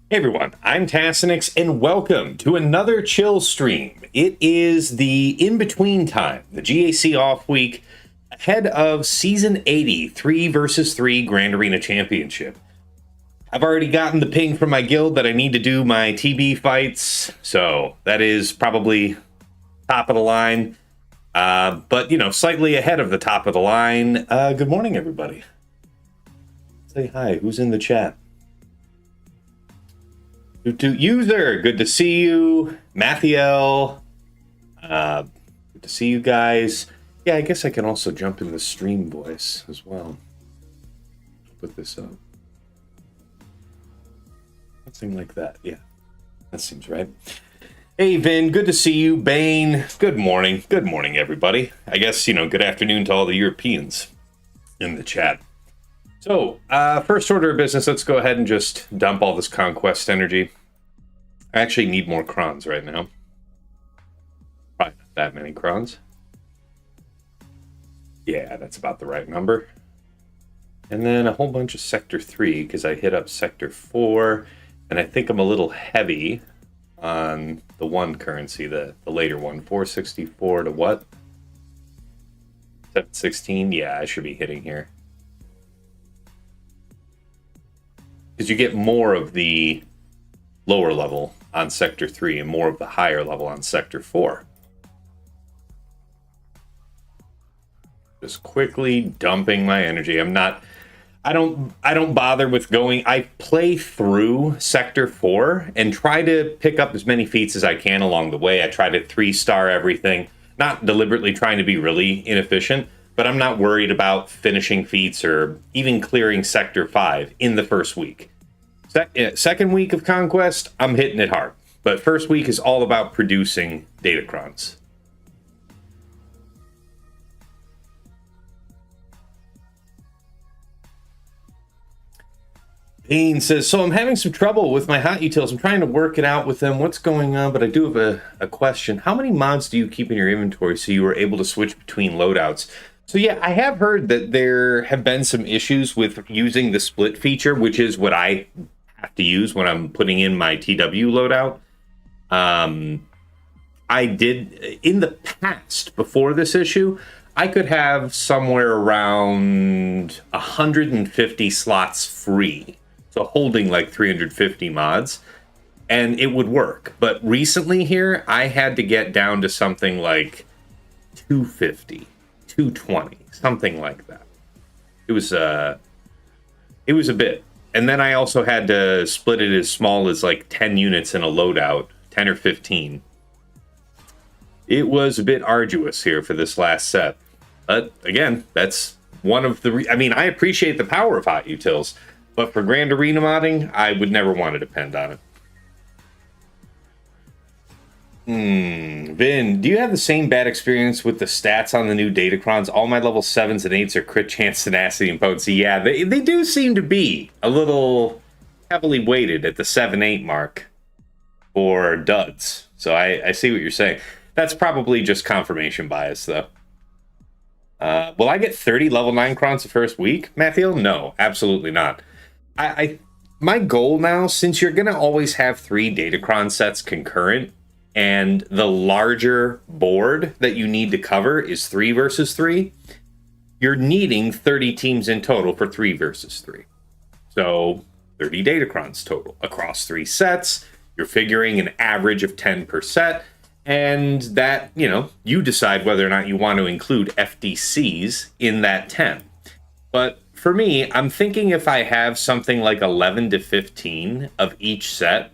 Hey everyone, I'm Tassenix and welcome to another chill stream. It is the in-between time, the GAC off week, ahead of Season 80, 3 versus 3 Grand Arena Championship. I've already gotten the ping from my guild that I need to do my TB fights, so that is probably top of the line. But, you know, slightly ahead of the top of the line. Good morning, everybody. Say hi, who's in the chat? User, good to see you. Mathiel, good to see you guys. Yeah, I guess I can also jump in the stream voice as well. Put this up. Something like that, yeah. That seems right. Hey, Vin, good to see you. Bane, good morning. Good morning, everybody. I guess, you know, good afternoon to all the Europeans in the chat. So, first order of business, let's go ahead and just dump all this Conquest energy. I actually need more crons right now. Probably not that many crons. Yeah, that's about the right number. And then a whole bunch of Sector 3, because I hit up Sector 4, and I think I'm a little heavy on the one currency, the later one. 464 to what? 716? Yeah, I should be hitting here. Because you get more of the lower level on Sector 3 and more of the higher level on Sector 4. Just quickly dumping my energy. I don't bother with going. I play through Sector 4 and try to pick up as many feats as I can along the way. I try to 3-star everything, not deliberately trying to be really inefficient, but I'm not worried about finishing feats or even clearing Sector 5 in the first week. Second week of Conquest, I'm hitting it hard. But first week is all about producing Datacrons. Payne says, so I'm having some trouble with my HotUtils. I'm trying to work it out with them. What's going on? But I do have a question. How many mods do you keep in your inventory so you are able to switch between loadouts? So yeah, I have heard that there have been some issues with using the split feature, which is what I have to use when I'm putting in my TW loadout. I did, in the past, before this issue, I could have somewhere around 150 slots free. So holding like 350 mods, and it would work. But recently here, I had to get down to something like 250, 220, something like that. It was a bit. And then I also had to split it as small as like 10 units in a loadout, 10 or 15. It was a bit arduous here for this last set. But again, that's one of the... I mean, I appreciate the power of HotUtils, but for Grand Arena modding, I would never want to depend on it. Vin, do you have the same bad experience with the stats on the new Datacrons? All my level 7s and 8s are crit chance, tenacity, and potency. Yeah, they do seem to be a little heavily weighted at the 7-8 mark for duds. So I see what you're saying. That's probably just confirmation bias, though. Will I get 30 level 9 crons the first week, Matthew? No, absolutely not. My goal now, since you're going to always have 3 Datacron sets concurrent, and the larger board that you need to cover is 3 versus 3, you're needing 30 teams in total for 3 versus 3. So 30 Datacrons total across 3 sets. You're figuring an average of 10 per set. And that, you know, you decide whether or not you want to include FDCs in that 10. But for me, I'm thinking if I have something like 11 to 15 of each set,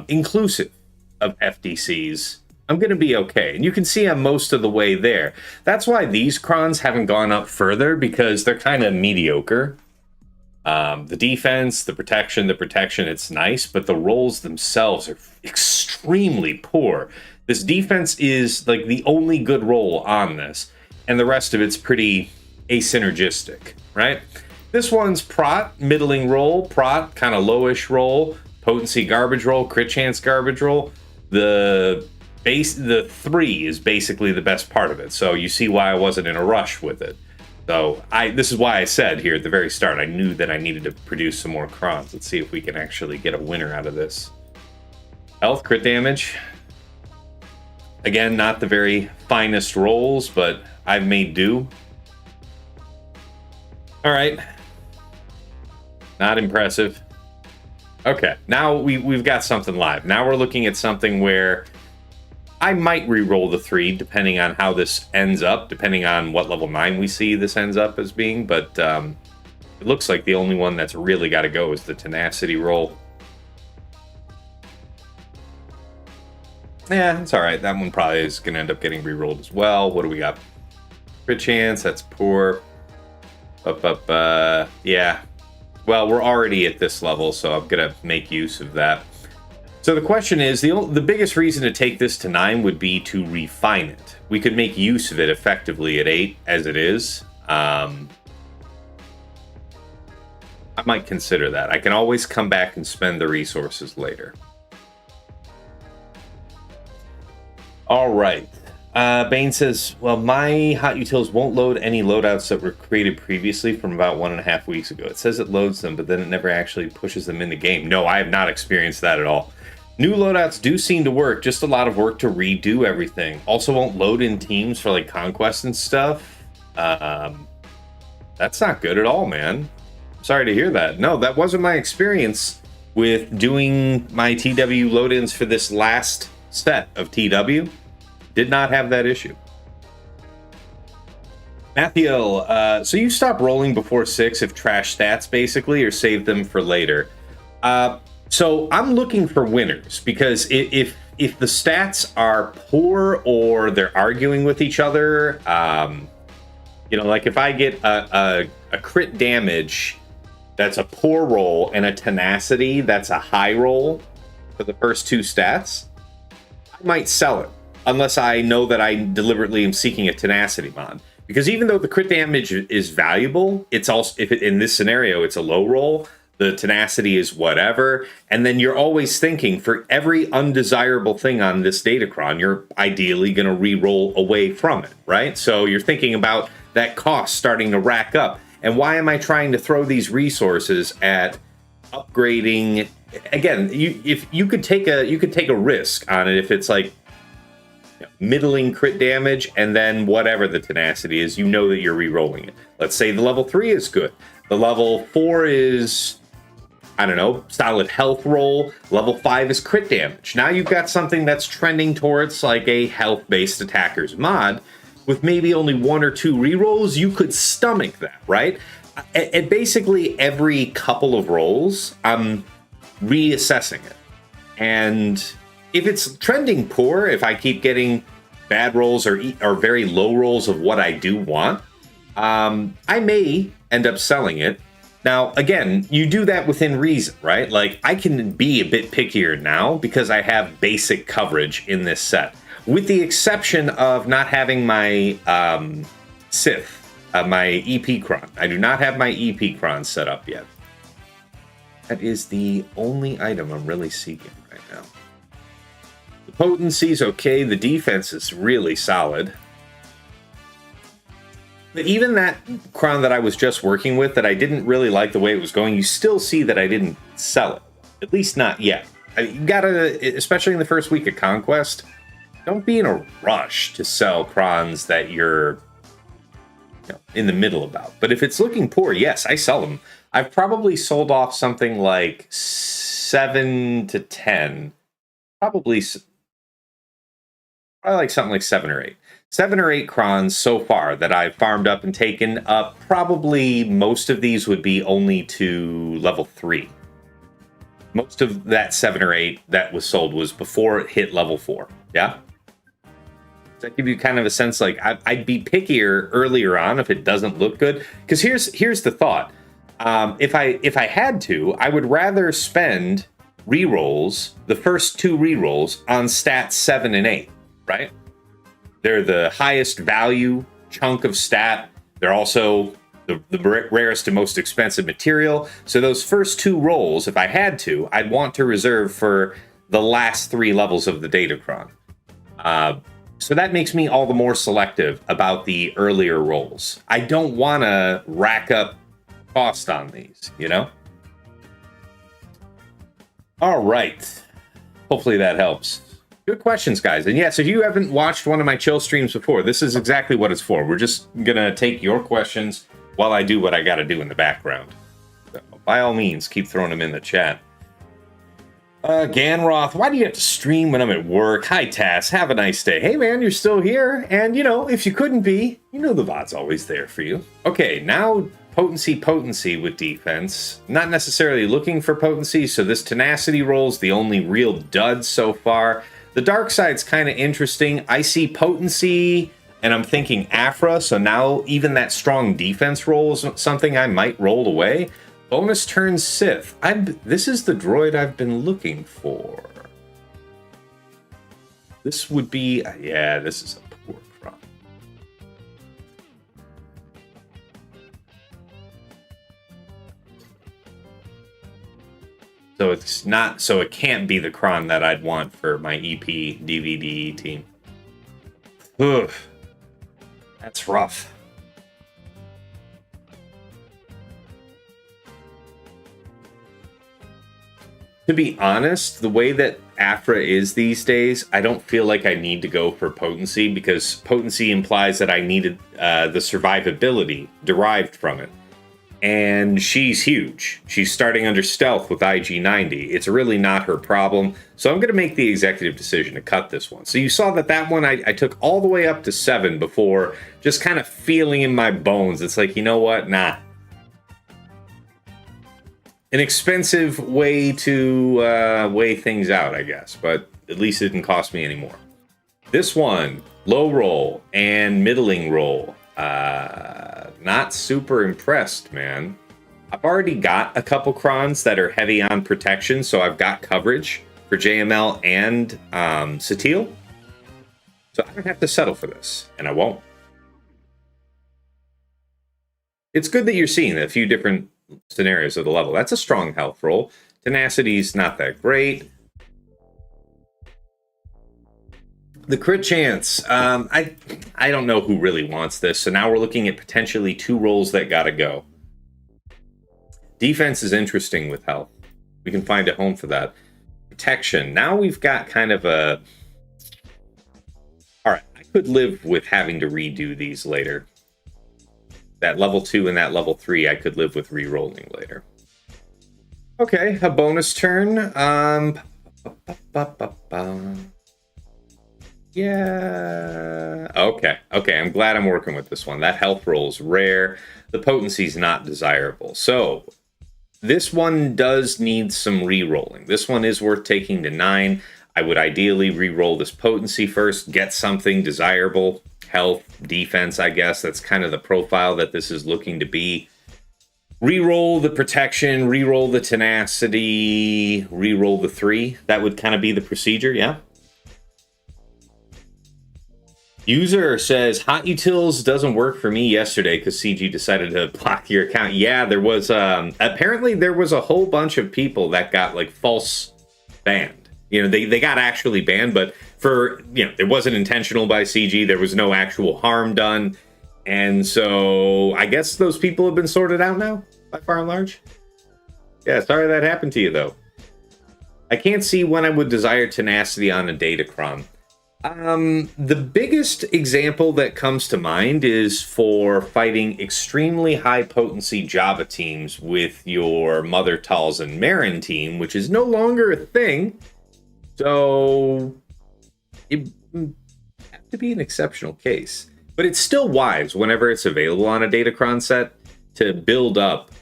inclusive of FDCs, I'm going to be okay. And you can see I'm most of the way there. That's why these crons haven't gone up further, because they're kind of mediocre. The defense, the protection, it's nice, but the rolls themselves are extremely poor. This defense is like the only good roll on this, and the rest of it's pretty asynergistic, right? This one's prot, middling roll, prot, kind of lowish roll, potency garbage roll, crit chance garbage roll. The 3 is basically the best part of it, so you see why I wasn't in a rush with it. So this is why I said here at the very start, I knew that I needed to produce some more crons. Let's see if we can actually get a winner out of this. Health, crit damage. Again, not the very finest rolls, but I've made do. All right. Not impressive. Okay, now we've got something live. Now we're looking at something where I might re-roll the 3, depending on how this ends up, depending on what level 9 we see this ends up as being, but it looks like the only one that's really got to go is the tenacity roll. Yeah, it's all right. That one probably is going to end up getting re-rolled as well. What do we got? Crit chance, that's poor. Yeah. Well, we're already at this level, so I'm going to make use of that. So the question is, the biggest reason to take this to 9 would be to refine it. We could make use of it effectively at 8 as it is. I might consider that. I can always come back and spend the resources later. All right. Bane says, well, my HotUtils won't load any loadouts that were created previously from about 1.5 weeks ago. It says it loads them, but then it never actually pushes them in the game. No, I have not experienced that at all. New loadouts do seem to work, just a lot of work to redo everything. Also won't load in teams for like Conquest and stuff. That's not good at all, man. Sorry to hear that. No, that wasn't my experience with doing my TW load-ins for this last set of TW. Did not have that issue. Mathiel, so you stop rolling before 6 if trash stats, basically, or save them for later. So I'm looking for winners, because if the stats are poor or they're arguing with each other, you know, like if I get a crit damage that's a poor roll and a tenacity that's a high roll for the first 2 stats, I might sell it. Unless I know that I deliberately am seeking a tenacity mod. Because even though the crit damage is valuable, it's also, in this scenario, it's a low roll, the tenacity is whatever, and then you're always thinking, for every undesirable thing on this Datacron, you're ideally going to re-roll away from it, right? So you're thinking about that cost starting to rack up. And why am I trying to throw these resources at upgrading? Again, you could take a risk on it if it's like, middling crit damage, and then whatever the tenacity is, you know that you're re-rolling it. Let's say the level 3 is good. The level 4 is, I don't know, solid health roll. Level 5 is crit damage. Now you've got something that's trending towards like a health-based attacker's mod. With maybe only 1 or 2 re-rolls, you could stomach that, right? At basically every couple of rolls, I'm reassessing it. And if it's trending poor, if I keep getting bad rolls or very low rolls of what I do want, I may end up selling it. Now, again, you do that within reason, right? Like, I can be a bit pickier now because I have basic coverage in this set. With the exception of not having my Sith, my EP Cron. I do not have my EP Cron set up yet. That is the only item I'm really seeking right now. The potency's okay. The defense is really solid. But even that Cron that I was just working with, that I didn't really like the way it was going, you still see that I didn't sell it. At least not yet. You gotta, especially in the first week of Conquest, don't be in a rush to sell Crons that you're in the middle about. But if it's looking poor, yes, I sell them. I've probably sold off something like 7 to 10. Probably like something like 7 or 8. 7 or 8 Crons so far that I've farmed up and taken up. Probably most of these would be only to level 3. Most of that 7 or 8 that was sold was before it hit level 4. Yeah? Does that give you kind of a sense, like, I'd be pickier earlier on if it doesn't look good? Because here's the thought. If I had to, I would rather spend rerolls, the first 2 rerolls, on stats 7 and 8, right? They're the highest value chunk of stat. They're also the rarest and most expensive material. So those first 2 rolls, if I had to, I'd want to reserve for the last 3 levels of the Datacron. So that makes me all the more selective about the earlier rolls. I don't want to rack up cost on these, you know? All right. Hopefully that helps. Good questions, guys. And yes, if you haven't watched one of my chill streams before, this is exactly what it's for. We're just going to take your questions while I do what I got to do in the background. So, by all means, keep throwing them in the chat. Ganroth, why do you have to stream when I'm at work? Hi, Tass. Have a nice day. Hey, man, you're still here. And, you know, if you couldn't be, you know the VOD's always there for you. Okay, now potency with defense. Not necessarily looking for potency, so this tenacity roll's the only real dud so far. The dark side's kind of interesting. I see potency, and I'm thinking Afra, so now even that strong defense roll is something I might roll away. Bonus turn Sith. This is the droid I've been looking for. This would be... yeah, this is a poor cron. So it's not... so it can't be the cron that I'd want for my EP DVD team. Ugh. That's rough. To be honest, the way that Afra is these days, I don't feel like I need to go for potency, because potency implies that I needed the survivability derived from it. And she's huge. She's starting under stealth with IG-90. It's really not her problem. So I'm going to make the executive decision to cut this one. So you saw that one I took all the way up to 7 before just kind of feeling in my bones. It's like, you know what? Nah. An expensive way to weigh things out, I guess, but at least it didn't cost me any more. This one, low roll and middling roll. Not super impressed, man. I've already got a couple crons that are heavy on protection, so I've got coverage for JML and Satil. So I don't have to settle for this, and I won't. It's good that you're seeing a few different scenarios of the level. That's a strong health roll. Tenacity's not that great. The crit chance, I don't know who really wants this, so now we're looking at potentially 2 rolls that gotta go. Defense is interesting with health. We can find a home for that. Protection, now we've got kind of a... Alright, I could live with having to redo these later. That level 2 and that level 3, I could live with re-rolling later. Okay, a bonus turn. Yeah. Okay, I'm glad I'm working with this one. That health roll is rare. The potency's not desirable. So, this one does need some re-rolling. This one is worth taking to 9. I would ideally re-roll this potency first, get something desirable. Health, defense, I guess. That's kind of the profile that this is looking to be. Reroll the protection, reroll the tenacity, reroll the 3. That would kind of be the procedure, yeah? User says, HotUtils doesn't work for me yesterday because CG decided to block your account. Yeah, there was, apparently there was a whole bunch of people that got, like, false banned. You know, they got actually banned, but for, you know, it wasn't intentional by CG. There was no actual harm done. And so I guess those people have been sorted out now, by far and large. Yeah, sorry that happened to you, though. I can't see when I would desire tenacity on a Datacron. The biggest example that comes to mind is for fighting extremely high potency Java teams with your Mother Talzin Marin team, which is no longer a thing. So it would have to be an exceptional case. But it's still wise whenever it's available on a Datacron set to build up,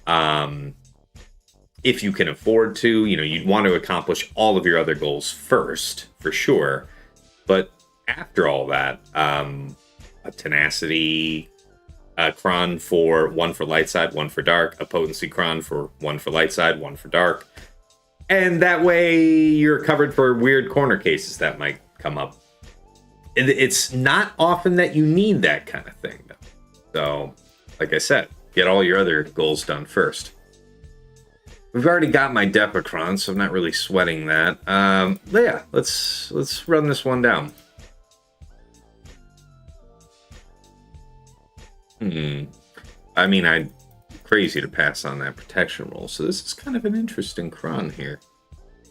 if you can afford to. You know, you'd want to accomplish all of your other goals first, for sure. But after all that, a tenacity cron for 1 for light side, 1 for dark, a potency cron for 1 for light side, 1 for dark. And that way you're covered for weird corner cases that might come up. It's not often that you need that kind of thing, though. So, like I said, get all your other goals done first. We've already got my Datacron, so I'm not really sweating that. But yeah, let's run this one down. I mean, I'm crazy to pass on that protection roll. So this is kind of an interesting cron here.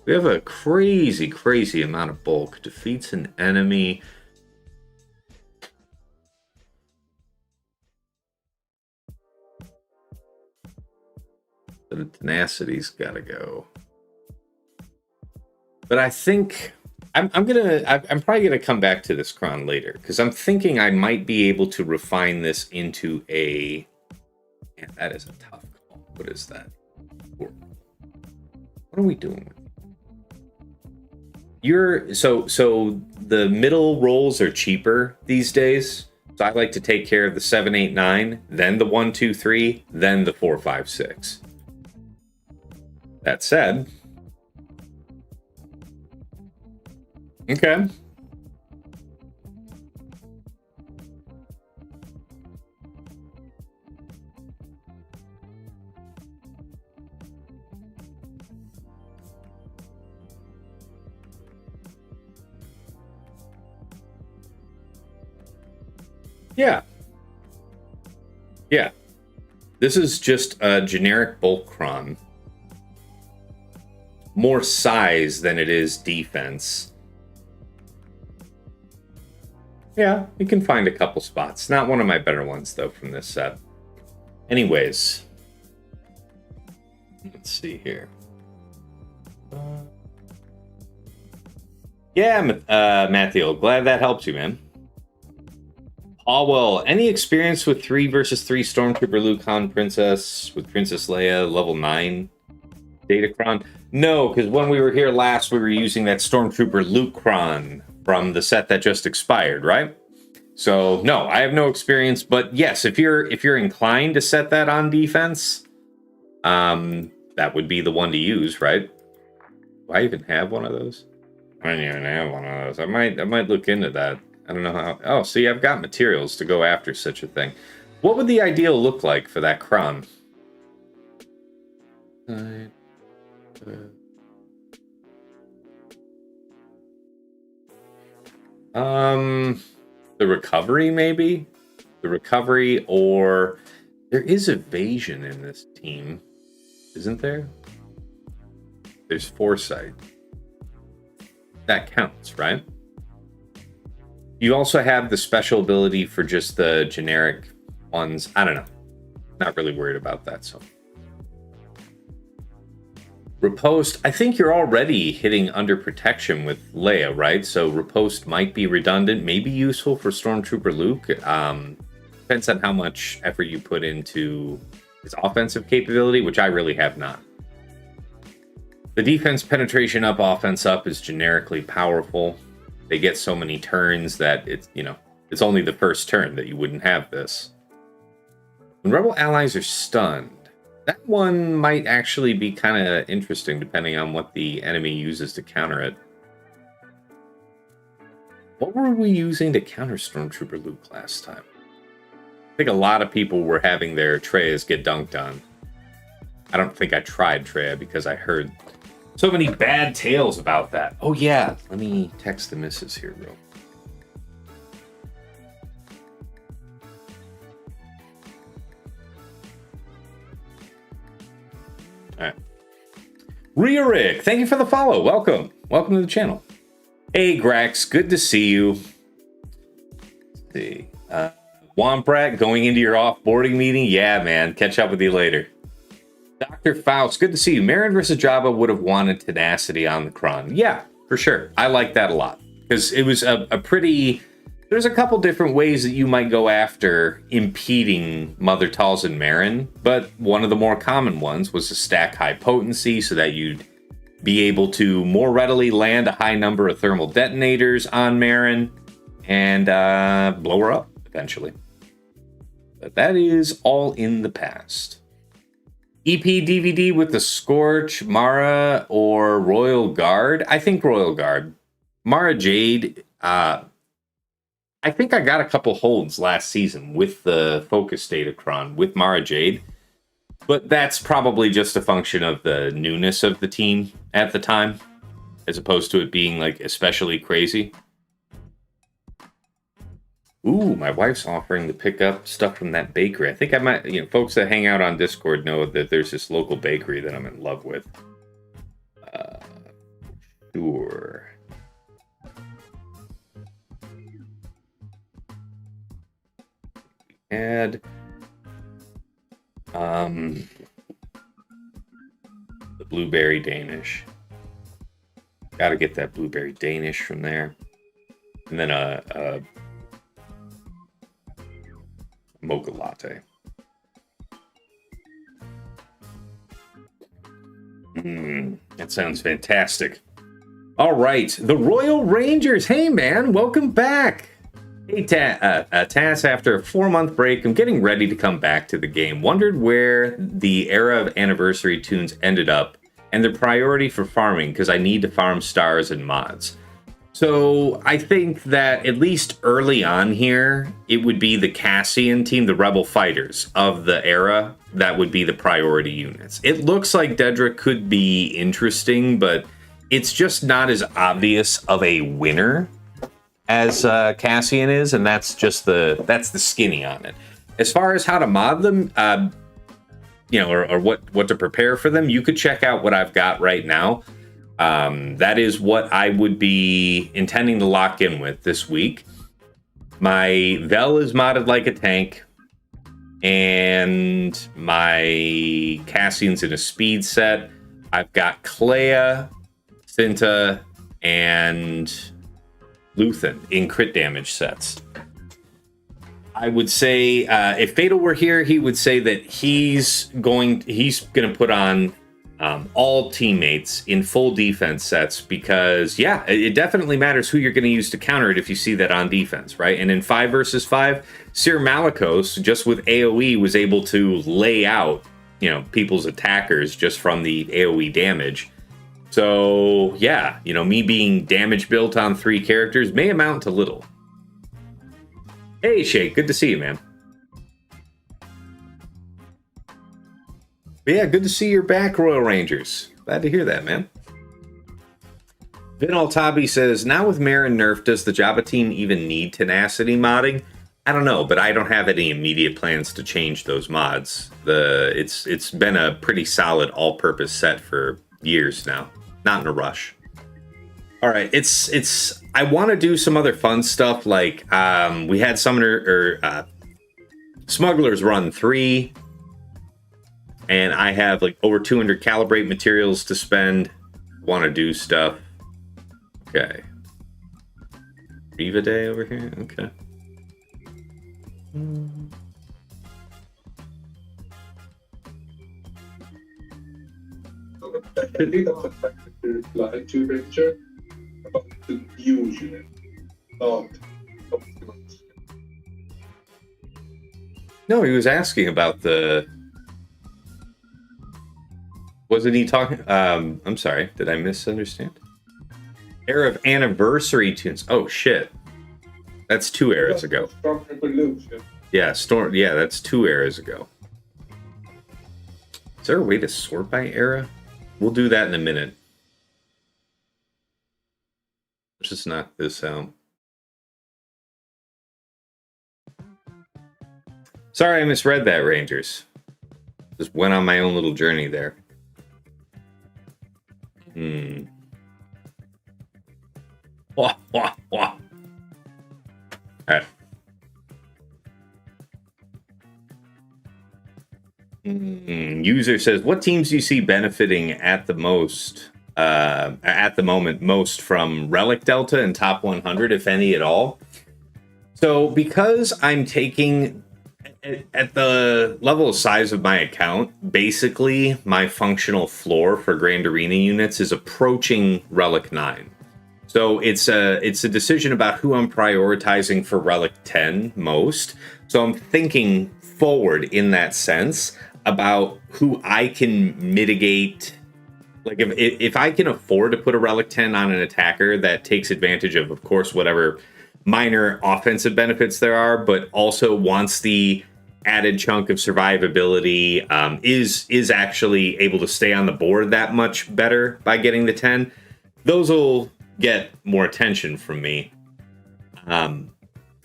We have a crazy, crazy amount of bulk. Defeats an enemy. The tenacity's got to go. But I think I'm probably gonna come back to this cron later because I'm thinking I might be able to refine this into a. Man, that is a tough call. What is that? What are we doing? So the middle rolls are cheaper these days. So I like to take care of the 7, 8, 9, then the 1, 2, 3, then the 4, 5, 6. That said, okay. Yeah. Yeah. This is just a generic bulk cron. More size than it is defense. Yeah, you can find a couple spots. Not one of my better ones, though, from this set. Anyways. Let's see here. Yeah, Matthew, glad that helps you, man. Well, any experience with 3 versus 3 Stormtrooper Luke Han Princess with Princess Leia level 9 Datacron? No, because when we were here last, we were using that Stormtrooper Luke Cron from the set that just expired, right? So no, I have no experience, but yes, if you're inclined to set that on defense, that would be the one to use, right? Do I even have one of those? I don't even have one of those. I might look into that. I don't know how. Oh, see, I've got materials to go after such a thing. What would the ideal look like for that cron? The recovery, maybe? The recovery, or there is evasion in this team, isn't there? There's foresight. That counts, right? You also have the special ability for just the generic ones. I don't know. Not really worried about that, so. Riposte, I think you're already hitting under protection with Leia, right? So riposte might be redundant, maybe useful for Stormtrooper Luke. Depends on how much effort you put into his offensive capability, which I really have not. The defense penetration up, offense up is generically powerful. They get so many turns that it's only the first turn that you wouldn't have this. When rebel allies are stunned, that one might actually be kind of interesting depending on what the enemy uses to counter it. What were we using to counter Stormtrooper Luke last time? I think a lot of people were having their Treyas get dunked on. I don't think I tried Treya because I heard so many bad tales about that. Oh yeah, let me text the missus here real quick. All right. Relic, thank you for the follow. Welcome. Welcome to the channel. Hey, Grax, good to see you. Let's see. Womprat, going into your off-boarding meeting? Yeah, man. Catch up with you later. Dr. Faust, good to see you. Marin versus Jabba would have wanted tenacity on the cron. Yeah, for sure. I like that a lot. Because it was a pretty... There's a couple different ways that you might go after impeding Mother Talzin Marin, but one of the more common ones was to stack high potency so that you'd be able to more readily land a high number of thermal detonators on Marin and blow her up eventually. But that is all in the past. EP DVD with the Scorch, Mara, or Royal Guard? I think Royal Guard. Mara Jade... I think I got a couple holds last season with the Focus Datacron with Mara Jade, but that's probably just a function of the newness of the team at the time, as opposed to it being like especially crazy. Ooh, my wife's offering to pick up stuff from that bakery. I think I might, folks that hang out on Discord know that there's this local bakery that I'm in love with. Sure. Add. The blueberry Danish. Gotta get that blueberry Danish from there. And then a mocha latte. That sounds fantastic. All right, the Royal Rangers. Hey, man, welcome back. Hey, Tass, after a 4-month break, I'm getting ready to come back to the game. Wondered where the era of anniversary tunes ended up and their priority for farming, because I need to farm stars and mods. So I think that at least early on here, it would be the Cassian team, the Rebel Fighters of the era, that would be the priority units. It looks like Dedra could be interesting, but it's just not as obvious of a winner as Cassian is, and that's the skinny on it. As far as how to mod them, or what to prepare for them, you could check out what I've got right now. That is what I would be intending to lock in with this week. My Vel is modded like a tank, and my Cassian's in a speed set. I've got Clea, Cinta, and Luthen in crit damage sets. I would say if Fatal were here, he would say that he's gonna put on all teammates in full defense sets, because it definitely matters who you're going to use to counter it if you see that on defense, right? And in 5 versus 5, Sir Malicos, just with AoE, was able to lay out people's attackers just from the AoE damage. So me being damage built on 3 characters may amount to little. Hey Shake, good to see you, man. But yeah, good to see you're back, Royal Rangers. Glad to hear that, man. Vin Altabi says, now with Marin nerf, does the Java team even need tenacity modding? I don't know, but I don't have any immediate plans to change those mods. It's been a pretty solid all-purpose set for years now. Not in a rush. All right, I want to do some other fun stuff, like we had Smugglers Run 3. And I have like over 200 calibrate materials to spend. Want to do stuff. Okay. Riva Day over here. Okay. I think that's a fact to reply to Richard about the view unit. No, he was asking about the... Wasn't he talking? I'm sorry. Did I misunderstand? Era of anniversary tunes. Oh shit. That's 2 eras ago. Yeah, Storm. Yeah, that's 2 eras ago. Is there a way to sort by era? We'll do that in a minute. Let's just knock this out. Sorry, I misread that, Rangers. Just went on my own little journey there. Wah, wah, wah. All right. User says, what teams do you see benefiting at the moment most from Relic Delta and top 100, if any at all? So because I'm taking, at the level of size of my account, basically my functional floor for Grand Arena units is approaching Relic 9. So it's a decision about who I'm prioritizing for Relic 10 most. So I'm thinking forward in that sense about who I can mitigate. Like if I can afford to put a Relic 10 on an attacker that takes advantage of course, whatever minor offensive benefits there are, but also wants the added chunk of survivability, is actually able to stay on the board that much better by getting the 10, those will get more attention from me.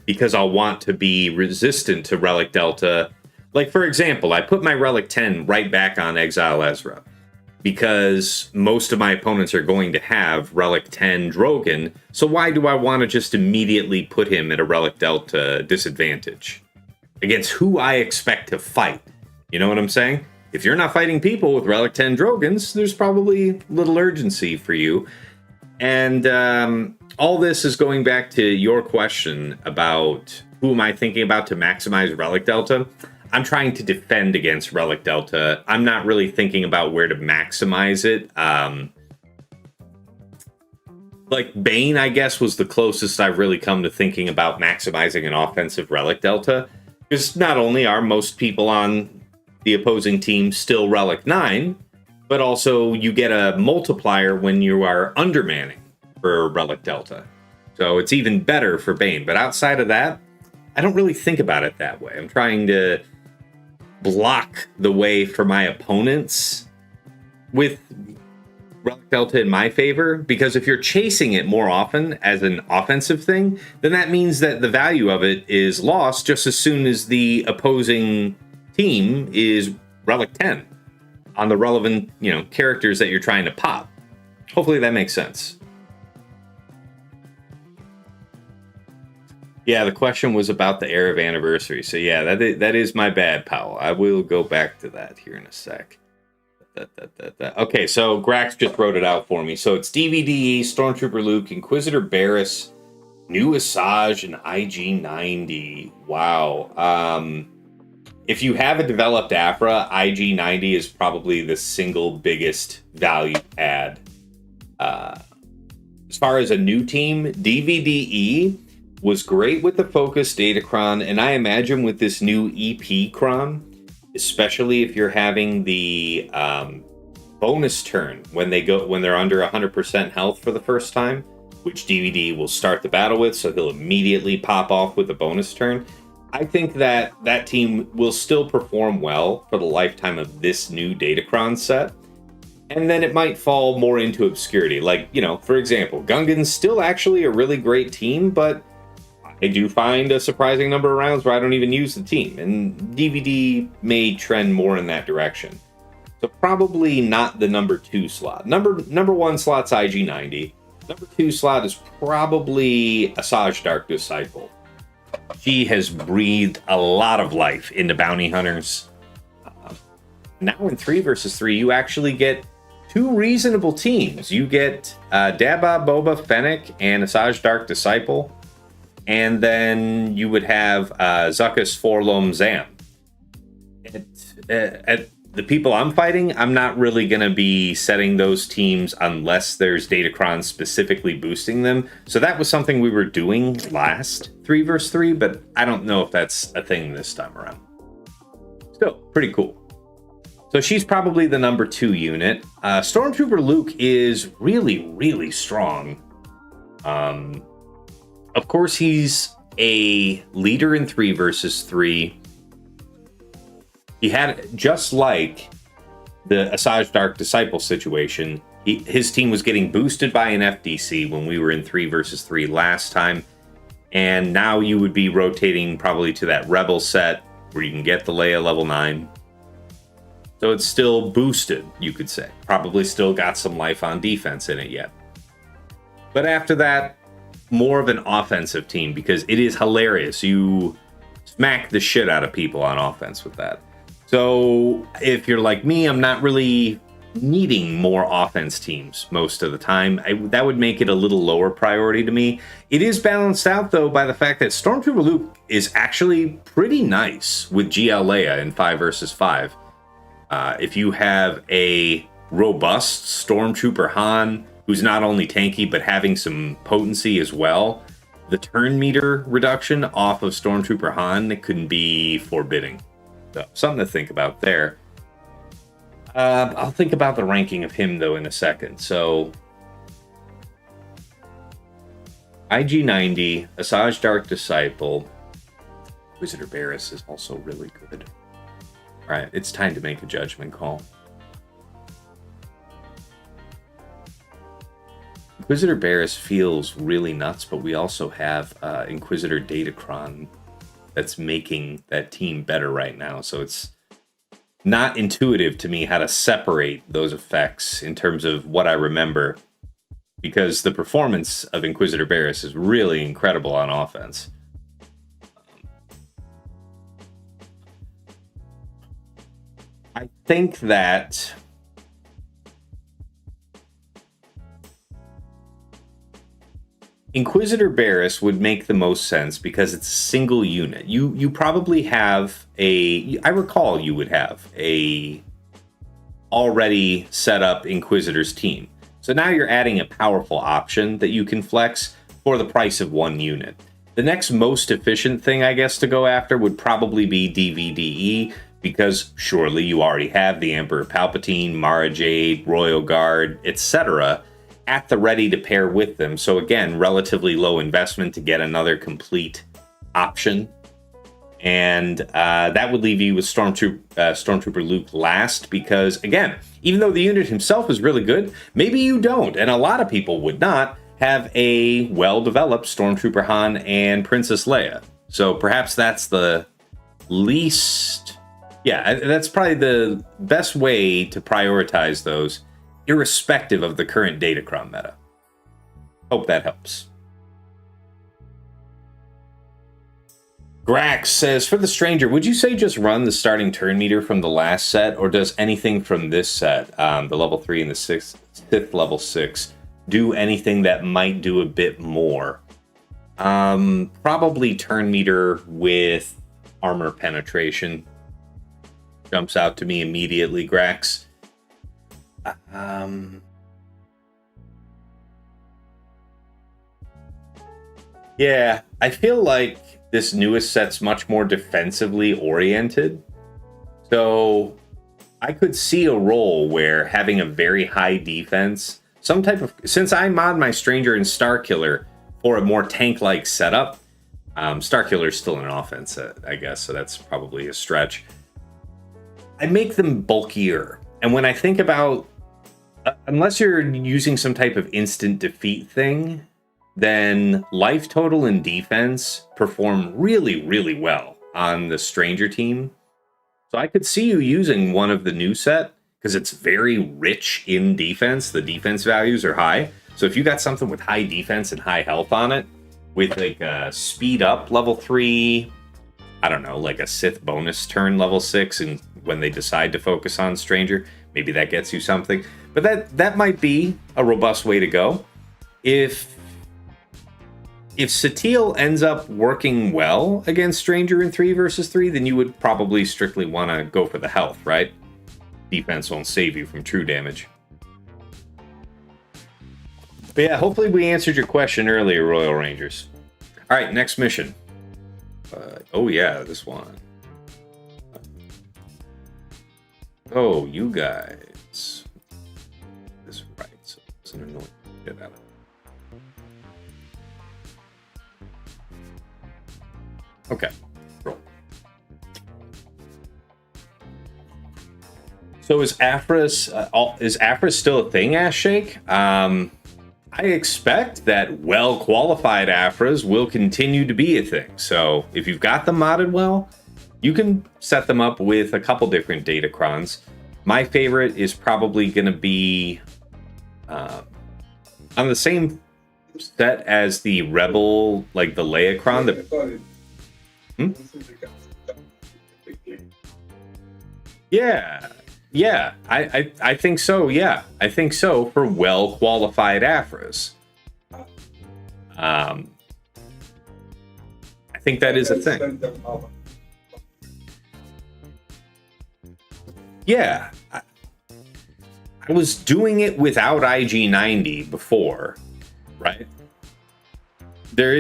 because I'll want to be resistant to Relic Delta. Like, for example, I put my Relic 10 right back on Exile Ezra because most of my opponents are going to have Relic 10 Drogon, so why do I want to just immediately put him at a Relic Delta disadvantage against who I expect to fight? You know what I'm saying? If you're not fighting people with Relic 10 Drogons, there's probably little urgency for you. And all this is going back to your question about who am I thinking about to maximize Relic Delta. I'm trying to defend against Relic Delta. I'm not really thinking about where to maximize it. Like Bane, I guess, was the closest I've really come to thinking about maximizing an offensive Relic Delta. Because not only are most people on the opposing team still Relic 9, but also you get a multiplier when you are undermanning for Relic Delta. So it's even better for Bane. But outside of that, I don't really think about it that way. I'm trying to block the way for my opponents with Relic Delta in my favor, because if you're chasing it more often as an offensive thing, then that means that the value of it is lost just as soon as the opposing team is Relic 10 on the relevant, characters that you're trying to pop. Hopefully that makes sense. Yeah, the question was about the Arab anniversary. So yeah, that is my bad, Powell. I will go back to that here in a sec. Okay, so Grax just wrote it out for me. So it's DVDE, Stormtrooper Luke, Inquisitor Barriss, New Asajj, and IG-90. Wow. If you have a developed Afra, IG-90 is probably the single biggest value add. As far as a new team, DVDE was great with the Focus Datacron, and I imagine with this new EP Cron, especially if you're having the bonus turn when they're under 100% health for the first time, which DVD will start the battle with, so he'll immediately pop off with a bonus turn. I think that team will still perform well for the lifetime of this new Datacron set, and then it might fall more into obscurity. Like, for example, Gungan's still actually a really great team, but I do find a surprising number of rounds where I don't even use the team, and DVD may trend more in that direction. So probably not the number 2 slot. Number 1 slot's IG-90. Number 2 slot is probably Asajj Dark Disciple. She has breathed a lot of life into bounty hunters. Now in 3 versus 3, you actually get 2 reasonable teams. You get Daba, Boba, Fennec, and Asajj Dark Disciple. And then you would have Zuckuss, Forlom, Zam. At the people I'm fighting, I'm not really going to be setting those teams unless there's Datacron specifically boosting them. So that was something we were doing last 3 versus 3, but I don't know if that's a thing this time around. Still, pretty cool. So she's probably the number 2 unit. Stormtrooper Luke is really, really strong. Of course, he's a leader in 3 versus 3. He had, just like the Asajj Dark Disciple situation, his team was getting boosted by an FDC when we were in 3 versus 3 last time. And now you would be rotating probably to that Rebel set where you can get the Leia level 9. So it's still boosted, you could say. Probably still got some life on defense in it yet. But after that, more of an offensive team, because it is hilarious. You smack the shit out of people on offense with that. So if you're like me, I'm not really needing more offense teams most of the time. That would make it a little lower priority to me. It is balanced out, though, by the fact that Stormtrooper Luke is actually pretty nice with GL Leia in 5 versus 5. If you have a robust Stormtrooper Han, who's not only tanky, but having some potency as well, the turn meter reduction off of Stormtrooper Han can be forbidding. So, something to think about there. I'll think about the ranking of him, though, in a second. So, IG-90, Asajj Dark Disciple, Inquisitor Barriss is also really good. All right, it's time to make a judgment call. Inquisitor Barris feels really nuts, but we also have Inquisitor Datacron that's making that team better right now. So it's not intuitive to me how to separate those effects in terms of what I remember, because the performance of Inquisitor Barris is really incredible on offense. I think that Inquisitor Barris would make the most sense because it's a single unit. You probably have I recall you would have a already set up Inquisitor's team. So now you're adding a powerful option that you can flex for the price of one unit. The next most efficient thing, I guess, to go after would probably be DVDE, because surely you already have the Emperor Palpatine, Mara Jade, Royal Guard, etc. at the ready to pair with them. So again, relatively low investment to get another complete option. And that would leave you with Stormtrooper Luke last, because again, even though the unit himself is really good, maybe you don't, and a lot of people would not, have a well-developed Stormtrooper Han and Princess Leia. So perhaps that's the least... Yeah, that's probably the best way to prioritize those, irrespective of the current Datacron meta. Hope that helps. Grax says, for the Stranger, would you say just run the starting turn meter from the last set, or does anything from this set, the level 3 and the Sith level 6, do anything that might do a bit more? Probably turn meter with armor penetration. Jumps out to me immediately, Grax. Yeah, I feel like this newest set's much more defensively oriented. So I could see a role where having a very high defense, some type of... Since I mod my Stranger and Starkiller for a more tank-like setup, Starkiller is still an offense, I guess, so that's probably a stretch. I make them bulkier. And when I think about... unless you're using some type of instant defeat thing, then life total and defense perform really, really well on the Stranger team. So I could see you using one of the new set, because it's very rich in defense. The defense values are high. So if you got something with high defense and high health on it, with like a speed up level 3, I don't know, like a Sith bonus turn level 6, and when they decide to focus on Stranger, maybe that gets you something. But that might be a robust way to go. If Satele ends up working well against Stranger in 3 versus 3, then you would probably strictly want to go for the health, right? Defense won't save you from true damage. But yeah, hopefully we answered your question earlier, Royal Rangers. All right, next mission. Oh yeah, this one. Oh, you guys. This right, so it's an annoying get out of it. Okay, roll. So is Afra still a thing, Ash Shake? I expect that well-qualified Afras will continue to be a thing. So if you've got them modded well, you can set them up with a couple different Datacrons. My favorite is probably going to be on the same set as the Rebel, like the Leacron. Yeah, I think so. Yeah, I think so for well-qualified Afras. I think that is a thing. Yeah, I was doing it without IG90 before, right? There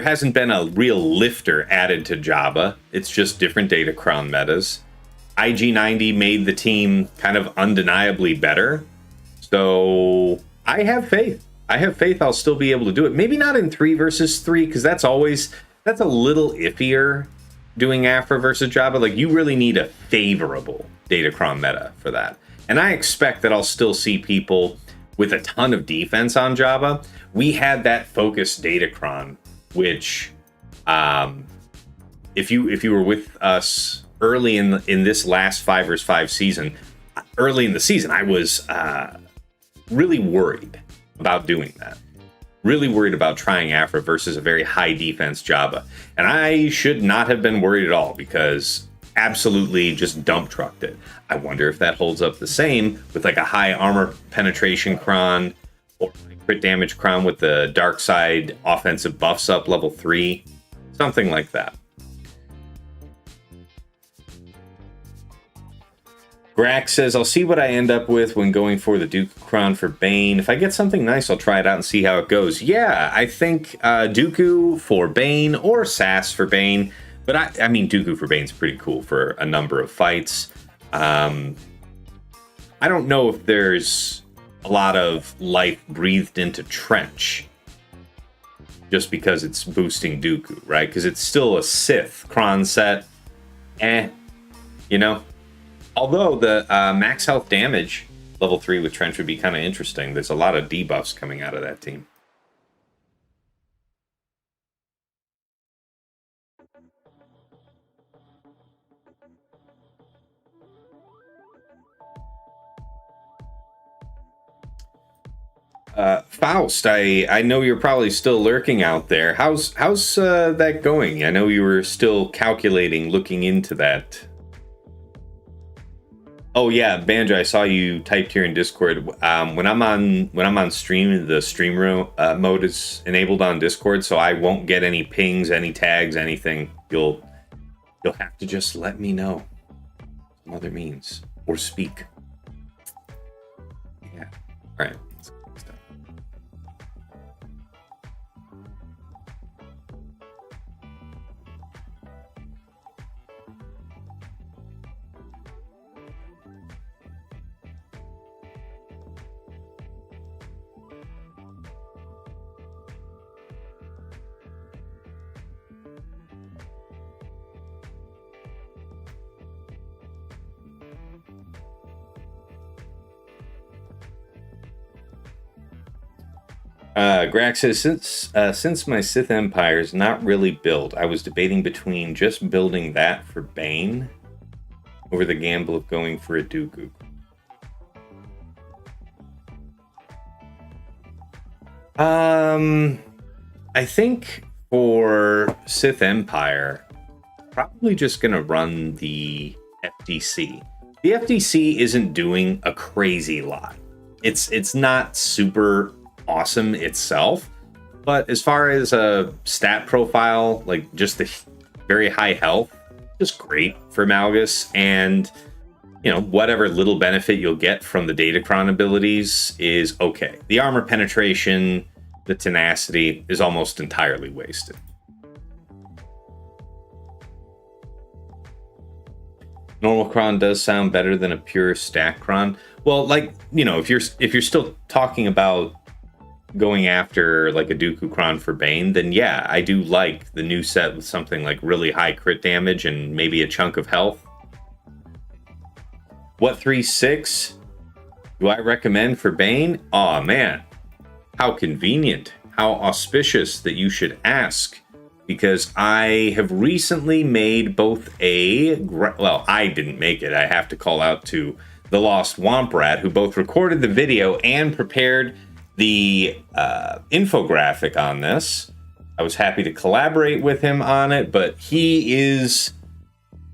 hasn't been a real lifter added to Jabba. It's just different Datacron metas. IG90 made the team kind of undeniably better. So I have faith. I'll still be able to do it. Maybe not in 3 versus 3, because that's a little iffier doing Afra versus Jabba. Like, you really need a favorable Datacron meta for that. And I expect that I'll still see people with a ton of defense on Java, we had that focused Datacron, which, if you were with us early in this last 5 vs. 5 season, early in the season, I was really worried about doing that. Really worried about trying Afra versus a very high defense Java. And I should not have been worried at all, because absolutely just dump trucked it. I wonder if that holds up the same with like a high armor penetration cron, or crit damage cron with the dark side offensive buffs up level 3. Something like that. Grax says, I'll see what I end up with when going for the Datacron for Bane. If I get something nice, I'll try it out and see how it goes. Yeah, I think Dooku for Bane or Sass for Bane. But I mean, Dooku for Bane's pretty cool for a number of fights. I don't know if there's a lot of life breathed into Trench just because it's boosting Dooku, right? Because it's still a Sith Kron set. You know? Although the max health damage level 3 with Trench would be kind of interesting. There's a lot of debuffs coming out of that team. Faust, I know you're probably still lurking out there. How's that going? I know you were still calculating, looking into that. Oh yeah, Banjo, I saw you typed here in Discord. When I'm on stream, the stream mode is enabled on Discord, so I won't get any pings, any tags, anything. You'll have to just let me know some other means, or speak. Yeah. All right. Grax says, since my Sith Empire is not really built, I was debating between just building that for Bane over the gamble of going for a Dooku. I think for Sith Empire, probably just gonna run the FDC. The FDC isn't doing a crazy lot. It's not super awesome itself, but as far as a stat profile, like just the very high health, just great for Malgus, and whatever little benefit you'll get from the Datacron abilities is okay. The armor penetration, the tenacity is almost entirely wasted. Normal cron does sound better than a pure stack cron. Well, like, if you're still talking about going after like a Dooku cron for Bane, then yeah, I do like the new set with something like really high crit damage and maybe a chunk of health. What 3-6 do I recommend for Bane? Aw, man, how convenient, how auspicious that you should ask, because I have recently made both I didn't make it. I have to call out to the Lost Womp Rat, who both recorded the video and prepared the infographic on this. I was happy to collaborate with him on it, but he is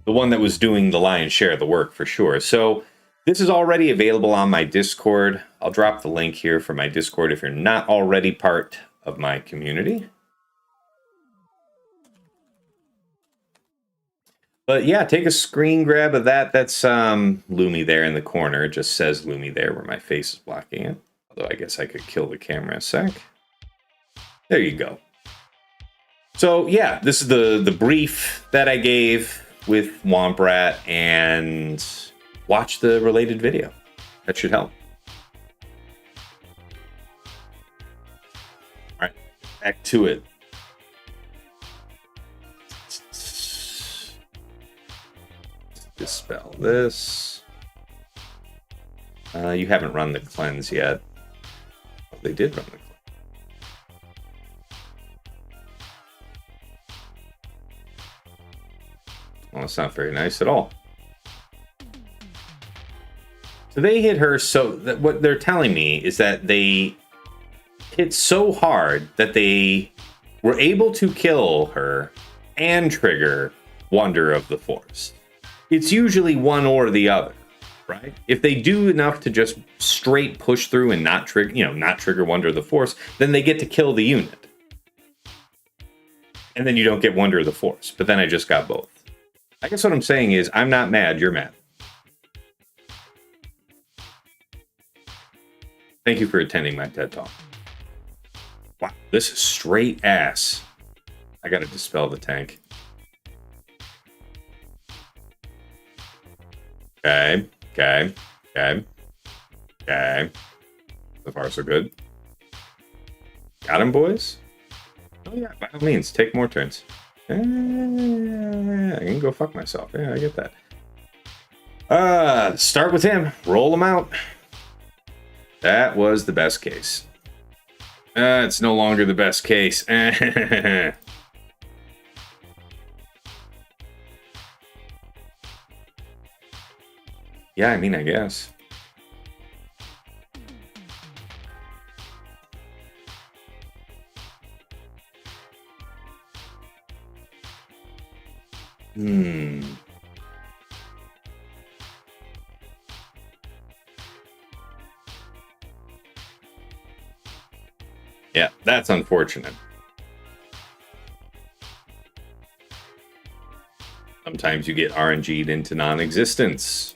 the one that was doing the lion's share of the work for sure. So this is already available on my Discord. I'll drop the link here for my Discord if you're not already part of my community. But yeah, take a screen grab of that. That's Lumi there in the corner. It just says Lumi there where my face is blocking it. Although I guess I could kill the camera a sec. There you go. So yeah, this is the brief that I gave with Womp Rat, and watch the related video. That should help. All right, back to it. Dispel this. You haven't run the cleanse yet. They did run the clock. Well, it's not very nice at all. So they hit her so that what they're telling me is that they hit so hard that they were able to kill her and trigger Wonder of the Force. It's usually one or the other, right? If they do enough to just straight push through and not trigger, not trigger Wonder of the Force, then they get to kill the unit. And then you don't get Wonder of the Force. But then I just got both. I guess what I'm saying is, I'm not mad, you're mad. Thank you for attending my TED Talk. Wow, this is straight ass. I gotta dispel the tank. Okay. So far, so good. Got him, boys? Oh yeah, by all means, take more turns. I can go fuck myself. Yeah, I get that. Start with him. Roll him out. That was the best case. It's no longer the best case. Yeah, I mean, I guess. Yeah, that's unfortunate. Sometimes you get RNG'd into non-existence.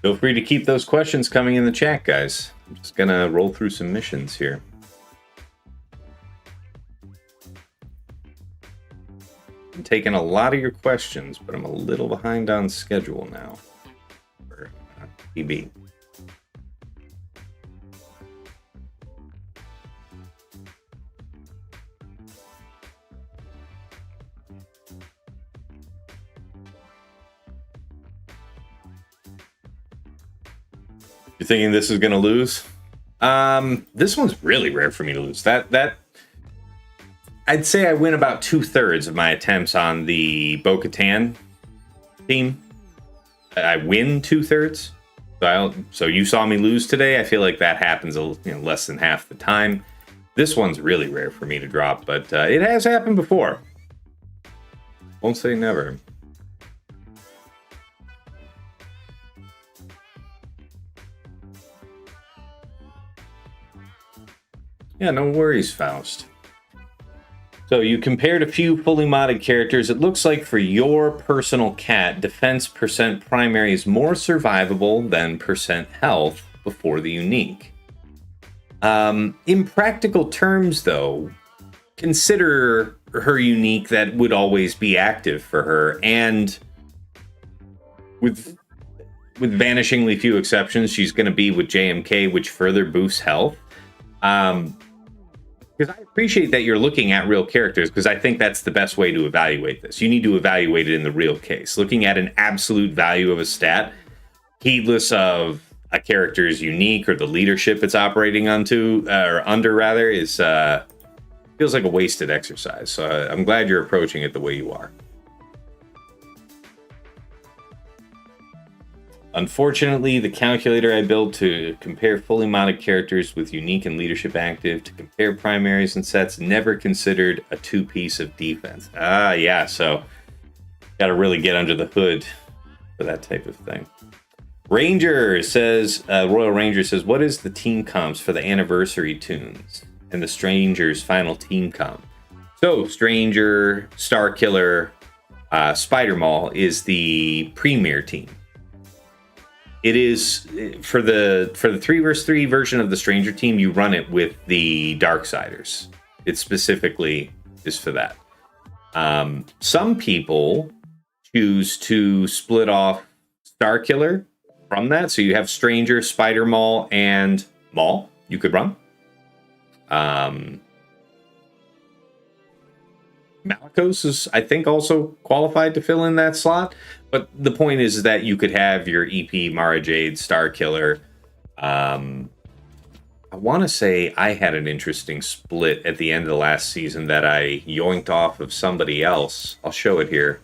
Feel free to keep those questions coming in the chat, guys. I'm just gonna roll through some missions here. I'm taking a lot of your questions, but I'm a little behind on schedule now for PB. You're thinking this is gonna lose? This one's really rare for me to lose. That I'd say I win about 2/3 of my attempts on the Bo-Katan team. I win 2/3. So you saw me lose today. I feel like that happens less than half the time. This one's really rare for me to drop, but it has happened before. Won't say never. Yeah, no worries, Faust. So you compared a few fully modded characters. It looks like for your personal cat, defense % primary is more survivable than % health before the unique. In practical terms, though, consider her unique that would always be active for her, and with vanishingly few exceptions, she's going to be with JMK, which further boosts health. Because I appreciate that you're looking at real characters, because I think that's the best way to evaluate this. You need to evaluate it in the real case. Looking at an absolute value of a stat, heedless of a character's unique or the leadership it's operating under, is feels like a wasted exercise. So I'm glad you're approaching it the way you are. Unfortunately, the calculator I built to compare fully modded characters with unique and leadership active to compare primaries and sets never considered a two-piece of defense. Yeah, so got to really get under the hood for that type of thing. Ranger says, Royal Ranger says, what is the team comps for the anniversary tunes and the Stranger's final team comp? So, Stranger, Starkiller, Spider Mall is the premier team. It is for the 3 vs 3 version of the Stranger team. You run it with the Darksiders. It specifically is for that. Some people choose to split off Starkiller from that, so you have Stranger, Spider Mall, and Mall you could run. Malicos is, I think, also qualified to fill in that slot. But the point is that you could have your EP, Mara Jade, Starkiller. I want to say I had an interesting split at the end of the last season that I yoinked off of somebody else. I'll show it here.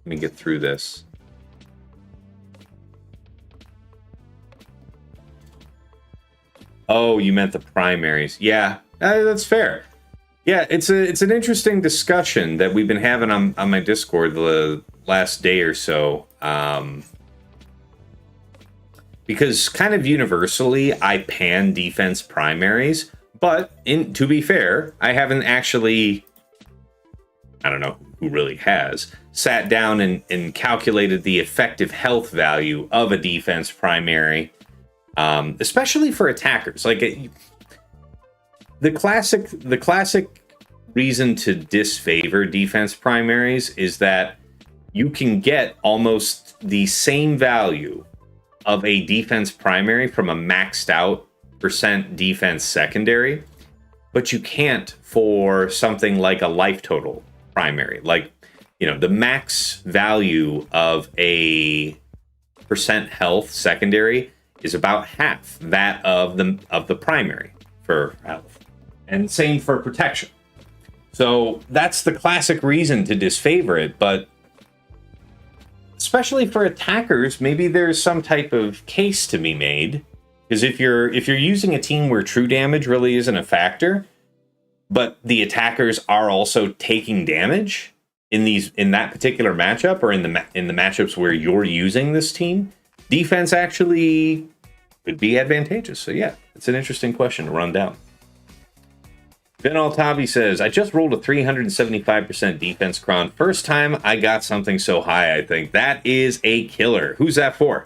Let me get through this. Oh, you meant the primaries. Yeah, that's fair. Yeah, it's an interesting discussion that we've been having on my Discord the last day or so. Because kind of universally, I pan defense primaries, but to be fair, I haven't actually, I don't know who really has, sat down and calculated the effective health value of a defense primary, especially for attackers. Like the classic reason to disfavor defense primaries is that you can get almost the same value of a defense primary from a maxed out % defense secondary, but you can't for something like a life total primary. Like, you know, the max value of a % health secondary is about half that of the primary for health, and same for protection. So that's the classic reason to disfavor it, but especially for attackers, maybe there's some type of case to be made. Because if you're using a team where true damage really isn't a factor, but the attackers are also taking damage in that particular matchup, or in the matchups where you're using this team, defense actually could be advantageous. So yeah, it's an interesting question to run down. Ben Altavi says, I just rolled a 375% defense cron. First time I got something so high, I think. That is a killer. Who's that for?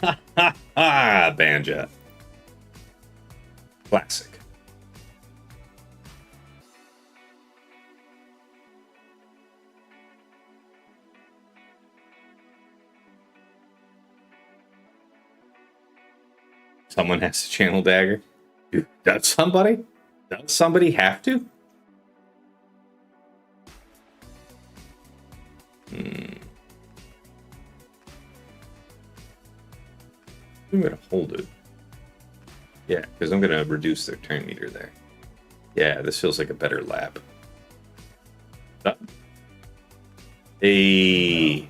Ha ha ha, Banja. Classic. Someone has to channel dagger. Dude, does somebody? Does somebody have to? I'm going to hold it. Yeah, because I'm going to reduce their turn meter there. Yeah, this feels like a better lap. Hey.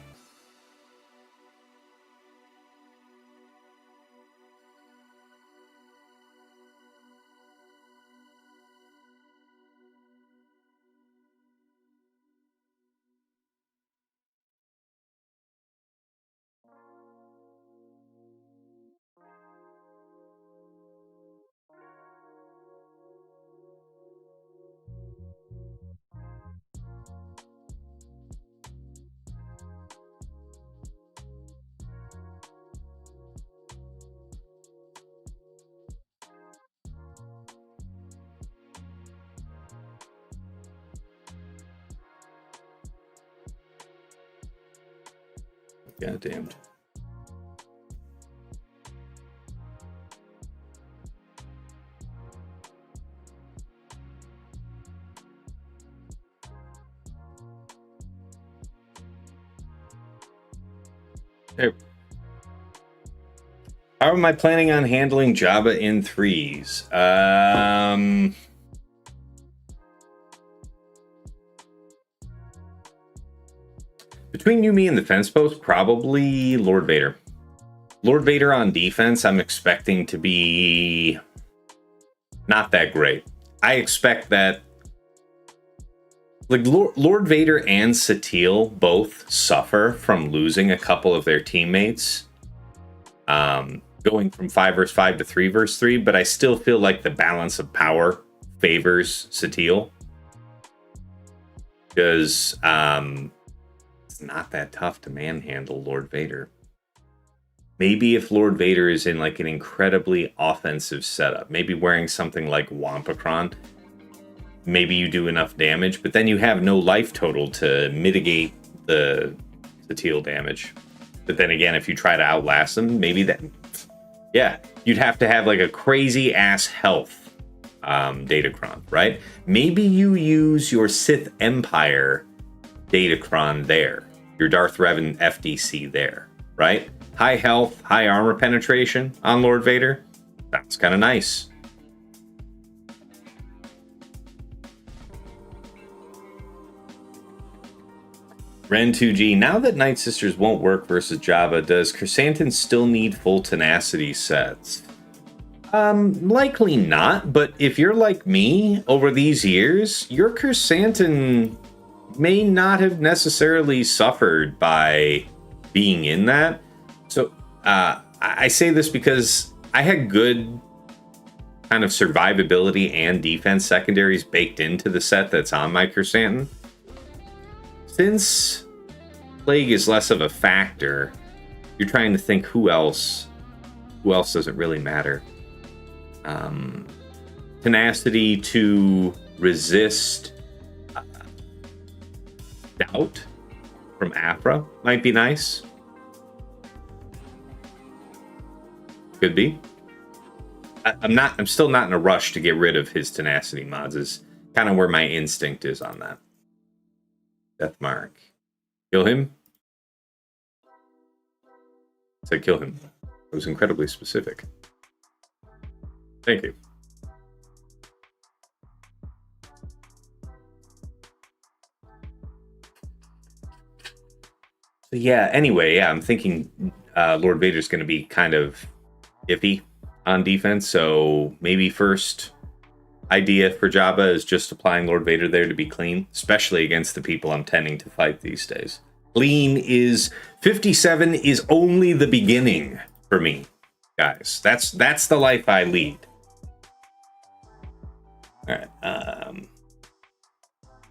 God damned. Hey. How am I planning on handling Jabba in 3s? Between you, me, and the fence post, probably Lord Vader. Lord Vader on defense, I'm expecting to be not that great. I expect that like Lord Vader and Satele both suffer from losing a couple of their teammates, going from 5 versus 5 to 3 versus 3, but I still feel like the balance of power favors Satele, because it's not that tough to manhandle Lord Vader. Maybe if Lord Vader is in like an incredibly offensive setup, maybe wearing something like Wampacron, maybe you do enough damage, but then you have no life total to mitigate the Satele damage. But then again, if you try to outlast them, maybe that, yeah, you'd have to have like a crazy ass health Datacron, right? Maybe you use your Sith Empire Datacron there, your Darth Revan FDC there, right? High health, high armor penetration on Lord Vader. That's kind of nice. Ren 2G, now that Night Sisters won't work versus Jabba, does Chrysanthemum still need full tenacity sets? Likely not, but if you're like me over these years, your Chrysanthemum may not have necessarily suffered by being in that. So I say this because I had good kind of survivability and defense secondaries baked into the set that's on my Chrysanthemum. Since Plague is less of a factor, you're trying to think who else doesn't really matter. Tenacity to resist doubt from Afra might be nice. Could be. I'm still not in a rush to get rid of his tenacity mods, is kind of where my instinct is on that. Death Mark. Kill him? I said kill him. It was incredibly specific. Thank you. So yeah, anyway, yeah, I'm thinking Lord Vader's going to be kind of iffy on defense, so maybe first idea for Jabba is just applying Lord Vader there to be clean, especially against the people I'm tending to fight these days. Clean is 57 is only the beginning for me, guys. That's the life I lead. All right.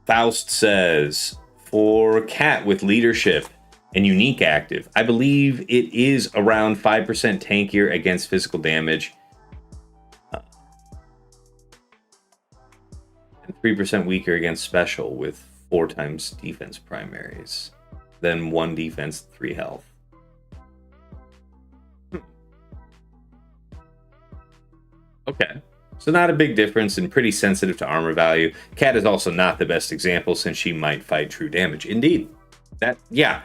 Faust says, for Cat with leadership and unique active, I believe it is around 5% tankier against physical damage. And 3% weaker against special with 4 times defense primaries. Then 1 defense, 3 health. Okay. So not a big difference and pretty sensitive to armor value. Cat is also not the best example since she might fight true damage. Indeed. Yeah.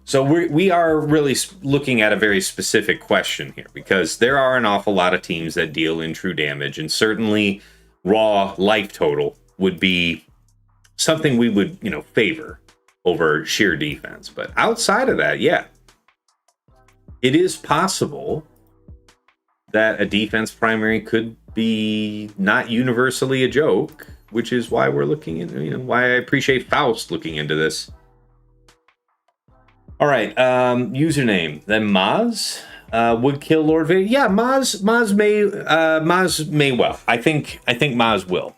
So we are really looking at a very specific question here, because there are an awful lot of teams that deal in true damage, and certainly raw life total would be something we would, favor over sheer defense. But outside of that, yeah, it is possible that a defense primary could be not universally a joke, which is why we're looking into, why I appreciate Faust looking into this. All right, username. Then Maz would kill Lord Vader. Yeah, Maz may well. I think Maz will.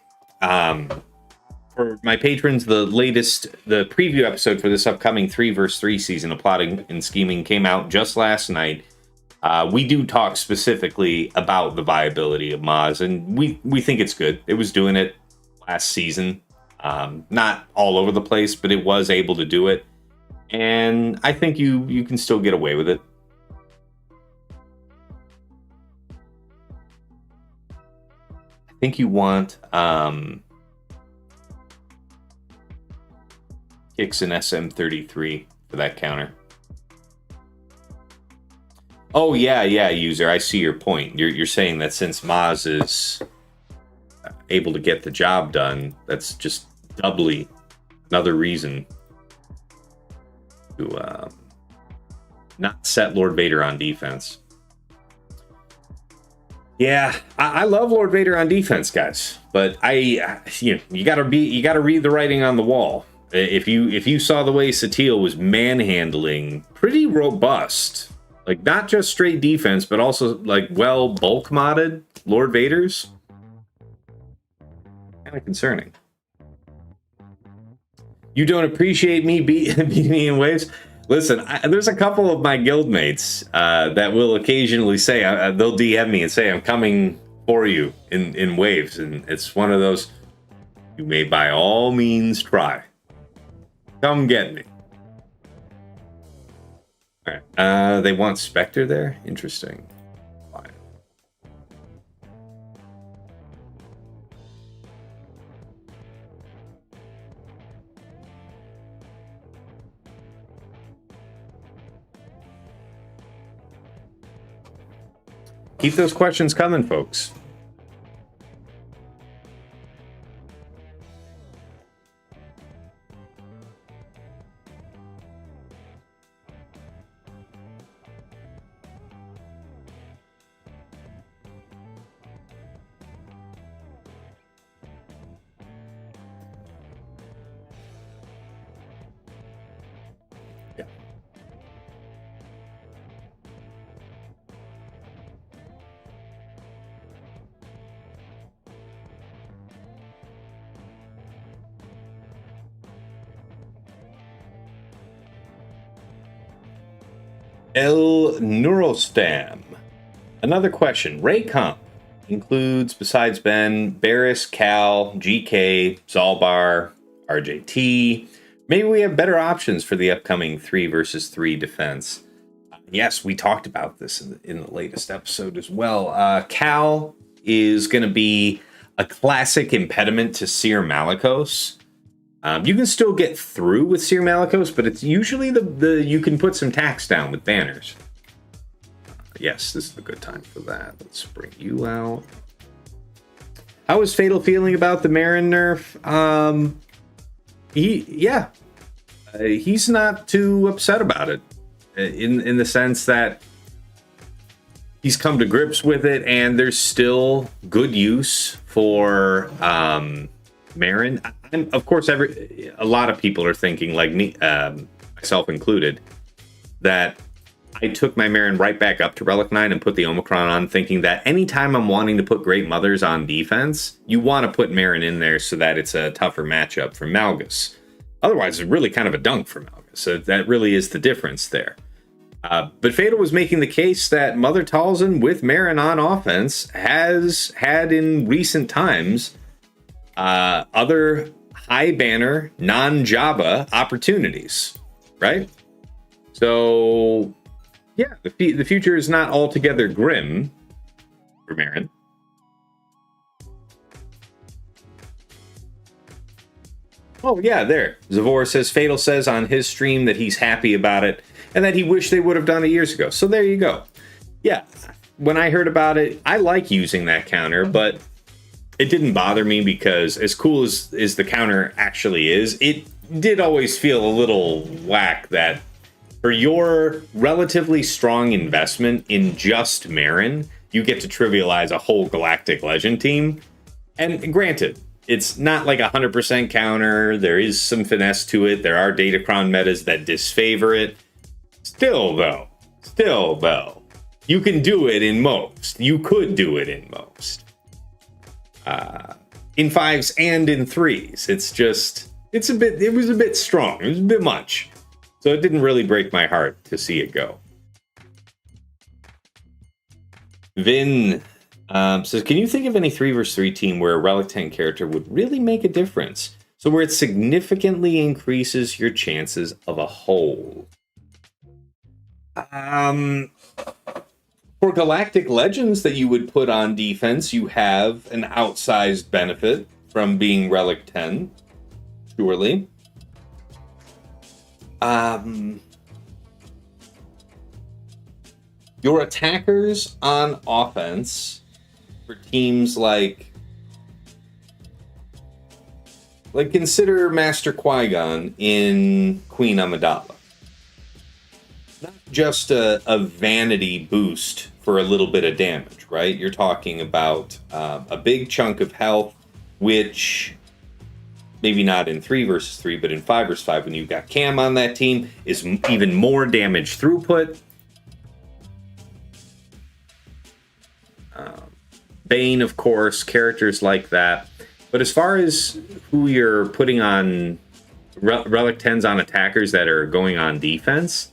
For my patrons, the preview episode for this upcoming 3 vs 3 season of Plotting and Scheming came out just last night. We do talk specifically about the viability of Maz, and we think it's good. It was doing it last season. Not all over the place, but it was able to do it. And I think you can still get away with it. I think you want kicks an SM33 for that counter. Oh, yeah, user. I see your point. You're saying that since Maz is able to get the job done, that's just doubly another reason to not set Lord Vader on defense. Yeah, I love Lord Vader on defense, guys, but you gotta read the writing on the wall. If you saw the way Satele was manhandling pretty robust, like not just straight defense, but also like well bulk modded Lord Vaders, kind of concerning. You don't appreciate me beating me in waves? Listen, there's a couple of my guildmates that will occasionally say, they'll DM me and say, I'm coming for you in waves. And it's one of those, you may by all means try. Come get me. All right. They want Spectre there? Interesting. Fine. Keep those questions coming, folks. El Neurostam. Another question. Ray Comp includes, besides Ben, Barris, Cal, GK, Zalbar, RJT. Maybe we have better options for the upcoming 3 versus 3 defense. Yes, we talked about this in the latest episode as well. Cal is going to be a classic impediment to Seer Malicos. You can still get through with Seer Malicos, but it's usually the you can put some tax down with banners. Yes, this is a good time for that. Let's bring you out. How is Fatal feeling about the Marin nerf? He's not too upset about it, in the sense that he's come to grips with it, and there's still good use for Marin. And of course, a lot of people are thinking, like me, myself included, that I took my Marin right back up to Relic 9 and put the Omicron on, thinking that anytime I'm wanting to put Great Mothers on defense, you want to put Marin in there so that it's a tougher matchup for Malgus. Otherwise, it's really kind of a dunk for Malgus. So that really is the difference there. But Fatal was making the case that Mother Talzin with Marin on offense has had in recent times other high banner, non-Jabba opportunities, right? So, yeah, the future is not altogether grim for Marin. Oh, yeah, there. Zavor says, Fatal says on his stream that he's happy about it and that he wished they would have done it years ago. So there you go. Yeah, when I heard about it, I like using that counter, but it didn't bother me because as cool as the counter actually is, it did always feel a little whack that for your relatively strong investment in just Marin, you get to trivialize a whole Galactic Legend team. And granted, it's not like 100% counter. There is some finesse to it. There are Datacron metas that disfavor it. Still though, you can do it in most. You could do it in most. In 5s and in 3s. It was a bit strong. It was a bit much. So it didn't really break my heart to see it go. Vin says, can you think of any 3 vs 3 team where a Relic 10 character would really make a difference? So where it significantly increases your chances of a hole. For Galactic Legends that you would put on defense, you have an outsized benefit from being Relic 10, surely. Your attackers on offense for teams like consider Master Qui-Gon in Queen Amidala. Not just a vanity boost for a little bit of damage, right? You're talking about a big chunk of health, which maybe not in 3 versus 3, but in 5 versus 5, when you've got Cam on that team, is even more damage throughput. Bane, of course, characters like that. But as far as who you're putting on Relic 10s on attackers that are going on defense,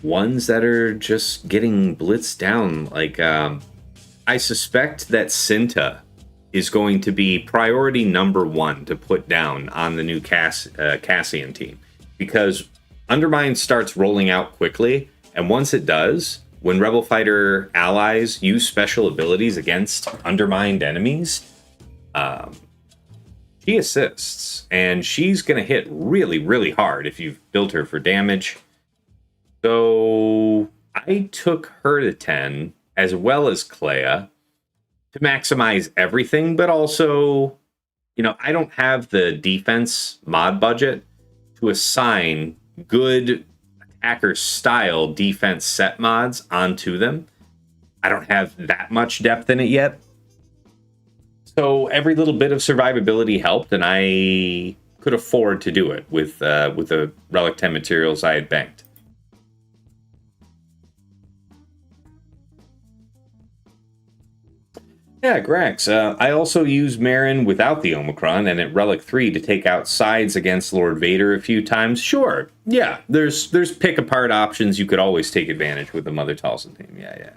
ones that are just getting blitzed down, like I suspect that Cinta is going to be priority number 1 to put down on the new Cassian team, because Undermine starts rolling out quickly, and once it does, when Rebel Fighter allies use special abilities against undermined enemies, she assists, and she's going to hit really, really hard if you've built her for damage. So I took her to 10, as well as Clea, to maximize everything, but also, I don't have the defense mod budget to assign good attacker style defense set mods onto them. I don't have that much depth in it yet. So every little bit of survivability helped, and I could afford to do it with the Relic 10 materials I had banked. Yeah, Grax. I also used Marin without the Omicron and at Relic 3 to take out sides against Lord Vader a few times. Sure. Yeah, there's pick apart options you could always take advantage with the Mother Talzin team. Yeah.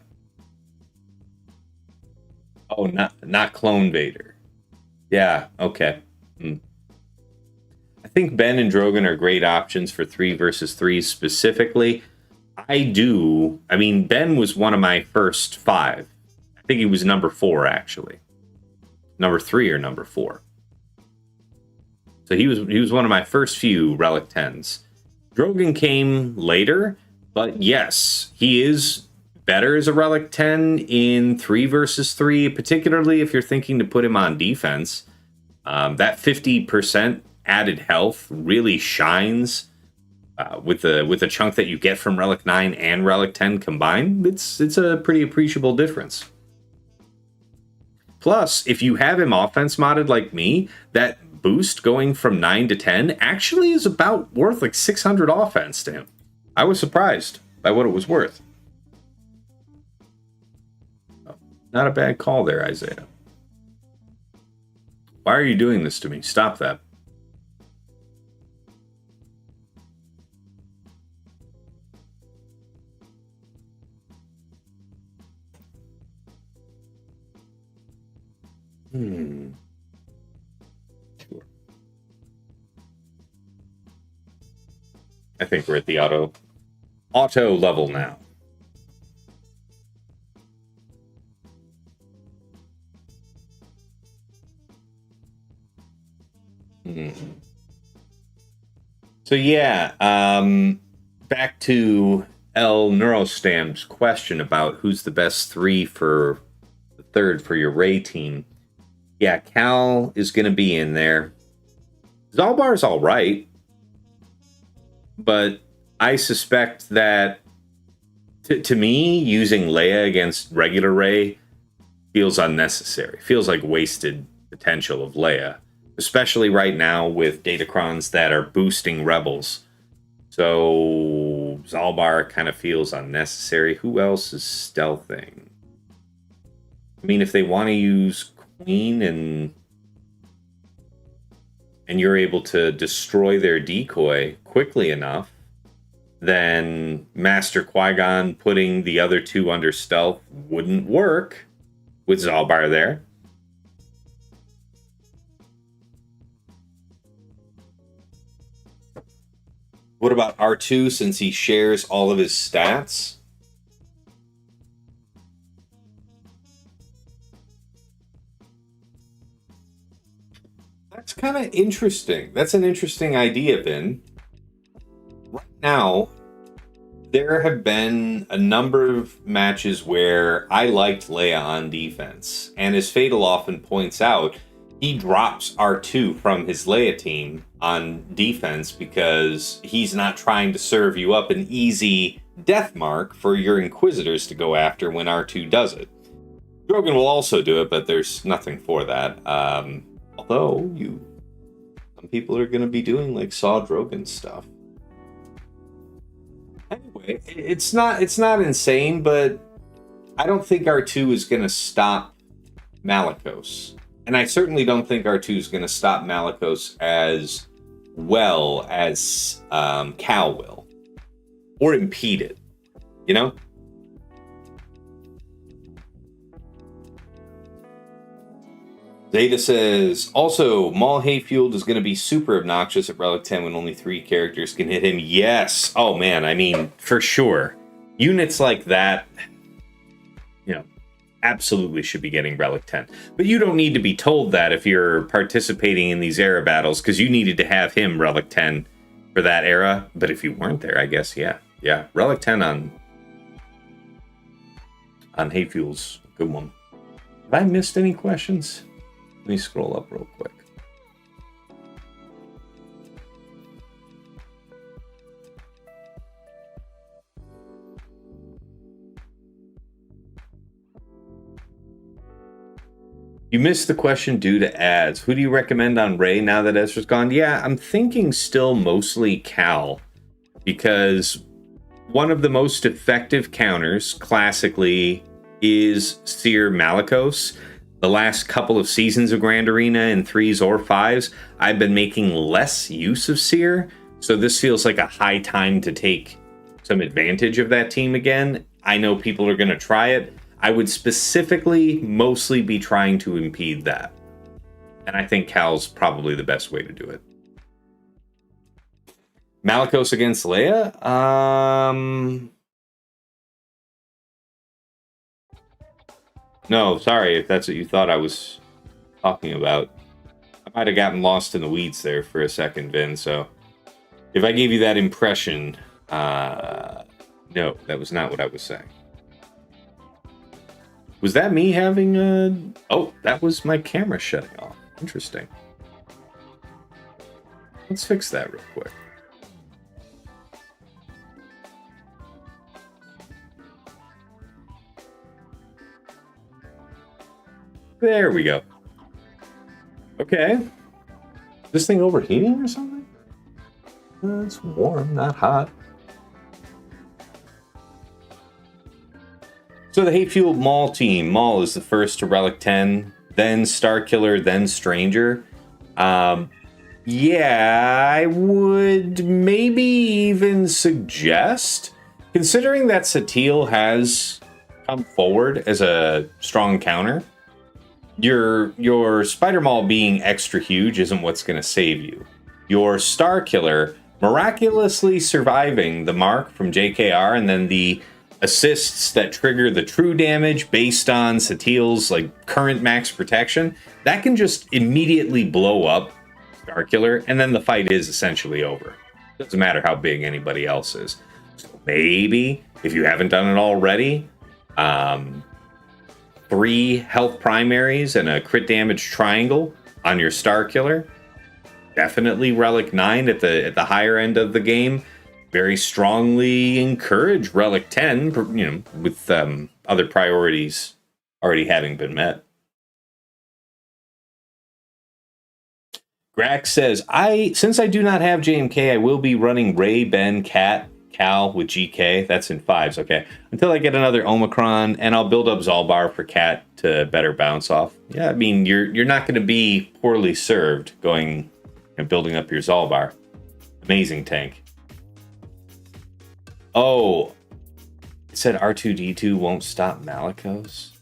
Oh, not Clone Vader. Yeah, okay. I think Ben and Drogon are great options for 3 versus 3 specifically. Ben was one of my first 5. I think he was number 4, actually. Number 3 or number 4. So he was one of my first few Relic 10s. Drogon came later, but yes, he is better as a Relic 10 in 3 versus 3, particularly if you're thinking to put him on defense. That 50% added health really shines with the chunk that you get from Relic 9 and Relic 10 combined. It's a pretty appreciable difference. Plus, if you have him offense modded like me, that boost going from 9 to 10 actually is about worth like 600 offense to him. I was surprised by what it was worth. Not a bad call there, Isaiah. Why are you doing this to me? Stop that. Sure. I think we're at the auto level now. So yeah, back to L Neurostam's question about who's the best 3 for the 3rd for your Ray team. Yeah, Cal is going to be in there. Zalbar's all right, but I suspect that to me, using Leia against regular Ray feels unnecessary. Feels like wasted potential of Leia, especially right now with Datacrons that are boosting Rebels. So Zalbar kind of feels unnecessary. Who else is stealthing? I mean, if they want to use Queen and you're able to destroy their decoy quickly enough, then Master Qui-Gon putting the other 2 under stealth wouldn't work with Zalbar there. What about R2 since he shares all of his stats? That's kind of interesting. That's an interesting idea, Vin. Right now, There have been a number of matches where I liked Leia on defense, and as Fatal often points out, he drops R2 from his Leia team on defense because he's not trying to serve you up an easy death mark for your Inquisitors to go after when R2 does it. Drogon will also do it, but there's nothing for that. Although some people are going to be doing like Saw Drogon stuff. Anyway, it's not insane, but I don't think R2 is going to stop Malicos. And I certainly don't think R2 is going to stop Malicos as well as Cal will. Or impede it. You know? Zeta says, also, Maul Hayfield is going to be super obnoxious at Relic 10 when only 3 characters can hit him. Yes! Oh man, I mean, for sure. Units like that, absolutely should be getting Relic 10. But you don't need to be told that if you're participating in these era battles, because you needed to have him Relic 10 for that era. But if you weren't there, I guess, yeah. Relic 10 on Hayfield's a good one. Have I missed any questions? Let me scroll up real quick. You missed the question due to ads. Who do you recommend on Rey now that Ezra's gone? Yeah, I'm thinking still mostly Cal, because one of the most effective counters, classically, is Seer Malicos. The last couple of seasons of Grand Arena in 3s or 5s, I've been making less use of Seer, so this feels like a high time to take some advantage of that team again. I know people are going to try it. I would specifically mostly be trying to impede that. And I think Cal's probably the best way to do it. Malicos against Leia? No, sorry if that's what you thought I was talking about. I might have gotten lost in the weeds there for a second, Vin, so if I gave you that impression, no, that was not what I was saying. Was that me having a... Oh, that was my camera shutting off. Interesting. Let's fix that real quick. There we go. Okay. This thing overheating or something? It's warm, not hot. So the Hayfield Maul team. Maul is the first to Relic 10, then Starkiller, then Stranger. Yeah, I would maybe even suggest, considering that Satele has come forward as a strong counter, your Spider Maul being extra huge isn't what's going to save you. Your Starkiller miraculously surviving the mark from JKR and then the assists that trigger the true damage based on Satele's current max protection, that can just immediately blow up Starkiller, and then the fight is essentially over. Doesn't matter how big anybody else is. So maybe, if you haven't done it already, 3 health primaries and a crit damage triangle on your Starkiller. Definitely Relic 9 at the higher end of the game. Very strongly encourage Relic 10, with other priorities already having been met. Grax says, since I do not have JMK, I will be running Rey, Ben, Cat, Cal with GK. That's in 5s, okay. Until I get another Omicron, and I'll build up Zalbar for Cat to better bounce off. Yeah, I mean, you're not going to be poorly served going and building up your Zalbar. Amazing tank. Oh, it said R2-D2 won't stop Malicos?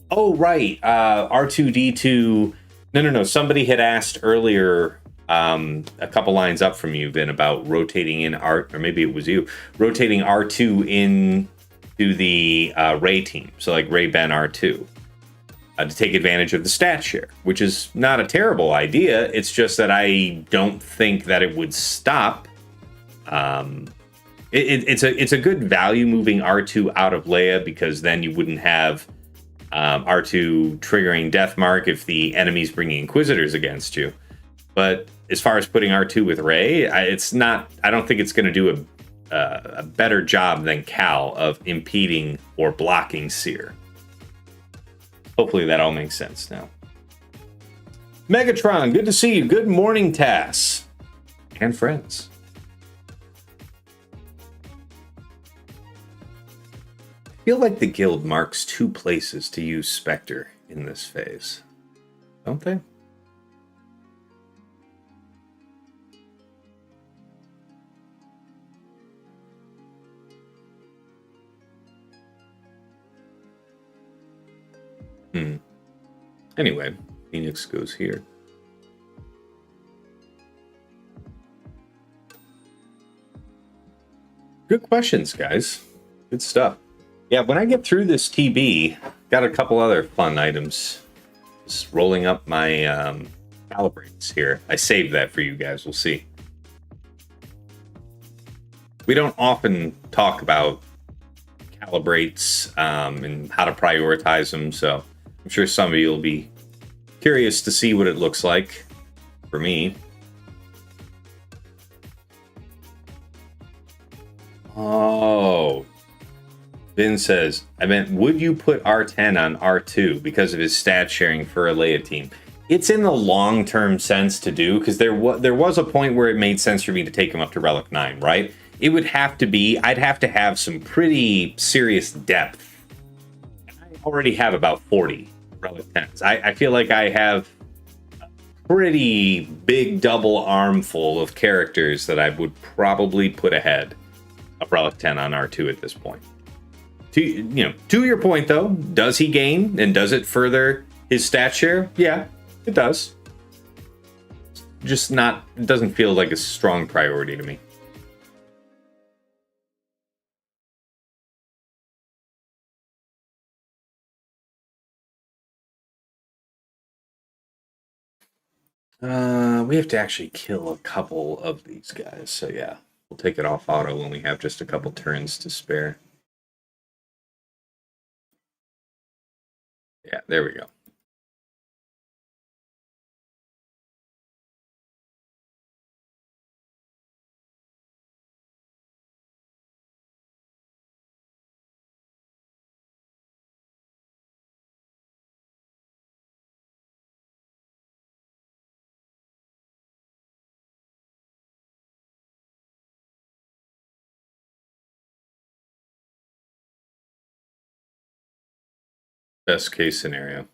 Oh, right. R2-D2... No. Somebody had asked earlier, a couple lines up from you, Vin, about rotating in or maybe it was you, rotating R2 into the Rey team. So Rey, Ben, R2. To take advantage of the stat share, which is not a terrible idea. It's just that I don't think that it would stop it's a good value moving R2 out of Leia, because then you wouldn't have R2 triggering Death Mark if the enemy's bringing Inquisitors against you. But as far as putting R2 with Rey, it's not. I don't think it's going to do a better job than Cal of impeding or blocking Seer. Hopefully that all makes sense now. Megatron, good to see you. Good morning, Tass and friends. I feel like the guild marks 2 places to use Spectre in this phase, don't they? Anyway, Phoenix goes here. Good questions, guys. Good stuff. Yeah, when I get through this TB, got a couple other fun items. Just rolling up my calibrates here. I saved that for you guys. We'll see. We don't often talk about calibrates and how to prioritize them, so I'm sure some of you will be curious to see what it looks like for me. Oh, Vin says, I meant, would you put R10 on R2 because of his stat sharing for a Leia team? It's in the long-term sense to do, because there was a point where it made sense for me to take him up to Relic 9, right? It would have to be, I'd have to have some pretty serious depth. I already have about 40 Relic 10s. I feel like I have a pretty big double armful of characters that I would probably put ahead of Relic 10 on R2 at this point. To your point, though, does he gain and does it further his stat share? Yeah, it does. Just not, it doesn't feel like a strong priority to me. We have to actually kill a couple of these guys, so yeah, we'll take it off auto when we have just a couple turns to spare. Yeah, there we go. Best case scenario.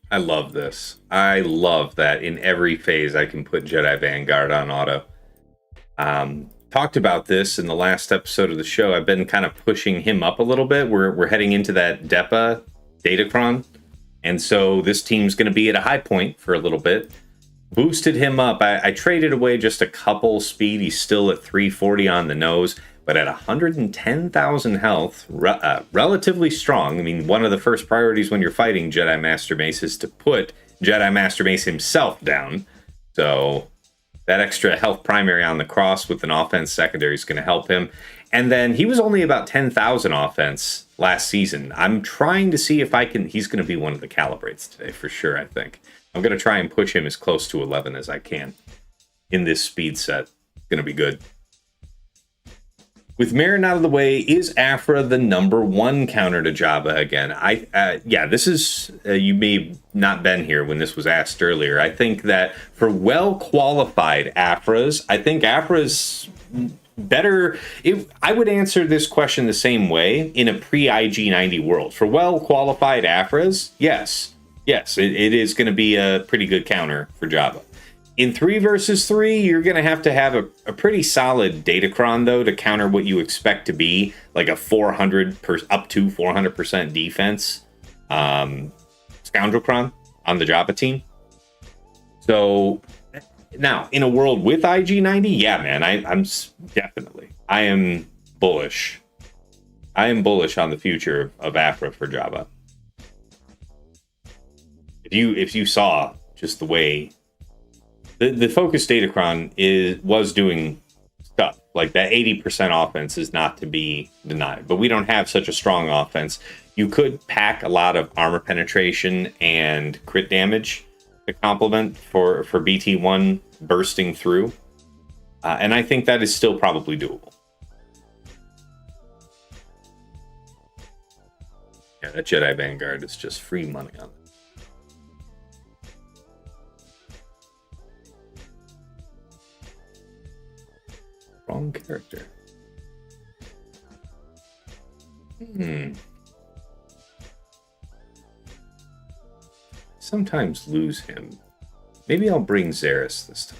I love this. I love that in every phase I can put Jedi Vanguard on auto. Talked about this in the last episode of the show. I've been kind of pushing him up a little bit. We're heading into that DEPA Datacron, and so this team's going to be at a high point for a little bit. Boosted him up. I traded away just a couple speed. He's still at 340 on the nose, but at 110,000 health, relatively strong. I mean, one of the first priorities when you're fighting Jedi Master Mace is to put Jedi Master Mace himself down. So that extra health primary on the cross with an offense secondary is going to help him. And then he was only about 10,000 offense last season. I'm trying to see if I can... He's going to be one of the calibrates today for sure, I think. I'm going to try and push him as close to 11 as I can in this speed set. It's going to be good. With Marin out of the way, is Aphra the #1 counter to Jabba again? This is... you may have not been here when this was asked earlier. I think that for well-qualified Aphras, I think Aphra's better... I would answer this question the same way in a pre-IG-90 world. For well-qualified Aphras, yes. Yes, it is going to be a pretty good counter for Jabba. In 3 versus 3, you're going to have a pretty solid Datacron, though, to counter what you expect to be like a 400 up to 400% defense Scoundrelcron on the Java team. So now, in a world with IG90, yeah, man, I'm definitely, I am bullish. I am bullish on the future of Afra for Java. If you saw just the way the focus Datacron was doing stuff like that, 80% offense is not to be denied, but we don't have such a strong offense. You could pack a lot of armor penetration and crit damage to complement for BT1 bursting through, and I think that is still probably doable. Yeah, that Jedi Vanguard is just free money on it. Wrong character. Sometimes lose him. Maybe I'll bring Xeris this time.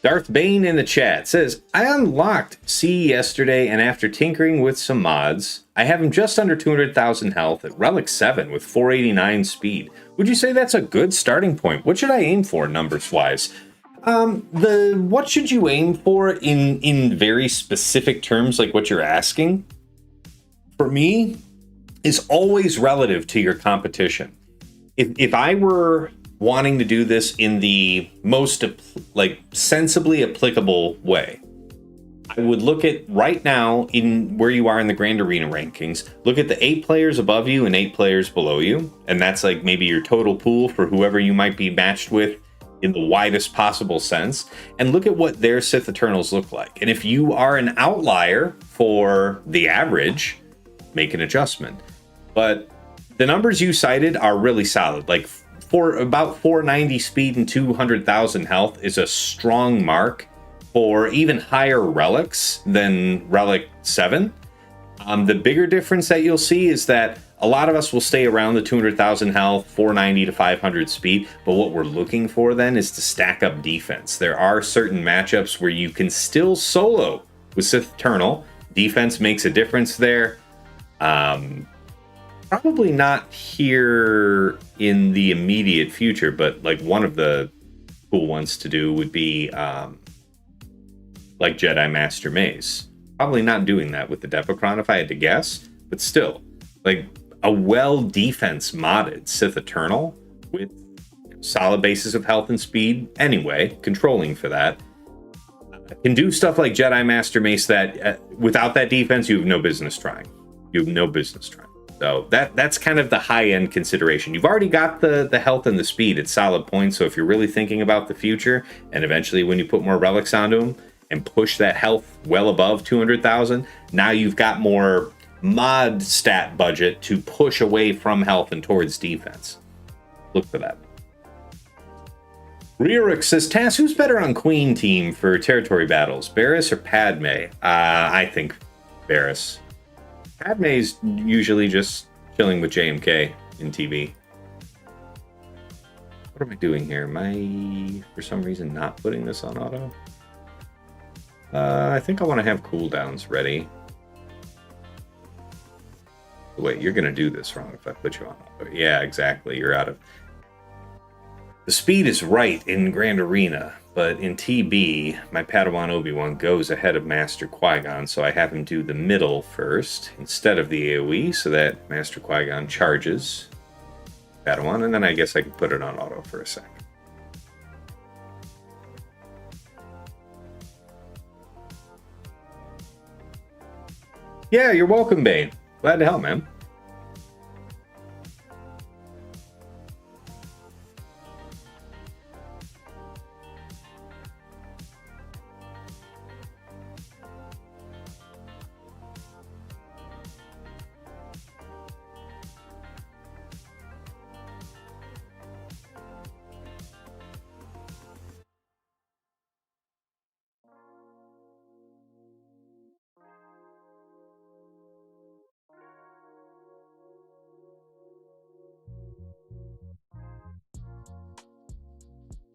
Darth Bane in the chat says, I unlocked C yesterday, and after tinkering with some mods, I have him just under 200,000 health at Relic 7 with 489 speed. Would you say that's a good starting point? What should I aim for numbers-wise? What should you aim for in very specific terms, like what you're asking? For me, is always relative to your competition. If I were wanting to do this in the most sensibly applicable way, I would look at right now in where you are in the Grand Arena rankings, look at the 8 players above you and 8 players below you, and that's like maybe your total pool for whoever you might be matched with in the widest possible sense, and look at what their Sith Eternals look like. And if you are an outlier for the average, make an adjustment. But the numbers you cited are really solid. Like, for about 490 speed and 200,000 health is a strong mark for even higher relics than Relic 7. The bigger difference that you'll see is that a lot of us will stay around the 200,000 health, 490 to 500 speed, but what we're looking for then is to stack up defense. There are certain matchups where you can still solo with Sith Eternal. Defense makes a difference there. Probably not here in the immediate future, but like one of the cool ones to do would be like Jedi Master Mace. Probably not doing that with the Datacron if I had to guess, but still, like a well defense modded Sith Eternal with solid basis of health and speed anyway, controlling for that, can do stuff like Jedi Master Mace that without that defense you have no business trying. You have no business trying. So that's kind of the high-end consideration. You've already got the health and the speed at solid points, so if you're really thinking about the future, and eventually when you put more relics onto them and push that health well above 200,000, now you've got more mod stat budget to push away from health and towards defense. Look for that. Relic says, Tass, who's better on Queen team for territory battles, Barriss or Padme? I think Barriss. Padme's usually just chilling with JMK in TV. What am I doing here? Am I, for some reason, not putting this on auto? I think I want to have cooldowns ready. Wait, you're going to do this wrong if I put you on auto. Yeah, exactly. You're out of... The speed is right in Grand Arena, but in TB, my Padawan Obi-Wan goes ahead of Master Qui-Gon, so I have him do the middle first instead of the AoE, so that Master Qui-Gon charges Padawan, and then I guess I can put it on auto for a sec. Yeah, you're welcome, Bane. Glad to help, man.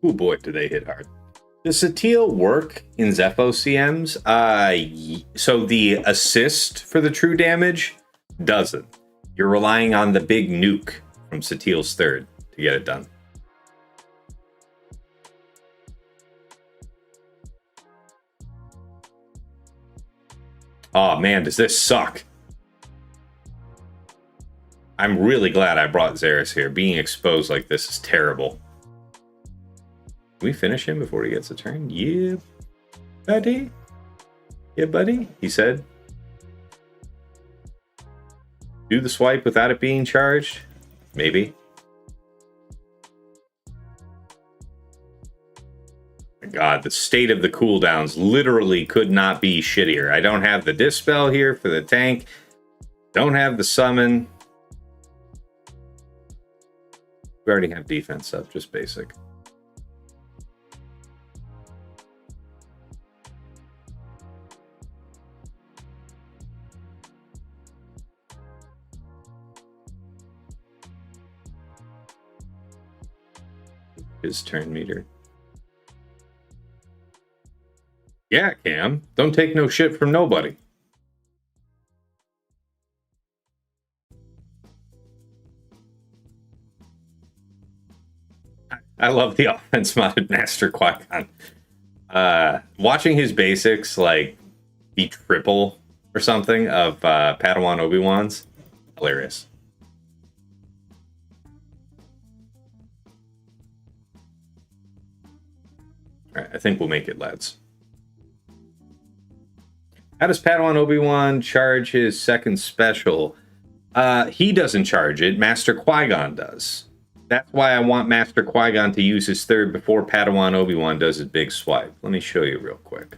Oh boy, do they hit hard. Does Satil work in Zepho CMs? So the assist for the true damage doesn't. You're relying on the big nuke from Satil's third to get it done. Oh man, does this suck? I'm really glad I brought Xeris here. Being exposed like this is terrible. Can we finish him before he gets a turn? Yeah, buddy. Yeah, buddy, he said. Do the swipe without it being charged? Maybe. God, the state of the cooldowns literally could not be shittier. I don't have the Dispel here for the tank. Don't have the summon. We already have defense up, just basic. His turn meter. Yeah, Cam. Don't take no shit from nobody. I love the offense modded Master Qui-Gon. Watching his basics like be triple or something of Padawan Obi-Wan's, hilarious. All right, I think we'll make it, lads. How does Padawan Obi-Wan charge his second special? He doesn't charge it. Master Qui-Gon does. That's why I want Master Qui-Gon to use his third before Padawan Obi-Wan does his big swipe. Let me show you real quick.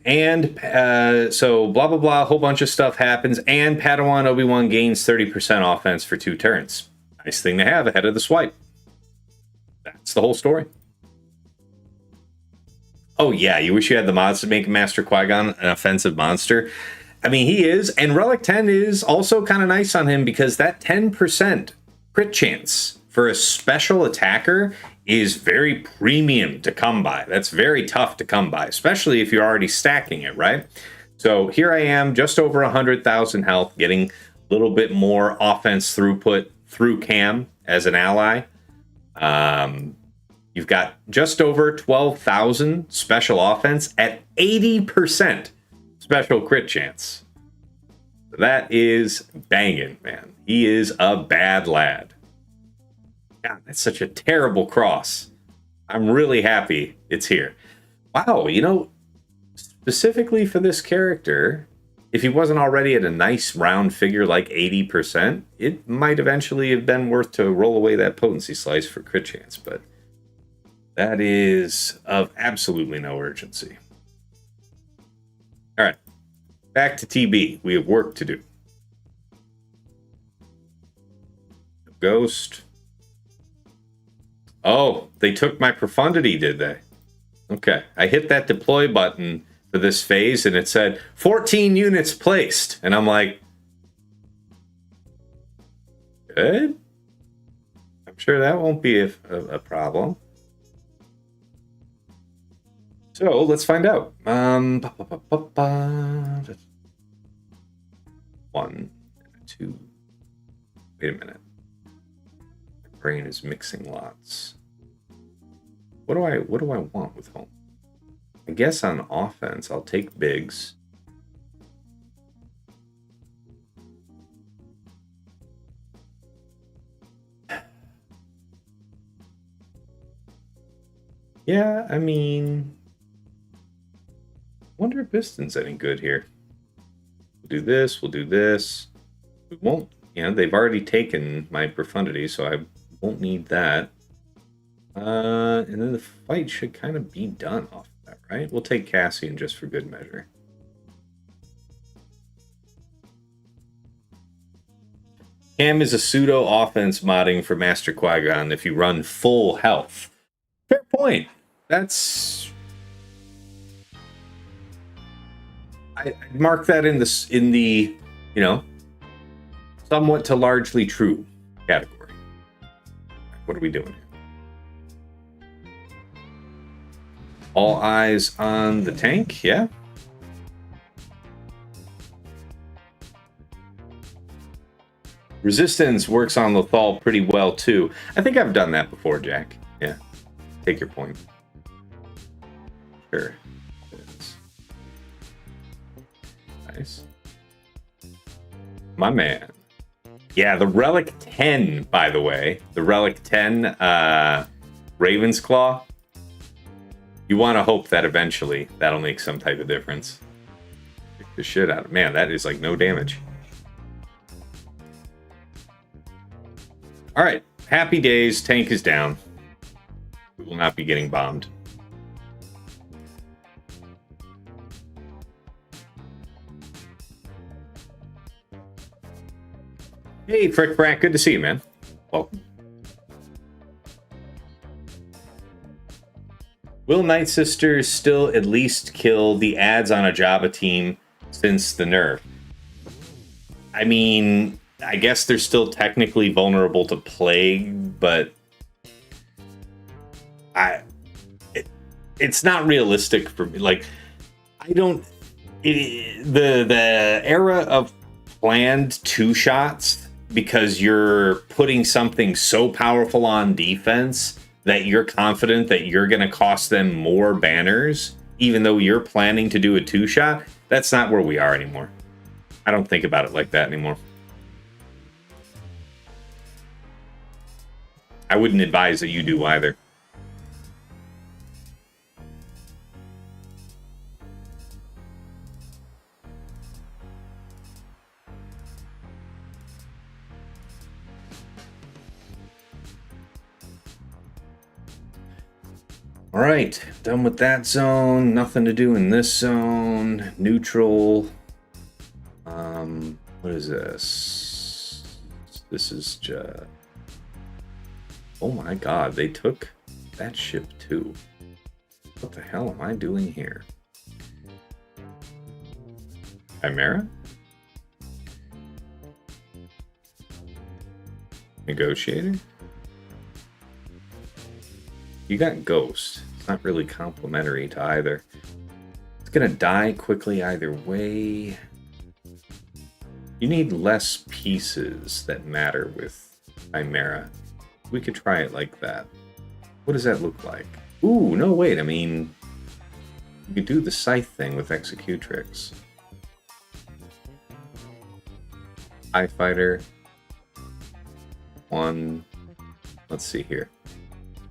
And so blah, blah, blah, a whole bunch of stuff happens, and Padawan Obi-Wan gains 30% offense for 2 turns. Nice thing to have ahead of the swipe. That's the whole story. Oh yeah, you wish you had the mods to make Master Qui-Gon an offensive monster. I mean, he is, and Relic 10 is also kind of nice on him because that 10% crit chance for a special attacker is very premium to come by. That's very tough to come by, especially if you're already stacking it, right? So here I am, just over 100,000 health, getting a little bit more offense throughput through Cam as an ally. You've got just over 12,000 special offense at 80% special crit chance. That is banging, man. He is a bad lad. God, that's such a terrible cross. I'm really happy it's here. Wow, you know, specifically for this character, if he wasn't already at a nice round figure like 80%, it might eventually have been worth to roll away that potency slice for crit chance, but that is of absolutely no urgency. All right, back to TB. We have work to do. Ghost. Oh, they took my profundity, did they? Okay, I hit that deploy button for this phase, and it said 14 units placed, and I'm like, good. I'm sure that won't be a problem. So let's find out. 1, 2. Wait a minute. My brain is mixing lots. What do I want with home? I guess on offense, I'll take bigs. Yeah, I mean, wonder if Piston's any good here. We'll do this, we'll do this. We won't, you know, they've already taken my profundity, so I won't need that. And then the fight should kind of be done off of that, right? We'll take Cassian just for good measure. Cam is a pseudo offense modding for Master Qui-Gon if you run full health. Fair point. That's I'd mark that in the you know, somewhat to largely true category. What are we doing here? All eyes on the tank, yeah. Resistance works on Lothal pretty well too. I think I've done that before, Jack. Yeah, take your point. Sure. Nice. My man. Yeah, the Relic 10, by the way. The Relic 10 Raven's Claw. You want to hope that eventually that'll make some type of difference. Kick the shit out of it. Man, that is like no damage. Alright, happy days. Tank is down. We will not be getting bombed. Hey, Frick Frack, good to see you, man. Welcome. Will Night Sisters still at least kill the ads on a Java team since the nerf? I mean, I guess they're still technically vulnerable to plague, but it's not realistic for me. Like, I don't... the era of planned two-shots because you're putting something so powerful on defense that you're confident that you're going to cost them more banners, even though you're planning to do a two-shot, that's not where we are anymore. I don't think about it like that anymore. I wouldn't advise that you do either. All right, done with that zone. Nothing to do in this zone. Neutral. What is this? This is just... Oh my god, they took that ship too. What the hell am I doing here? Chimera? Negotiator? You got Ghost. It's not really complimentary to either. It's gonna die quickly either way. You need less pieces that matter with Chimera. We could try it like that. What does that look like? Ooh, no, wait, I mean... You could do the Scythe thing with Executrix. TIE Fighter. One... Let's see here.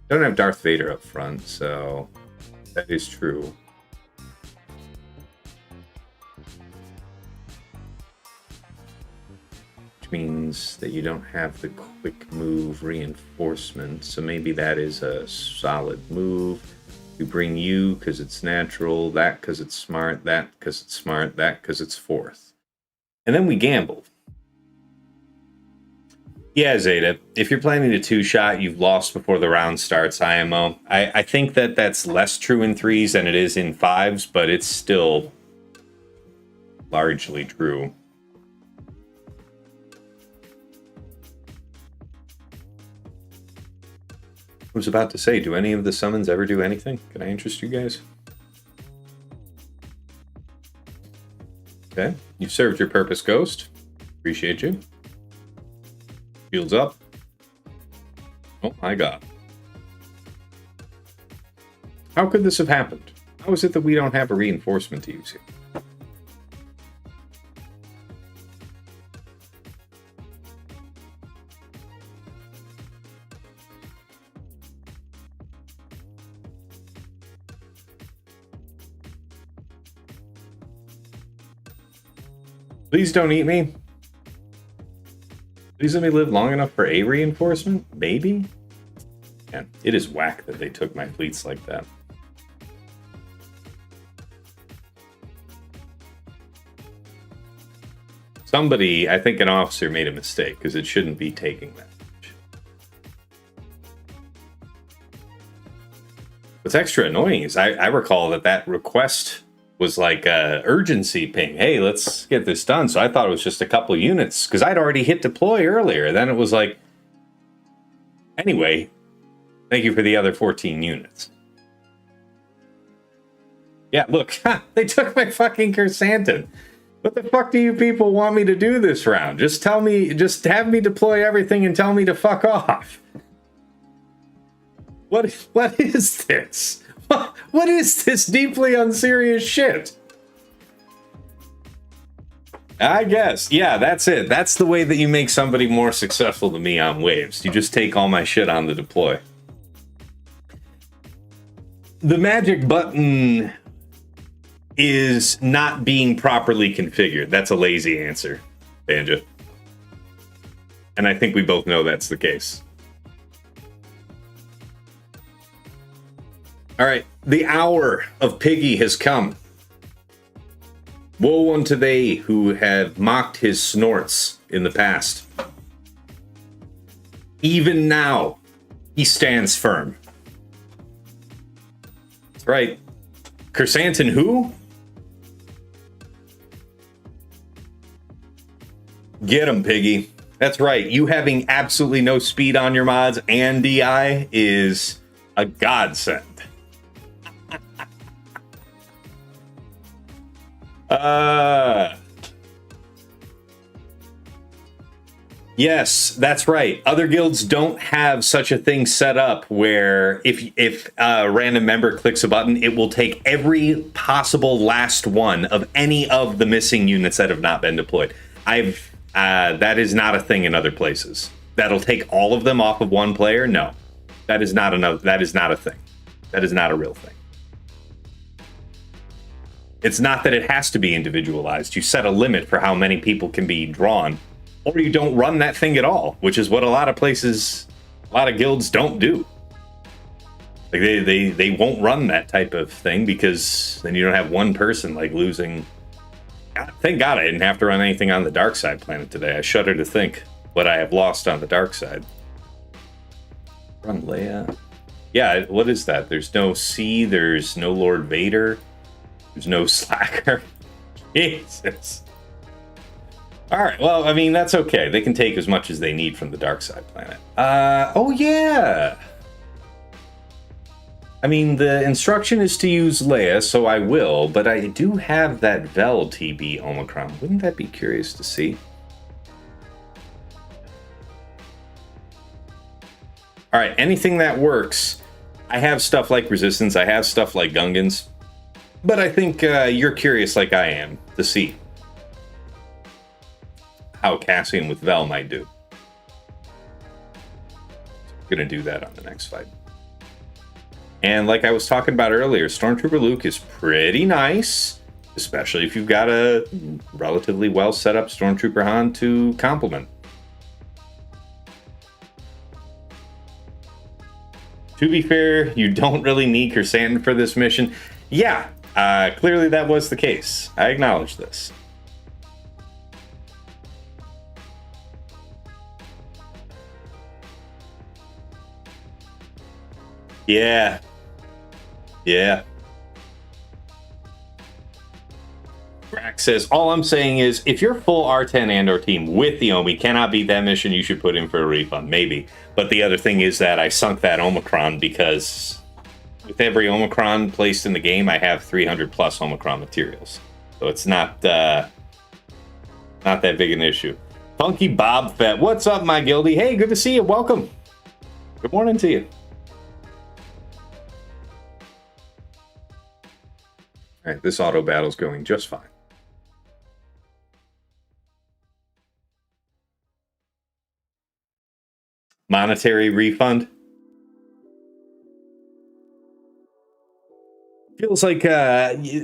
Don't have Darth Vader up front, so... That is true. Which means that you don't have the quick move reinforcement, so maybe that is a solid move. We bring you because it's natural, that because it's smart, that because it's smart, that because it's fourth. And then we gamble. Yeah, Zeta, if you're planning a two-shot, you've lost before the round starts, IMO. I think that that's less true in threes than it is in fives, but it's still largely true. I was about to say, do any of the summons ever do anything? Can I interest you guys? Okay, you've served your purpose, Ghost. Appreciate you. Shields up. Oh my god. How could this have happened? How is it that we don't have a reinforcement to use here? Please don't eat me. Please let me live long enough for a reinforcement? Maybe? Yeah, it is whack that they took my fleets like that. Somebody, I think an officer, made a mistake, because it shouldn't be taking that much. What's extra annoying is I recall that request was like a urgency ping. Hey, let's get this done. So I thought it was just a couple units because I'd already hit deploy earlier. Then it was like, anyway, thank you for the other 14 units. Yeah, look, they took my fucking Chrysanthemum. What the fuck do you people want me to do this round? Just tell me, just have me deploy everything and tell me to fuck off. What is this? What is this deeply unserious shit? I guess, yeah, that's it. That's the way that you make somebody more successful than me on waves. You just take all my shit on the deploy. The magic button is not being properly configured. That's a lazy answer, Banjo. And I think we both know that's the case. All right, the hour of Piggy has come. Woe unto they who have mocked his snorts in the past. Even now, he stands firm. That's right. Chrysanthemum who? Get him, Piggy. That's right. You having absolutely no speed on your mods and DI is a godsend. Yes, that's right. Other guilds don't have such a thing set up where if a random member clicks a button, it will take every possible last one of any of the missing units that have not been deployed. That is not a thing in other places. That'll take all of them off of one player. No, that is not that is not a thing. That is not a real thing. It's not that it has to be individualized. You set a limit for how many people can be drawn, or you don't run that thing at all, which is what a lot of places, a lot of guilds don't do. Like they won't run that type of thing because then you don't have one person like losing. God, thank God I didn't have to run anything on the dark side planet today. I shudder to think what I have lost on the dark side. Run Leia. Yeah, what is that? There's no C, there's no Lord Vader. There's no Slacker. Jesus. Alright, well, I mean, that's okay. They can take as much as they need from the dark side planet. Oh yeah! I mean, the instruction is to use Leia, so I will, but I do have that Vel TB Omicron. Wouldn't that be curious to see? Alright, anything that works. I have stuff like Resistance, I have stuff like Gungans. But I think you're curious like I am to see how Cassian with Vel might do. I'm going to do that on the next fight. And like I was talking about earlier, Stormtrooper Luke is pretty nice, especially if you've got a relatively well set up Stormtrooper Han to complement. To be fair, you don't really need Chrysanthemum for this mission. Yeah. Clearly that was the case. I acknowledge this. Yeah. Yeah. Brack says, all I'm saying is, if you're full R10 and/or team with the Omi cannot beat that mission, you should put in for a refund. Maybe. But the other thing is that I sunk that Omicron because with every Omicron placed in the game, I have 300 plus Omicron materials. So it's not that big an issue. Funky Bob Fett, what's up, my guildie? Hey, good to see you. Welcome. Good morning to you. All right, this auto battle's going just fine. Monetary refund. Feels like,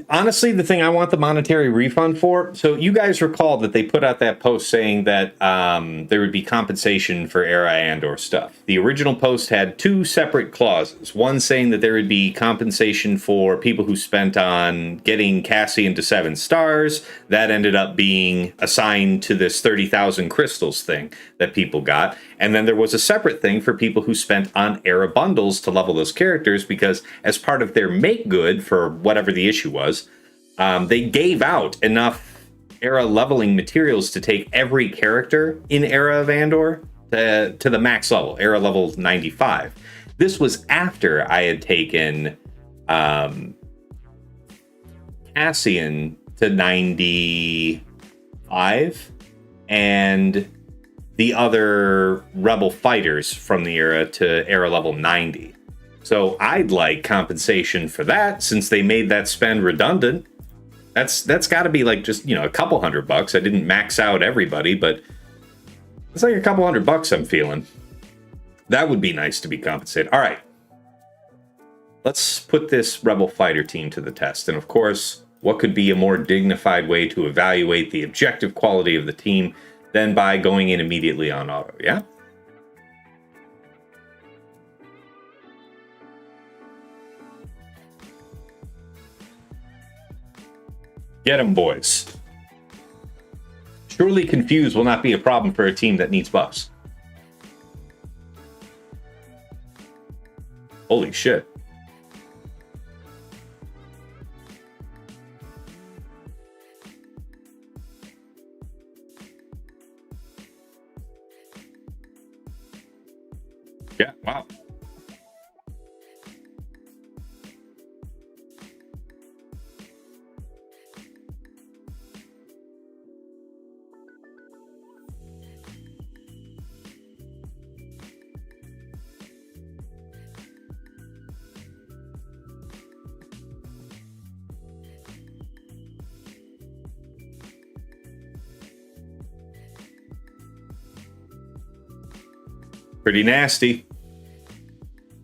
honestly, the thing I want the monetary refund for, so you guys recall that they put out that post saying that there would be compensation for era and/or stuff. The original post had two separate clauses. One saying that there would be compensation for people who spent on getting Cassian to 7 stars. That ended up being assigned to this 30,000 crystals thing that people got. And then there was a separate thing for people who spent on era bundles to level those characters, because as part of their make good for whatever the issue was, they gave out enough era leveling materials to take every character in Era of Andor to the max level, Era level 95. This was after I had taken Cassian to 95 and the other rebel fighters from the era to Era level 90. So I'd like compensation for that, since they made that spend redundant. That's got to be like just, a couple $100. I didn't max out everybody, but it's like a couple $100 I'm feeling. That would be nice to be compensated. All right. Let's put this rebel fighter team to the test. And of course, what could be a more dignified way to evaluate the objective quality of the team than by going in immediately on auto, yeah? Get them, boys. Surely confused will not be a problem for a team that needs buffs. Holy shit. Yeah, wow. Pretty nasty.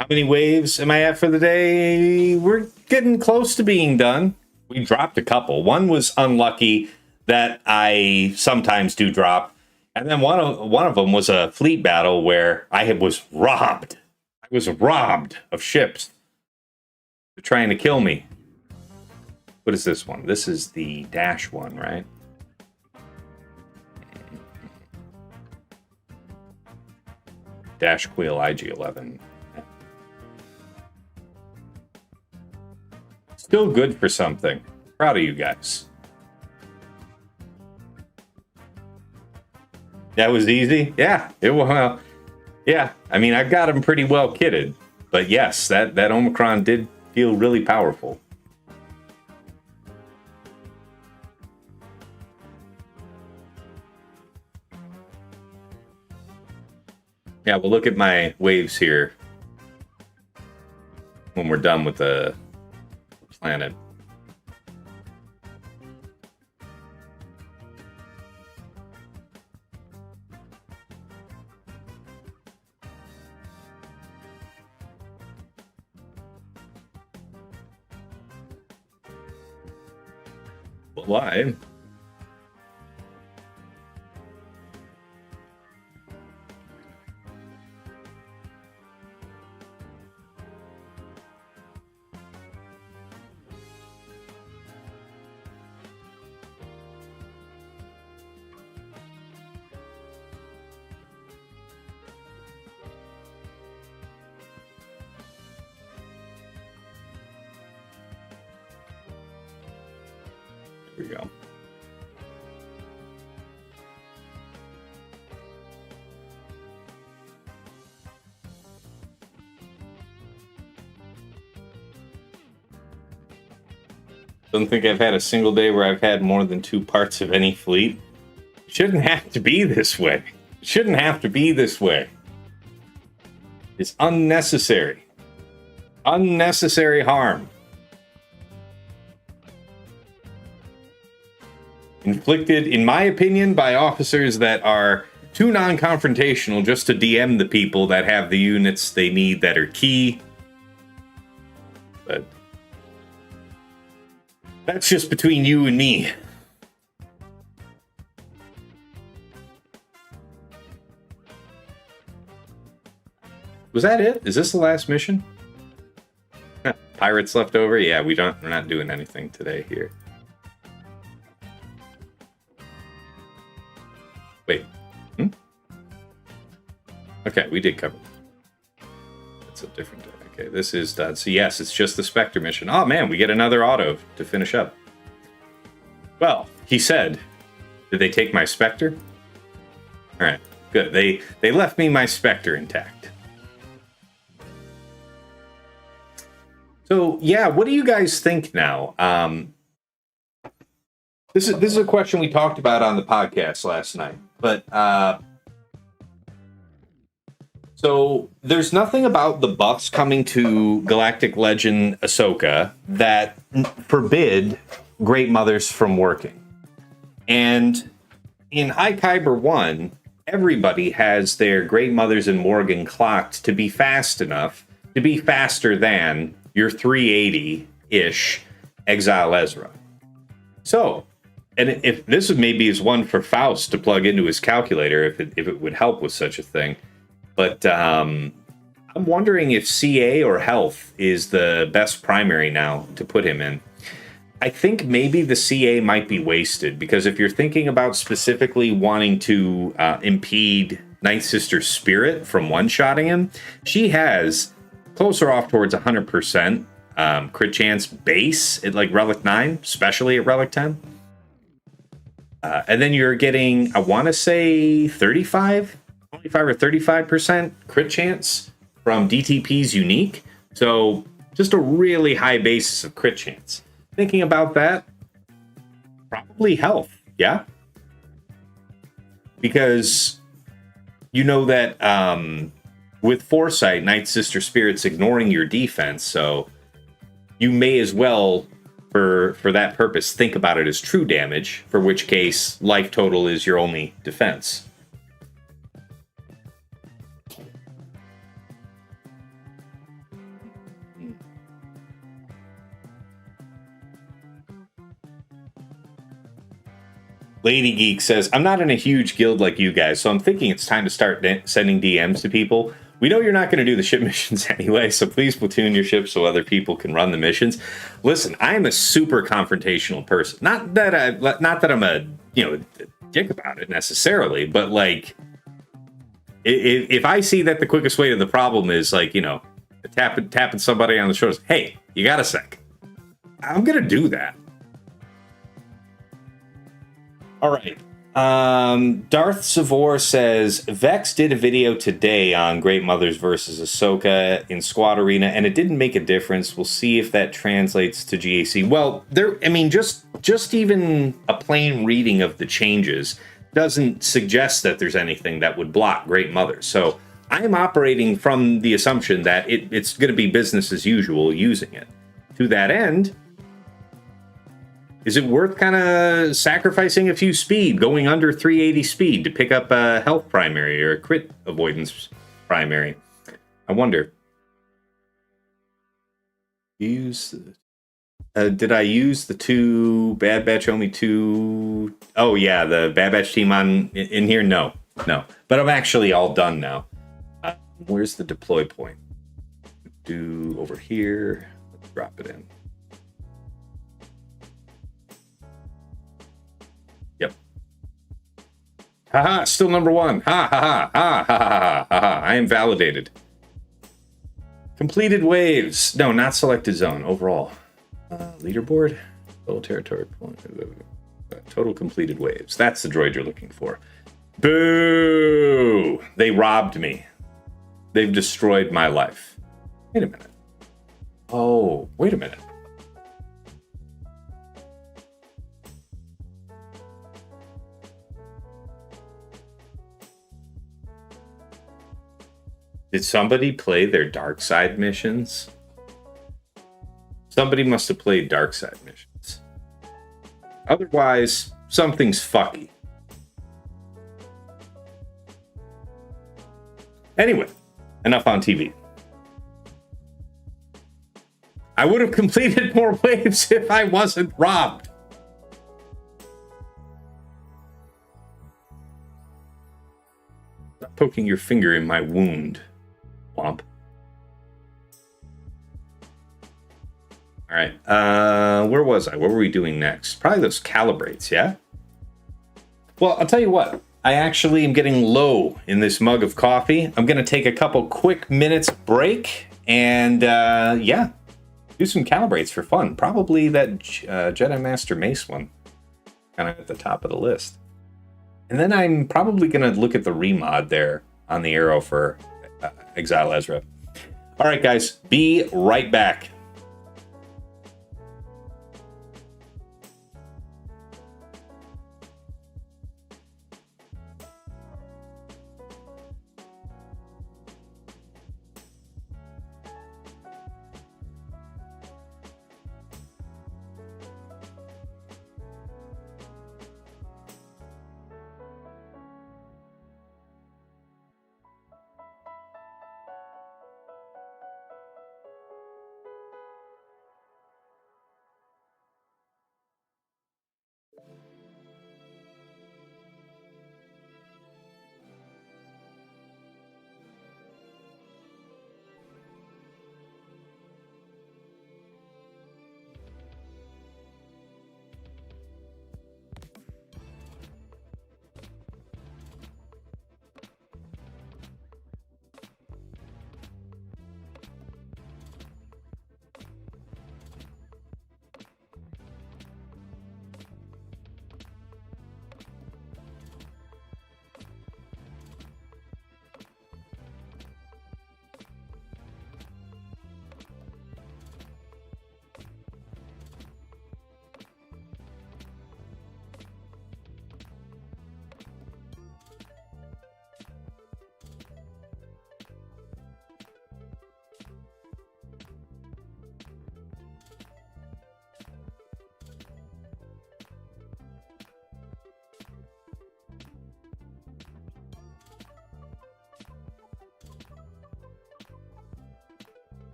How many waves am I at for the day? We're getting close to being done. We dropped a couple. One was unlucky that I sometimes do drop. And then one of them was a fleet battle where I was robbed. I was robbed of ships. They're trying to kill me. What is this one? This is the Dash one, right? Dash Quail IG-11. Still good for something. Proud of you guys. That was easy? Yeah. Well, yeah. I mean, I've got them pretty well kitted. But yes, that Omicron did feel really powerful. Yeah, we'll look at my waves here when we're done with the planet. Why? Here we go. Don't think I've had a single day where I've had more than 2 parts of any fleet. Shouldn't have to be this way. Shouldn't have to be this way. It's unnecessary. Unnecessary harm. Inflicted, in my opinion, by officers that are too non-confrontational just to DM the people that have the units they need that are key. But that's just between you and me. Was that it? Is this the last mission? Pirates left over? Yeah, we're not doing anything today here. Wait. Okay, we did cover that. That's a different day. Okay, this is done. So yes, it's just the Spectre mission. Oh man, we get another auto to finish up. Well, he said, did they take my Spectre? All right, good. They left me my Spectre intact. So, yeah, what do you guys think now? This is a question we talked about on the podcast last night. But, so there's nothing about the buffs coming to Galactic Legend Ahsoka that forbid Great Mothers from working. And in High Kyber 1, everybody has their Great Mothers and Morgan clocked to be fast enough, to be faster than your 380-ish Exile Ezra. So, and if this maybe is one for Faust to plug into his calculator, if it would help with such a thing. But I'm wondering if CA or Health is the best primary now to put him in. I think maybe the CA might be wasted, because if you're thinking about specifically wanting to impede Night Sister's spirit from one-shotting him, she has closer off towards 100% crit chance base at like Relic 9, especially at Relic 10. And then you're getting, I want to say 25 or 35% crit chance from DTP's unique. So just a really high basis of crit chance. Thinking about that, probably Health, yeah? Because you know that with Foresight, Night Sister Spirit's ignoring your defense, so you may as well, for that purpose, think about it as true damage, for which case life total is your only defense. Lady Geek says, I'm not in a huge guild like you guys, so I'm thinking it's time to start sending DMs to people. We know you're not going to do the ship missions anyway, so please platoon your ship so other people can run the missions. Listen, I am a super confrontational person. Not that I'm a dick about it necessarily, but like, if I see that the quickest way to the problem is like, tapping somebody on the shoulders, hey, you got a sec, I'm going to do that. All right. Darth Savor says, Vex did a video today on Great Mothers versus Ahsoka in Squad Arena, and it didn't make a difference. We'll see if that translates to GAC. Well, just even a plain reading of the changes doesn't suggest that there's anything that would block Great Mothers. So I'm operating from the assumption that it's going to be business as usual using it. To that end, is it worth kind of sacrificing a few speed, going under 380 speed to pick up a health primary or a crit avoidance primary? I wonder. Did I use the two Bad Batch only two? Oh yeah, the Bad Batch team in here? No. But I'm actually all done now. Where's the deploy point? Do over here. Let's drop it in. Haha, still number one. Ha ha ha ha ha ha ha ha. I am validated. Completed waves. No, not selected zone. Overall. Leaderboard. Total territory point. Total completed waves. That's the droid you're looking for. Boo! They robbed me. They've destroyed my life. Wait a minute. Oh, wait a minute. Did somebody play their dark side missions? Somebody must have played dark side missions. Otherwise, something's fucky. Anyway, enough on TV. I would have completed more waves if I wasn't robbed. Stop poking your finger in my wound. Womp. All right. Where was I? What were we doing next? Probably those calibrates, yeah? Well, I'll tell you what. I actually am getting low in this mug of coffee. I'm going to take a couple quick minutes break and, do some calibrates for fun. Probably that Jedi Master Mace one. kind of at the top of the list. And then I'm probably going to look at the remod there on the arrow for Exile Ezra. All right, guys, be right back.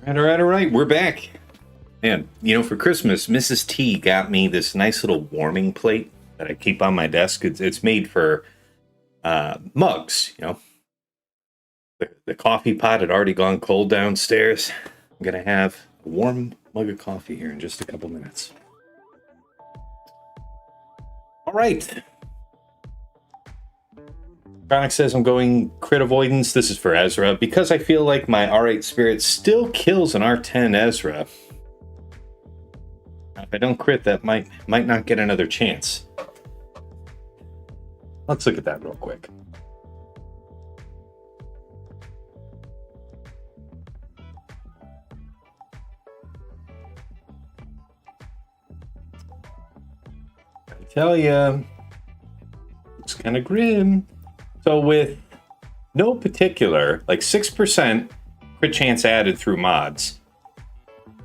All right. We're back. And, you know, for Christmas, Mrs. T got me this nice little warming plate that I keep on my desk. It's made for mugs, you know. The coffee pot had already gone cold downstairs. I'm going to have a warm mug of coffee here in just a couple minutes. All right. Chronic says I'm going crit avoidance. This is for Ezra. Because I feel like my R8 spirit still kills an R10 Ezra. If I don't crit, that might not get another chance. Let's look at that real quick. I tell ya, it's kind of grim. So with no particular, like 6% crit chance added through mods,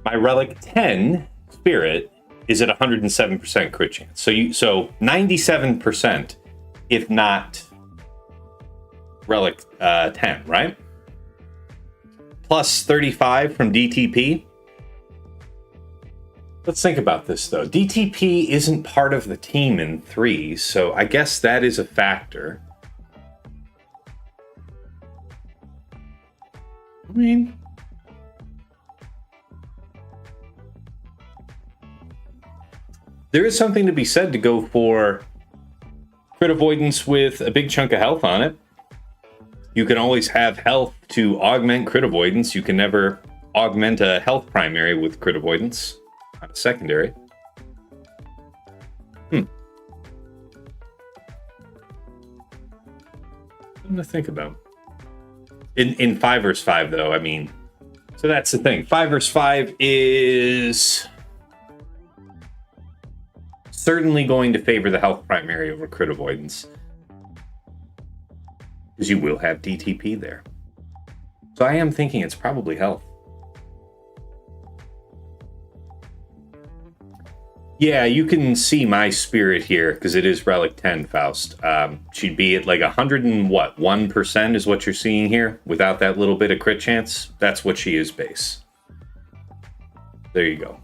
my Relic 10 Spirit is at 107% crit chance. So 97%, if not Relic 10, right? Plus 35 from DTP. Let's think about this though. DTP isn't part of the team in 3, so I guess that is a factor. I mean, there is something to be said to go for crit avoidance with a big chunk of health on it. You can always have health to augment crit avoidance. You can never augment a health primary with crit avoidance on a secondary. Something to think about. In 5 vs 5, though, I mean, so that's the thing. 5 vs 5 is certainly going to favor the health primary over crit avoidance, because you will have DTP there. So I am thinking it's probably health. Yeah, you can see my spirit here because it is Relic 10, Faust. She'd be at like 101% is what you're seeing here without that little bit of crit chance. That's what she is base. There you go.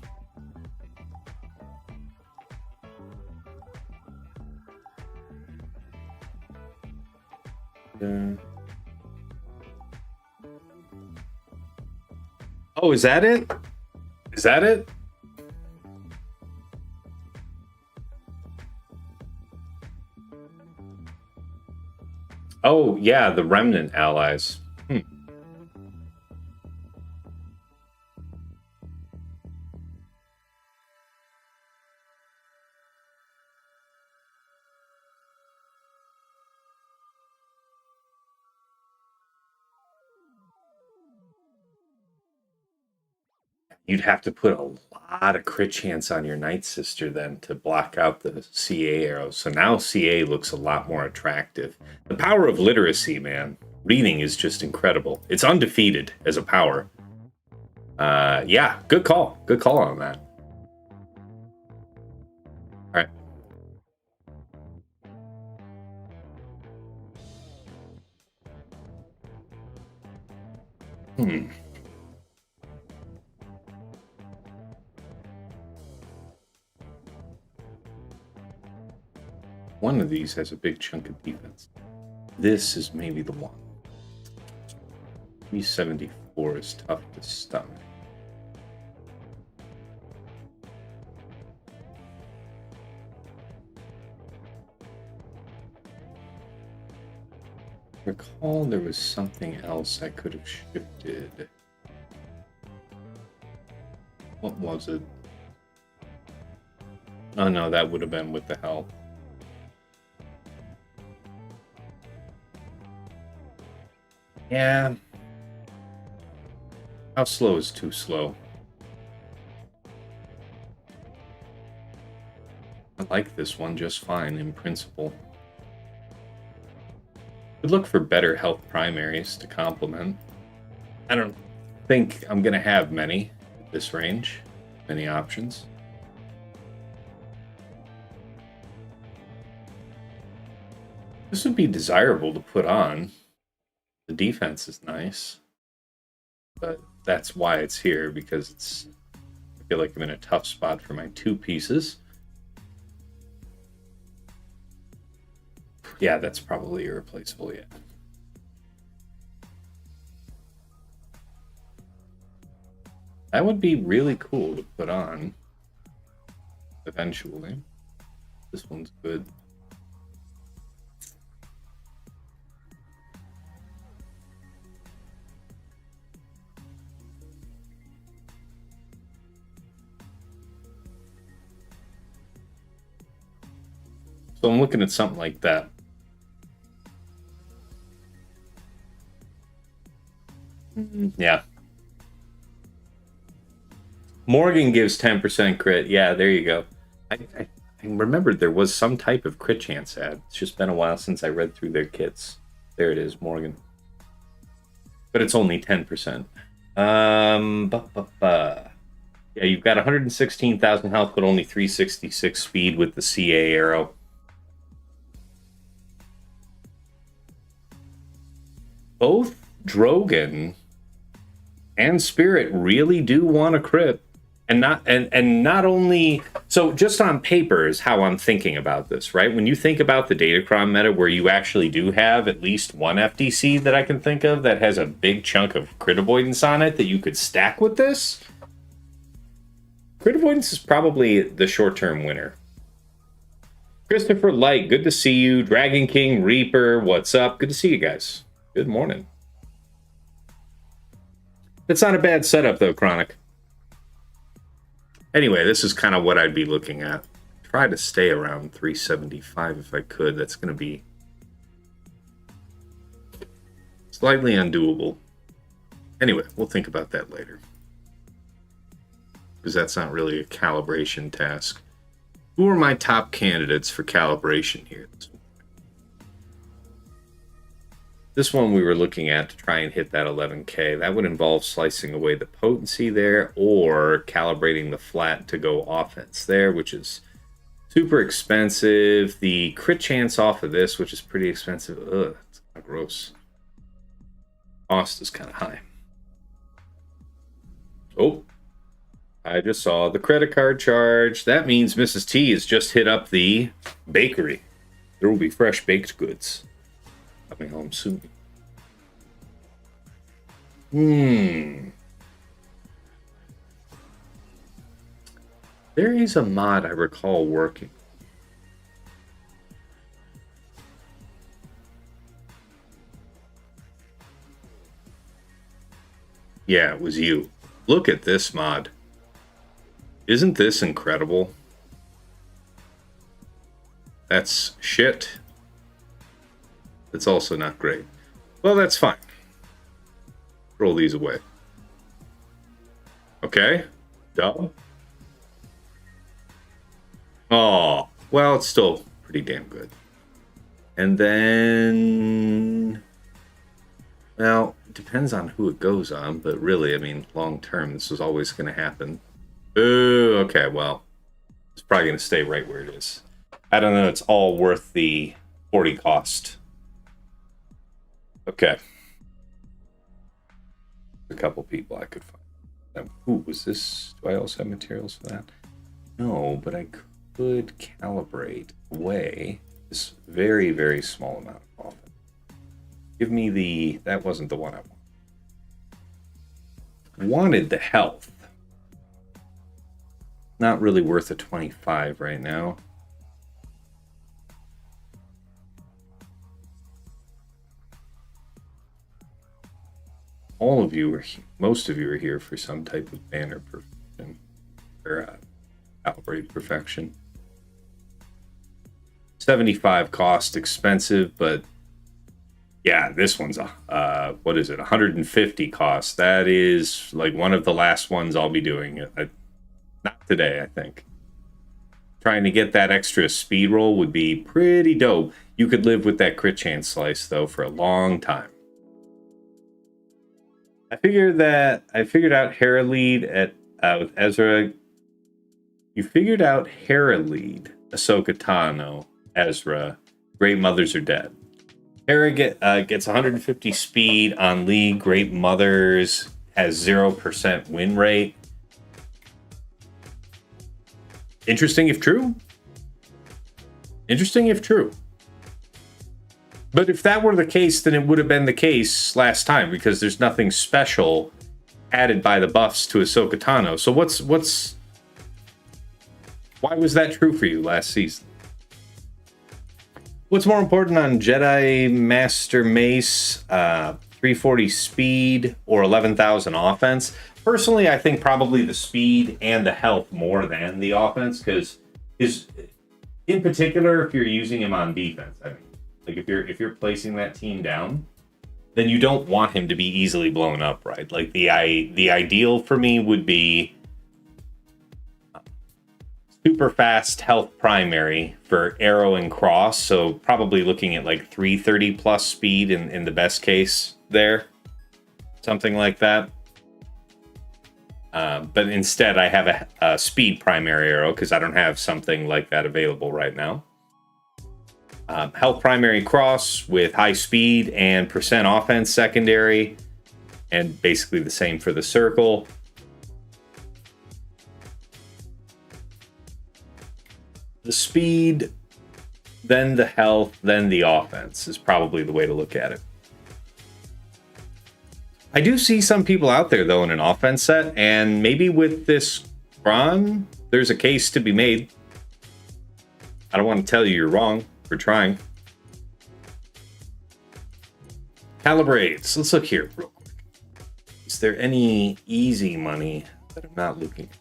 Oh, is that it? Is that it? Oh, yeah, the remnant allies. You'd have to put a lot of crit chance on your Night Sister then to block out the CA arrows. So now CA looks a lot more attractive. The power of literacy, man. Reading is just incredible. It's undefeated as a power. Yeah, good call. Good call on that. All right. One of these has a big chunk of defense. This is maybe the one. 374 is tough to stomach. Recall there was something else I could have shifted. What was it? Oh no, that would have been with the health. Yeah. How slow is too slow? I like this one just fine in principle. Could look for better health primaries to complement. I don't think I'm going to have many at this range. Many options. This would be desirable to put on. The defense is nice. But that's why it's here, because it's... I feel like I'm in a tough spot for my two pieces. Yeah, that's probably irreplaceable, yeah. That would be really cool to put on eventually. This one's good. So I'm looking at something like that. Yeah. Morgan gives 10% crit. Yeah, there you go. I remembered there was some type of crit chance ad. It's just been a while since I read through their kits. There it is, Morgan. But it's only 10%. Yeah, you've got 116,000 health, but only 366 speed with the CA arrow. Both Drogon and Spirit really do want a crit, and not only so. Just on paper is how I'm thinking about this, right? When you think about the Datacron meta, where you actually do have at least one FDC that I can think of that has a big chunk of crit avoidance on it that you could stack with this, crit avoidance is probably the short-term winner. Christopher Light, good to see you. Dragon King, Reaper, what's up? Good to see you guys. Good morning. It's not a bad setup, though, Chronic. Anyway, this is kind of what I'd be looking at. Try to stay around 375 if I could. That's going to be slightly undoable. Anyway, we'll think about that later. Because that's not really a calibration task. Who are my top candidates for calibration here? This one we were looking at to try and hit that 11k. That would involve slicing away the potency there or calibrating the flat to go offense there, which is super expensive. The crit chance off of this, which is pretty expensive. Ugh, that's kind of gross. Cost is kind of high. Oh, I just saw the credit card charge. That means Mrs. T has just hit up the bakery. There will be fresh baked goods. Coming home soon. There is a mod I recall working. Yeah, it was you. Look at this mod. Isn't this incredible? That's shit. It's also not great. Well, that's fine. Roll these away. Okay. Dub. Oh, well, it's still pretty damn good. And then... Well, it depends on who it goes on, but really, I mean, long term, this is always going to happen. Ooh, okay, well, it's probably going to stay right where it is. I don't know, it's all worth the 40 cost. Okay. A couple people I could find. Ooh, was this... Do I also have materials for that? No, but I could calibrate away this very, very small amount of offense. Give me the... That wasn't the one I wanted the health. Not really worth a 25 right now. All of you are, most of you are here for some type of banner perfection or calibrate perfection. 75 cost, expensive, but yeah, this one's what is it? 150 cost. That is like one of the last ones I'll be doing. Not today, I think. Trying to get that extra speed roll would be pretty dope. You could live with that crit chance slice though for a long time. I figured out Heralead with Ezra. You figured out Heralead, Ahsoka Tano, Ezra. Great Mothers are dead. Hera gets 150 speed on League. Great Mothers has 0% win rate. Interesting if true. Interesting if true. But if that were the case, then it would have been the case last time because there's nothing special added by the buffs to Ahsoka Tano. So why was that true for you last season? What's more important on Jedi Master Mace, 340 speed or 11,000 offense? Personally, I think probably the speed and the health more than the offense because in particular, if you're using him on defense, I mean, like if you're placing that team down, then you don't want him to be easily blown up, right? Like the ideal for me would be super fast health primary for arrow and cross. So probably looking at like 330 plus speed in the best case there, something like that. But instead I have a speed primary arrow because I don't have something like that available right now. Health primary cross with high speed and percent offense secondary, and basically the same for the circle. The speed, then the health, then the offense is probably the way to look at it. I do see some people out there though in an offense set, and maybe with this Kron, there's a case to be made. I don't want to tell you you're wrong. We're trying. Calibrates. Let's look here real quick. Is there any easy money that I'm not looking at?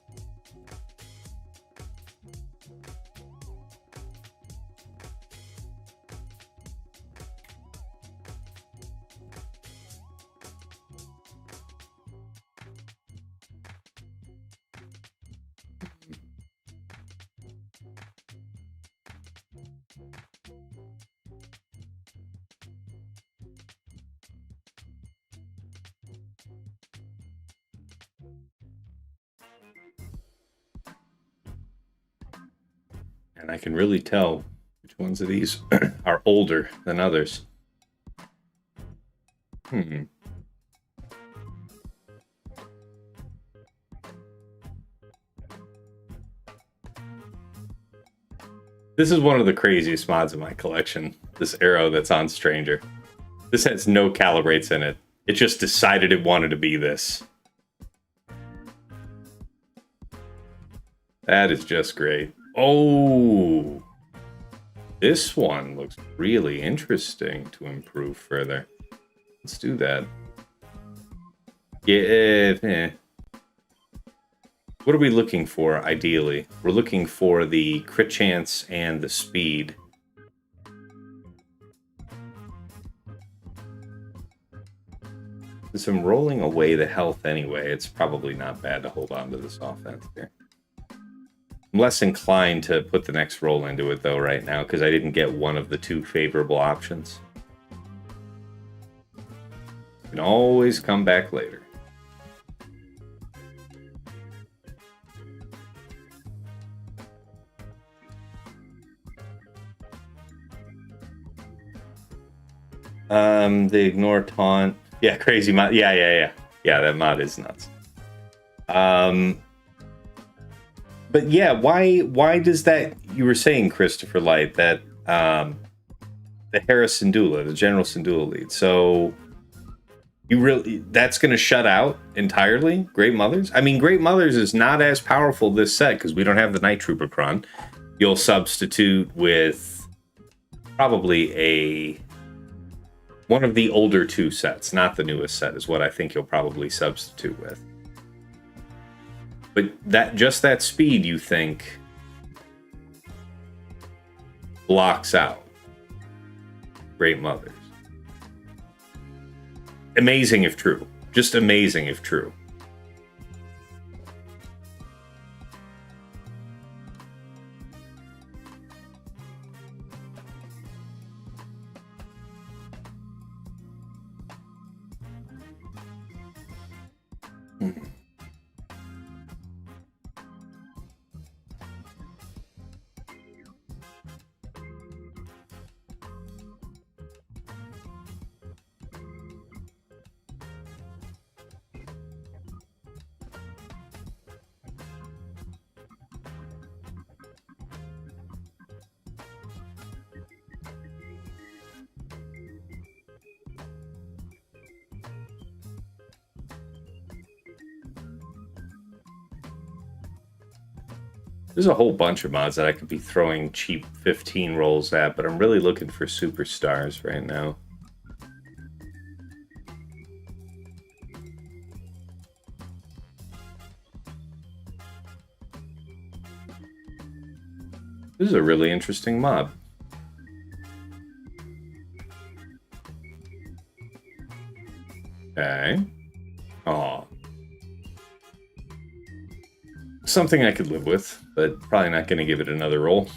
And I can really tell which ones of these are older than others. This is one of the craziest mods in my collection. This arrow that's on Stranger. This has no calibrates in it. It just decided it wanted to be this. That is just great. Oh, this one looks really interesting to improve further. Let's do that. Yeah. What are we looking for, ideally? We're looking for the crit chance and the speed. Since I'm rolling away the health anyway, it's probably not bad to hold on to this offense here. I'm less inclined to put the next roll into it, though, right now, because I didn't get one of the two favorable options. You can always come back later. The ignore taunt. Yeah, crazy mod. Yeah, that mod is nuts. But yeah, why does that, you were saying, Christopher Light, that the Harris Syndulla, the General Syndulla lead, so you really, that's going to shut out entirely Great Mothers? I mean, Great Mothers is not as powerful this set because we don't have the Night Troopercron. You'll substitute with probably one of the older two sets, not the newest set, is what I think you'll probably substitute with. But that speed, you think, blocks out Great Mothers. Amazing if true. Just amazing if true. There's a whole bunch of mods that I could be throwing cheap 15 rolls at, but I'm really looking for superstars right now. This is a really interesting mod. Okay. Aw. Something I could live with, but probably not going to give it another roll.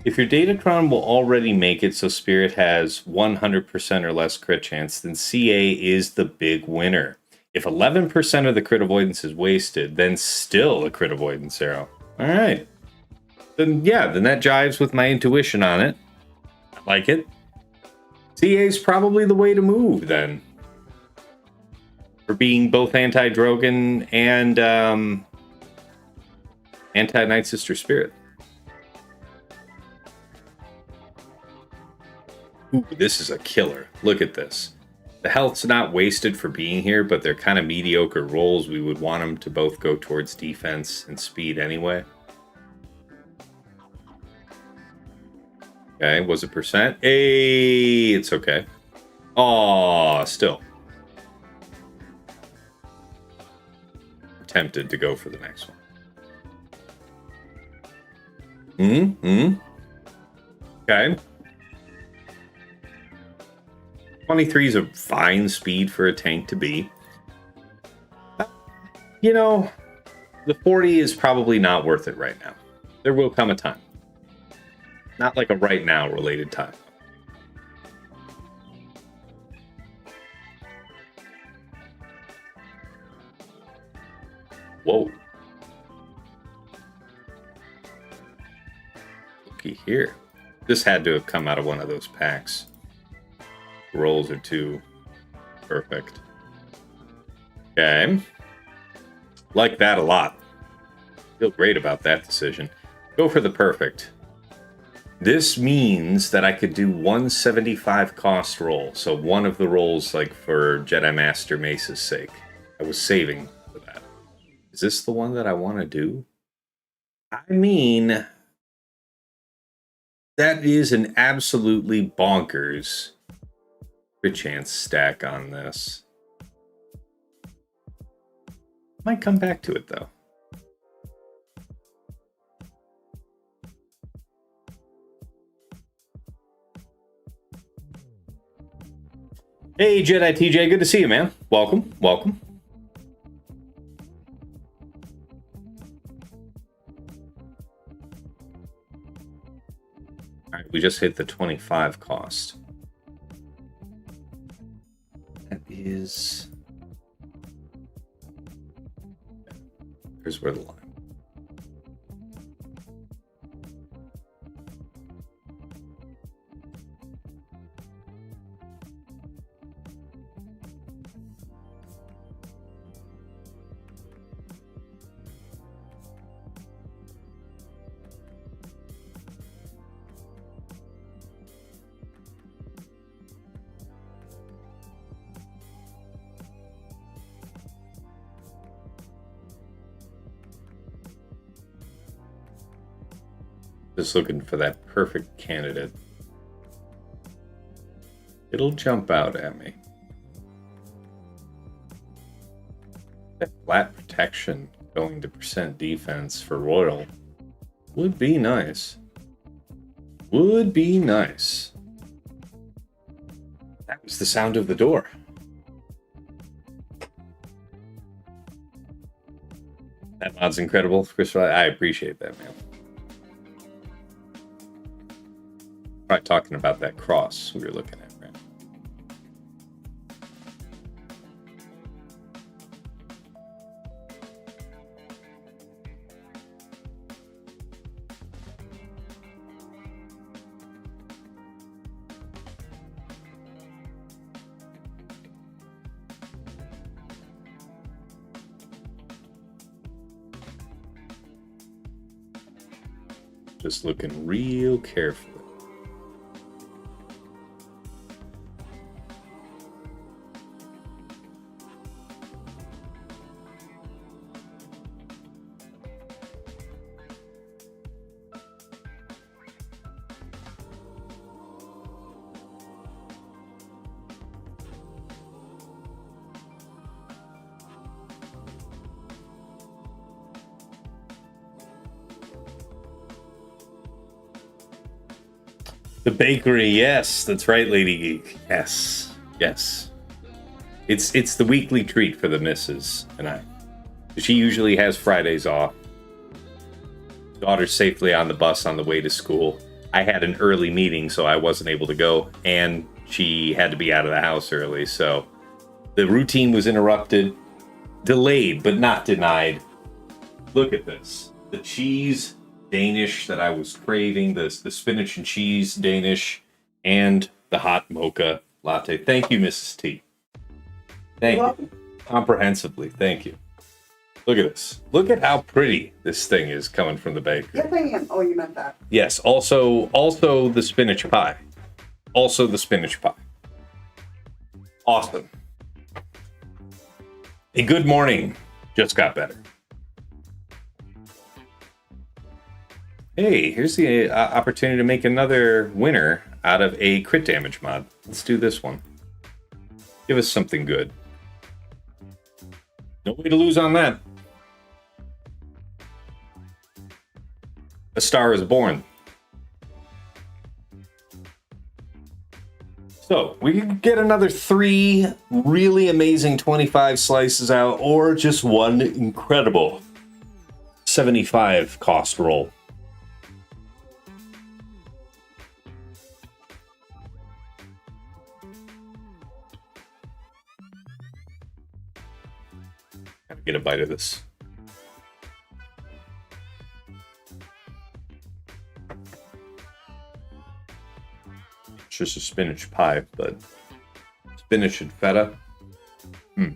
If your Datacron will already make it so Spirit has 100% or less crit chance, then CA is the big winner. If 11% of the crit avoidance is wasted, then still a crit avoidance arrow. All right. Then, yeah, then that jives with my intuition on it. I like it. CA is probably the way to move, then. For being both anti-Drogon and anti-Night Sister Spirit. Ooh, this is a killer. Look at this. The health's not wasted for being here, but they're kind of mediocre rolls. We would want them to both go towards defense and speed anyway. Okay, was it percent? Hey, it's okay. Aw, still. Tempted to go for the next one. Okay. 23 is a fine speed for a tank to be. You know, the 40 is probably not worth it right now. There will come a time. Not like a right now related time. Whoa. Looky here. This had to have come out of one of those packs. Rolls are too Perfect. Okay. Like that a lot. Feel great about that decision. Go for the perfect. This means that I could do 175 cost roll. So one of the rolls, like for Jedi Master Mace's sake. I was saving for that. Is this the one that I want to do? I mean, that is an absolutely bonkers crit chance stack on this. Might come back to it though. Hey, Jedi TJ, good to see you, man. Welcome, welcome. All right, we just hit the 25 cost. That is... Here's where the line. Just looking for that perfect candidate. It'll jump out at me. That flat protection going to percent defense for Royal would be nice. Would be nice. That was the sound of the door. That mod's incredible, Chris. I appreciate that, man. Probably talking about that cross we were looking at, right? Just looking real carefully. The bakery, yes, that's right, Lady Geek. Yes, yes. It's the weekly treat for the missus and I. She usually has Fridays off. Daughter's safely on the bus on the way to school. I had an early meeting, so I wasn't able to go, and she had to be out of the house early, so the routine was interrupted. Delayed, but not denied. Look at this. The cheese Danish that I was craving, the spinach and cheese Danish, and the hot mocha latte. Thank you, Mrs. T. Thank you. Comprehensively, thank you. Look at this. Look at how pretty this thing is coming from the bakery. Yes, I am. Oh, you meant that. Yes, also the spinach pie. Also the spinach pie. Awesome. A good morning just got better. Hey, here's the opportunity to make another winner out of a crit damage mod. Let's do this one. Give us something good. No way to lose on that. A Star is Born. So, we can get another 3 really amazing 25 slices out, or just one incredible 75 cost roll. Gotta get a bite of this. It's just a spinach pie, but spinach and feta, Hmm.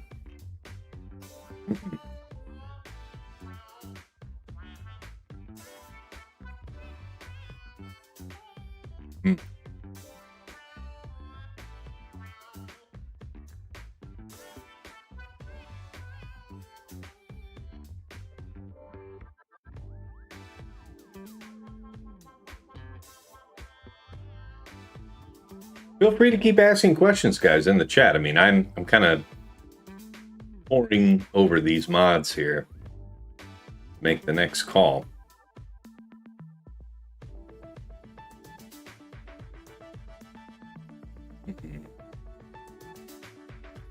Hmm. Feel free to keep asking questions, guys, in the chat. I mean, I'm kind of poring over these mods here. Make the next call.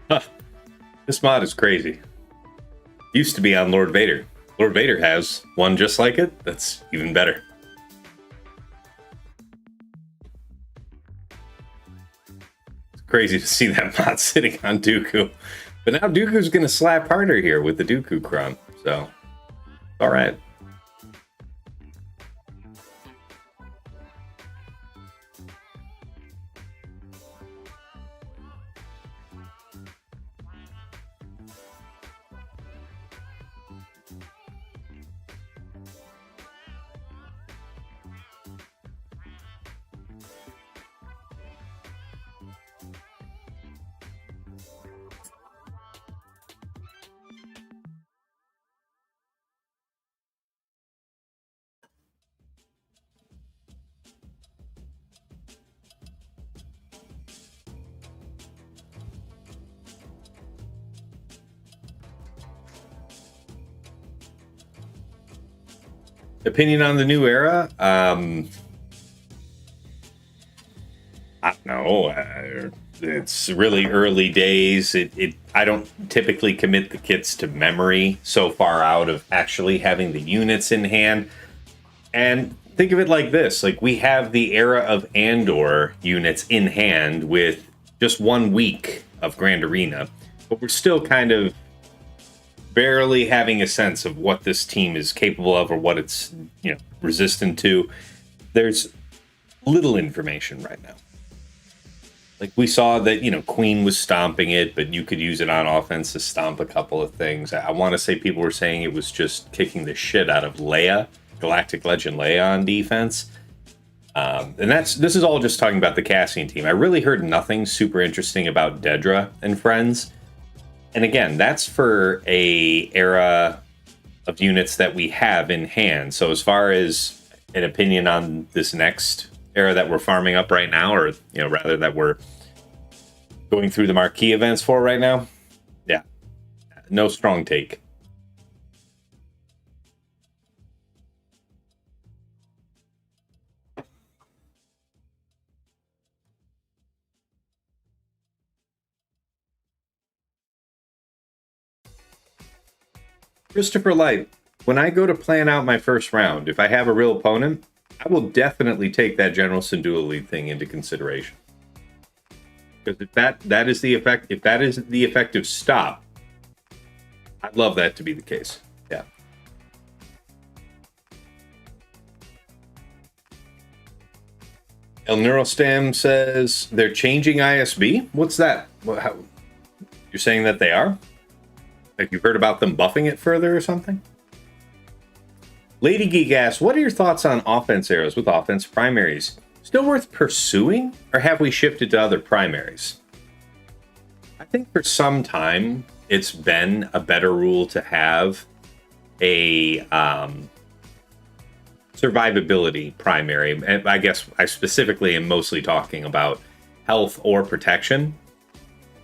Huh. This mod is crazy. Used to be on Lord Vader. Lord Vader has one just like it. That's even better. It's crazy to see that mod sitting on Dooku. But now Dooku's going to slap harder here with the Dooku Cron. So, all right. Opinion on the new era? I don't know. It's really early days. I don't typically commit the kits to memory so far out of actually having the units in hand. And think of it like this. Like, we have the era of Andor units in hand with just 1 week of Grand Arena. But we're still kind of barely having a sense of what this team is capable of or what it's, resistant to. There's little information right now. Like, we saw that, Queen was stomping it, but you could use it on offense to stomp a couple of things. I want to say people were saying it was just kicking the shit out of Leia, Galactic Legend Leia on defense. And this is all just talking about the Cassian team. I really heard nothing super interesting about Dedra and friends. And again, that's for a era of units that we have in hand. So as far as an opinion on this next era that we're farming up right now, or rather that we're going through the marquee events for right now, yeah, no strong take. Christopher Light, when I go to plan out my first round, if I have a real opponent, I will definitely take that General Syndulla lead thing into consideration. Because if that is the effective stop, I'd love that to be the case. Yeah. El Neurostam says they're changing ISB. What's that? You're saying that they are? Like, you've heard about them buffing it further or something? Lady Geek asks, what are your thoughts on offense arrows with offense primaries? Still worth pursuing, or have we shifted to other primaries? I think for some time it's been a better rule to have a survivability primary. And I guess I specifically am mostly talking about health or protection,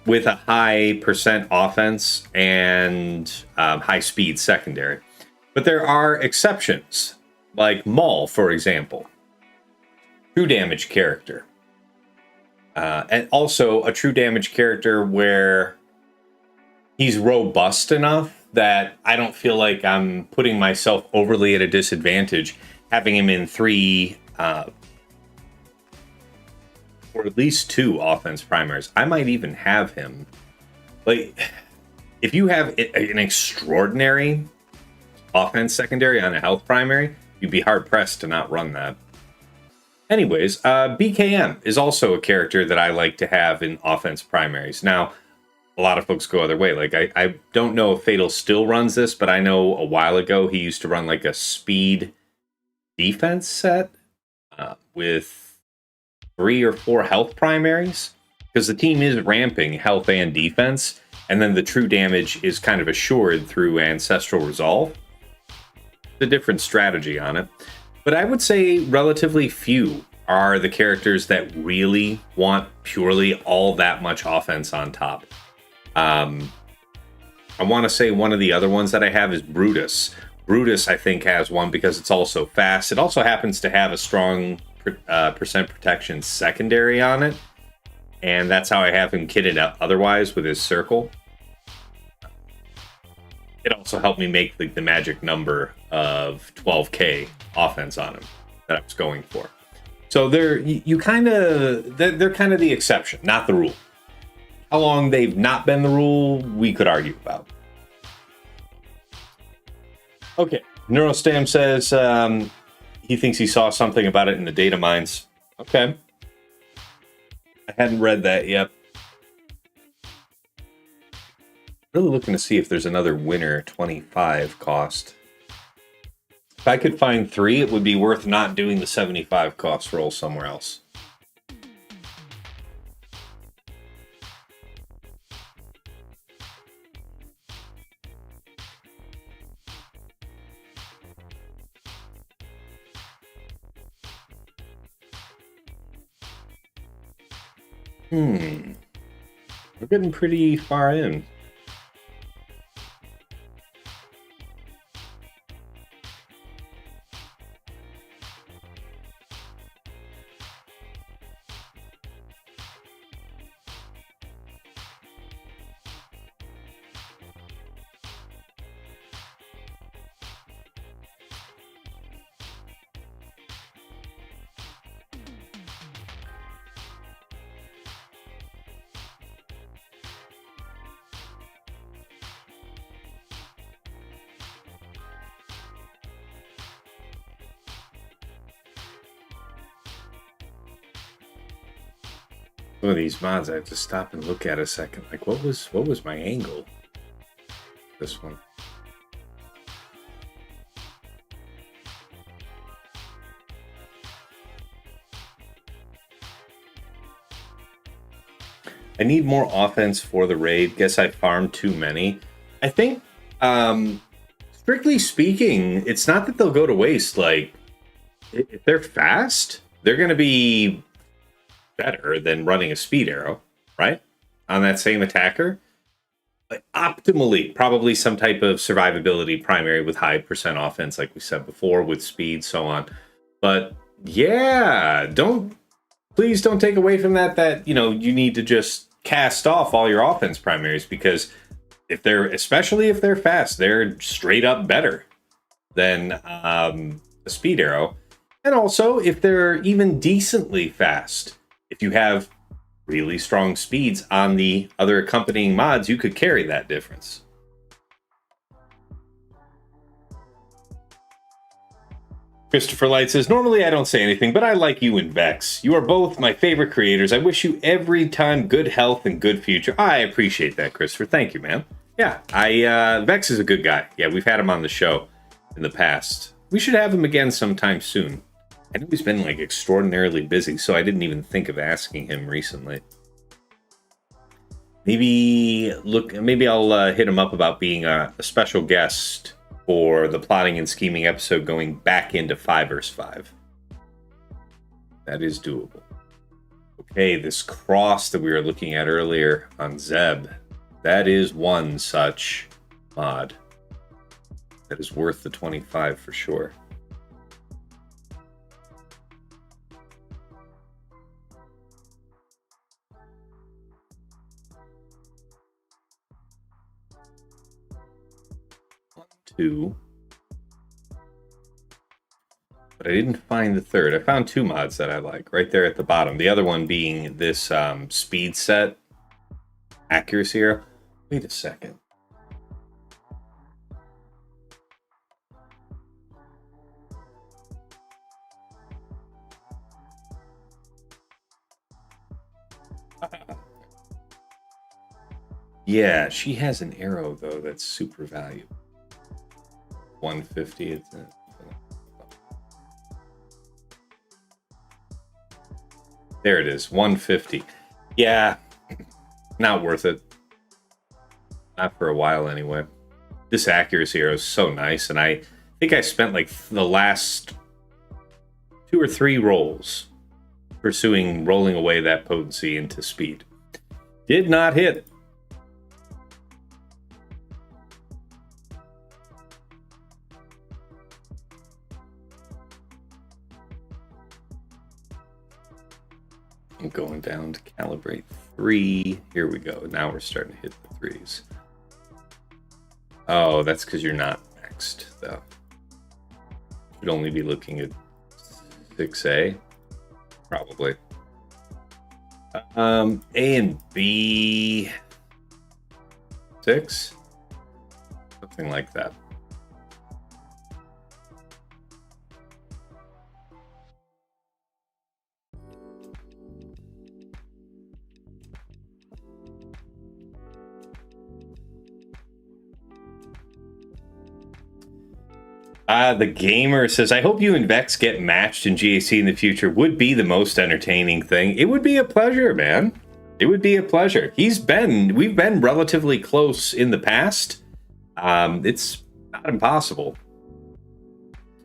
with a high percent offense and high speed secondary. But there are exceptions, like Maul, for example. True damage character. And also a true damage character where he's robust enough that I don't feel like I'm putting myself overly at a disadvantage having him in 3 or at least 2 offense primaries. I might even have him. Like, if you have an extraordinary offense secondary on a health primary, you'd be hard-pressed to not run that. Anyways, BKM is also a character that I like to have in offense primaries. Now, a lot of folks go other way. Like I don't know if Fatal still runs this, but I know a while ago he used to run like a speed defense set with 3 or 4 health primaries, because the team is ramping health and defense, and then the true damage is kind of assured through Ancestral Resolve. It's a different strategy on it. But I would say relatively few are the characters that really want purely all that much offense on top. I want to say one of the other ones that I have is Brutus. Brutus, I think, has one because it's also fast. It also happens to have a strong percent protection secondary on it. And that's how I have him kitted up otherwise with his circle. It also helped me make the magic number of 12k offense on him that I was going for. So they're kind of the exception, not the rule. How long they've not been the rule, we could argue about. Okay, Neurostam says he thinks he saw something about it in the data mines. Okay. I hadn't read that yet. Really looking to see if there's another winner 25 cost. If I could find 3, it would be worth not doing the 75 cost roll somewhere else. We're getting pretty far in. Some of these mods I have to stop and look at a second. Like, what was my angle? This one. I need more offense for the raid. Guess I farmed too many. I think, strictly speaking, it's not that they'll go to waste. Like, if they're fast, they're going to be better than running a speed arrow, right? On that same attacker. Like, optimally, probably some type of survivability primary with high percent offense, like we said before, with speed, so on. But yeah, please don't take away from that, you need to just cast off all your offense primaries, because especially if they're fast, they're straight up better than a speed arrow. And also, if they're even decently fast, if you have really strong speeds on the other accompanying mods, you could carry that difference. Christopher Light says, normally I don't say anything, but I like you and Vex. You are both my favorite creators. I wish you every time good health and good future. I appreciate that, Christopher. Thank you, man. Yeah, Vex is a good guy. Yeah, we've had him on the show in the past. We should have him again sometime soon. I know he's been like extraordinarily busy, so I didn't even think of asking him recently. Maybe I'll hit him up about being a special guest for the plotting and scheming episode going back into 5 vs 5. That is doable. Okay, this cross that we were looking at earlier on Zeb, that is one such mod that is worth the 25 for sure. Two, but I didn't find the third. I found 2 mods that I like right there at the bottom. The other one being this speed set accuracy arrow. Wait a second. Yeah, she has an arrow, though, that's super valuable. 150. It's there it is, 150. Yeah, not worth it. Not for a while, anyway. This accuracy arrow is so nice, and I think I spent like the last 2 or 3 rolls pursuing rolling away that potency into speed. Did not hit. I'm going down to calibrate 3. Here we go. Now we're starting to hit the 3s. Oh, that's because you're not maxed, though. Should only be looking at 6A, probably. A and B 6, something like that. The gamer says, I hope you and Vex get matched in GAC in the future. Would be the most entertaining thing. It would be a pleasure, man. It would be a pleasure. We've been relatively close in the past. It's not impossible.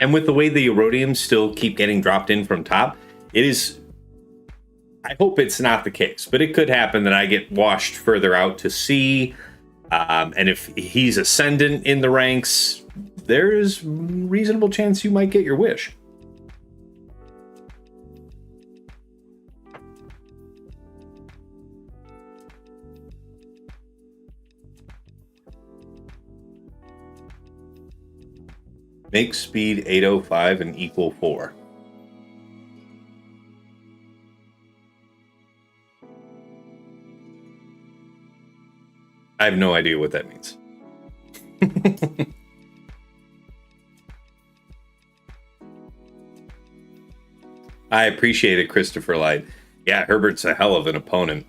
And with the way the erodiums still keep getting dropped in from top, it is, I hope it's not the case, but it could happen that I get washed further out to sea. And if he's ascendant in the ranks, there's reasonable chance you might get your wish. Make speed 805 and equal 4. I have no idea what that means. I appreciate it, Christopher Light. Yeah, Herbert's a hell of an opponent.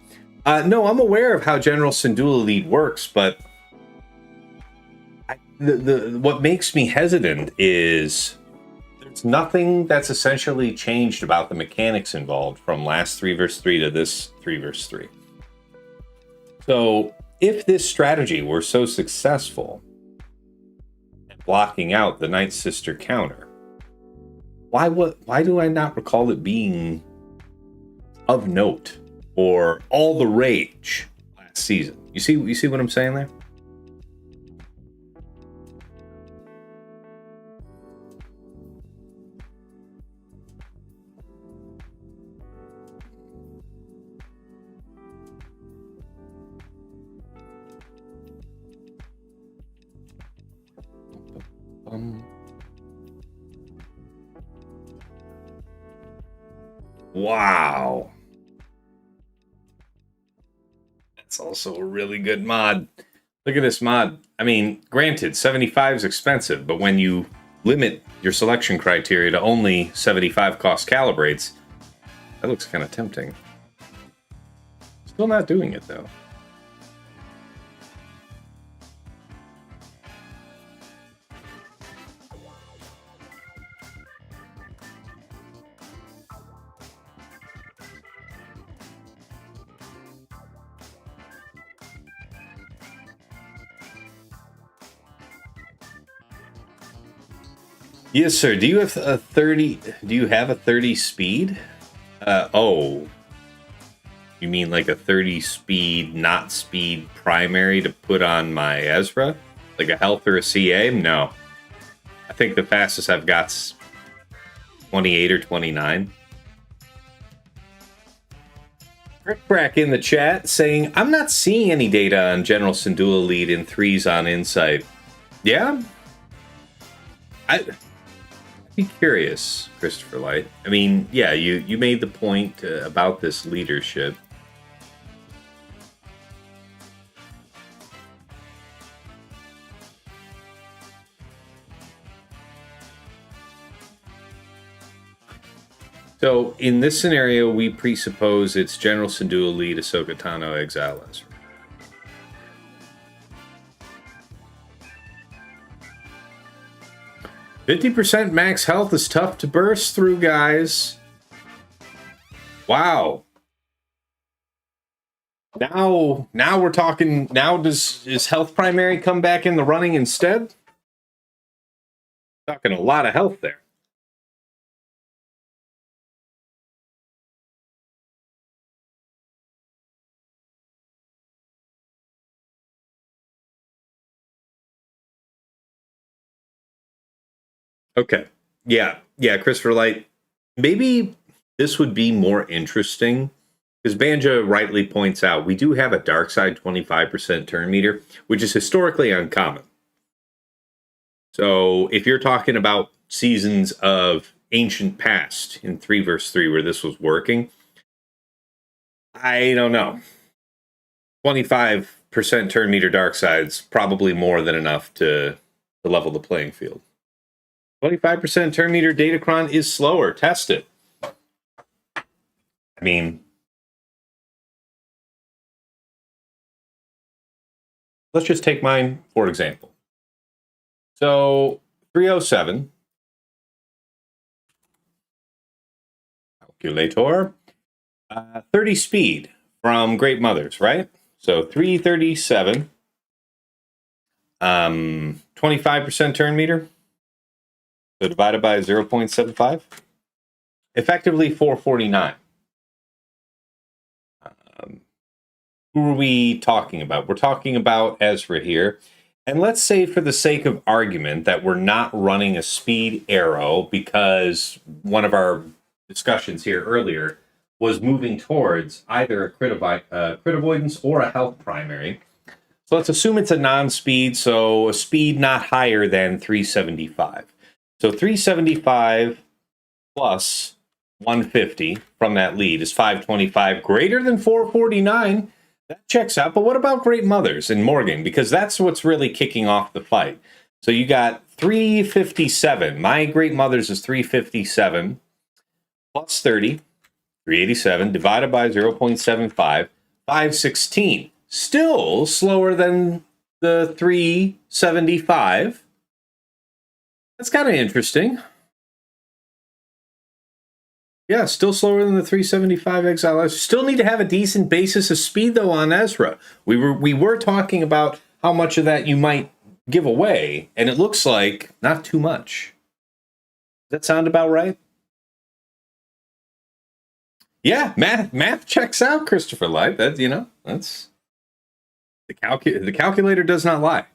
No, I'm aware of how General Syndulla Lead works, but what makes me hesitant is there's nothing that's essentially changed about the mechanics involved from last 3 versus 3 to this 3 versus 3. So if this strategy were so successful at blocking out the Night Sister counter, why do I not recall it being of note or all the rage last season? You see what I'm saying there? Wow. That's also a really good mod. Look at this mod. I mean, granted, 75 is expensive, but when you limit your selection criteria to only 75 cost calibrates, that looks kind of tempting. Still not doing it, though. Yes, sir. Do you have a 30? Do you have a 30 speed? Oh, you mean like a 30 speed, not speed primary to put on my Ezra, like a health or a CA? No, I think the fastest I've got's 28 or 29. Rick in the chat saying, I'm not seeing any data on General Syndulla Lead in 3s on Insight. Yeah, I'd be curious, Christopher Light. I mean, yeah, you made the point about this leadership. So in this scenario, we presuppose it's General Syndulla Lead, Ahsoka Tano, Exile Ezra. 50% max health is tough to burst through, guys. Wow. Now we're talking. Now is health primary come back in the running instead? Talking a lot of health there. Okay. Yeah. Christopher Light. Maybe this would be more interesting because Banjo rightly points out we do have a dark side 25% turn meter, which is historically uncommon. So if you're talking about seasons of ancient past in 3 versus 3 where this was working, I don't know. 25% turn meter dark side's probably more than enough to level the playing field. 25% turn meter Datacron is slower. Test it. I mean, let's just take mine for example. So 307. Calculator. 30 speed from Great Mothers, right? So 337. 25% turn meter. So divided by 0.75. Effectively 449. Who are we talking about? We're talking about Ezra here. And let's say for the sake of argument that we're not running a speed arrow because one of our discussions here earlier was moving towards either a crit avoidance or a health primary. So let's assume it's a non-speed, so a speed not higher than 375. So 375 plus 150 from that lead is 525, greater than 449. That checks out. But what about Great Mothers and Morgan? Because that's what's really kicking off the fight. So you got 357. My Great Mothers is 357 plus 30, 387, divided by 0.75, 516. Still slower than the 375. That's kind of interesting. Yeah, still slower than the 375 Exile. Still need to have a decent basis of speed, though, on Ezra. We were talking about how much of that you might give away, and it looks like not too much. Does that sound about right? Yeah, math checks out, Christopher Light. That's the calculator does not lie.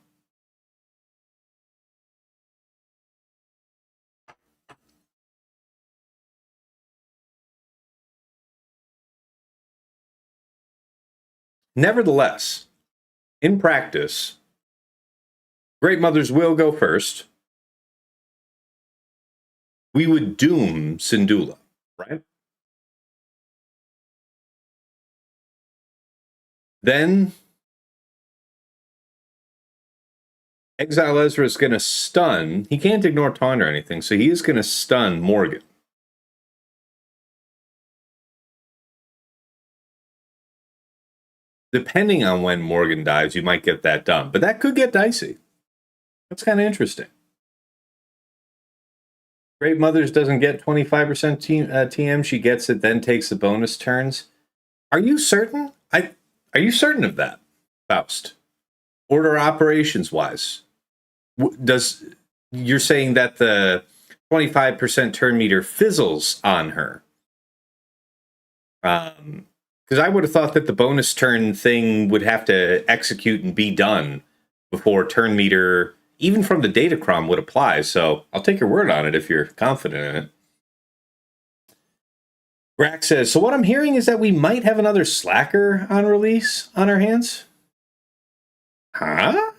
Nevertheless, in practice, Great Mothers will go first. We would doom Syndulla, right? Then Exile Ezra is going to stun. He can't ignore taunt or anything, so he is going to stun Morgan. Depending on when Morgan dies, you might get that done. But that could get dicey. That's kind of interesting. Great Mothers doesn't get 25% TM. She gets it, then takes the bonus turns. Are you certain? Are you certain of that, Faust? Order operations-wise. You're saying that the 25% turn meter fizzles on her? Because I would have thought that the bonus turn thing would have to execute and be done before turn meter, even from the Datacron, would apply. So I'll take your word on it if you're confident in it. Grax says, so what I'm hearing is that we might have another Slacker on release on our hands? Huh? Are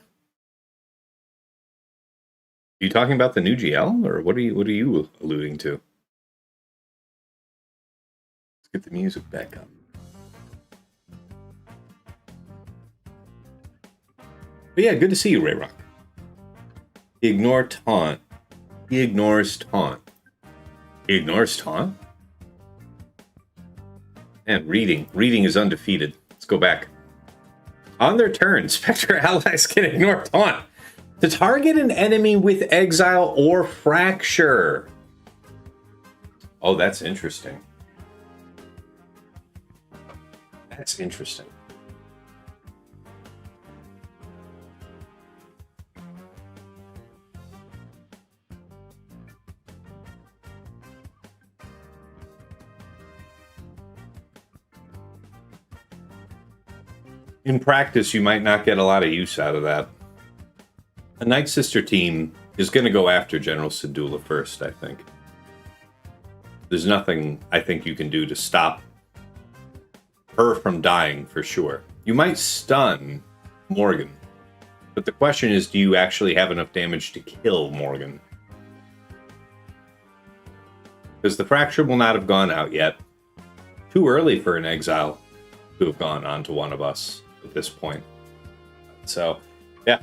you talking about the new GL, or what are you alluding to? Let's get the music back up. But yeah, good to see you, Ray Rock. Ignore taunt. He ignores taunt. He ignores taunt? And reading is undefeated. Let's go back. On their turn, Spectre allies can ignore taunt. To target an enemy with exile or fracture. Oh, that's interesting. That's interesting. In practice, you might not get a lot of use out of that. A Night Sister team is going to go after General Syndulla first, I think. There's nothing I think you can do to stop her from dying, for sure. You might stun Morgan, but the question is, do you actually have enough damage to kill Morgan? Because the fracture will not have gone out yet. Too early for an exile to have gone onto one of us at this point. So, yeah.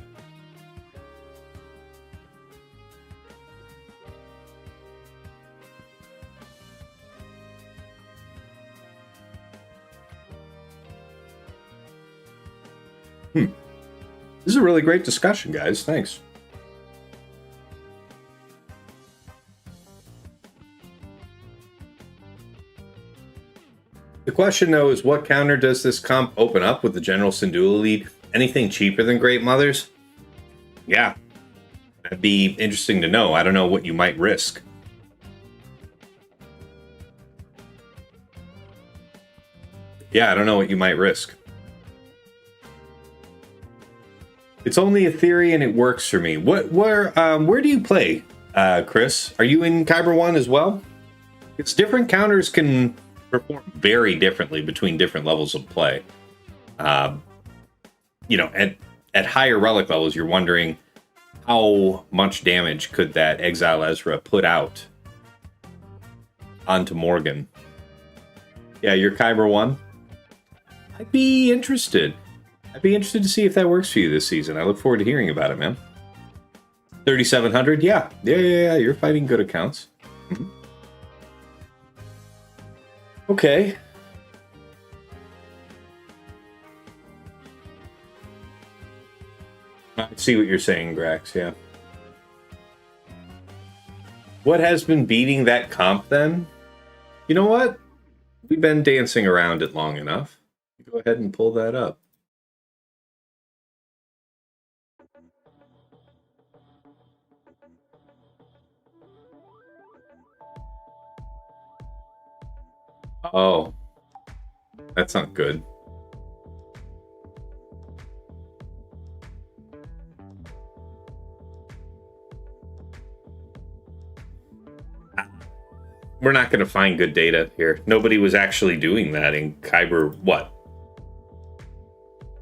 This is a really great discussion, guys. Thanks. The question, though, is what counter does this comp open up with the General Syndulla lead? Anything cheaper than Great Mothers? Yeah. That'd be interesting to know. I don't know what you might risk. Yeah, I don't know what you might risk. It's only a theory and it works for me. Where do you play, Chris? Are you in Kyber 1 as well? It's different counters can perform very differently between different levels of play. You know, at higher relic levels, you're wondering how much damage could that Exile Ezra put out onto Morgan. Yeah, you're Kyber 1. I'd be interested. I'd be interested to see if that works for you this season. I look forward to hearing about it, man. 3,700? Yeah. You're fighting good accounts. Mm-hmm. Okay. I see what you're saying, Grax, yeah. What has been beating that comp, then? You know what? We've been dancing around it long enough. Go ahead and pull that up. Oh, that's not good. We're not going to find good data here. Nobody was actually doing that in Kyber. What?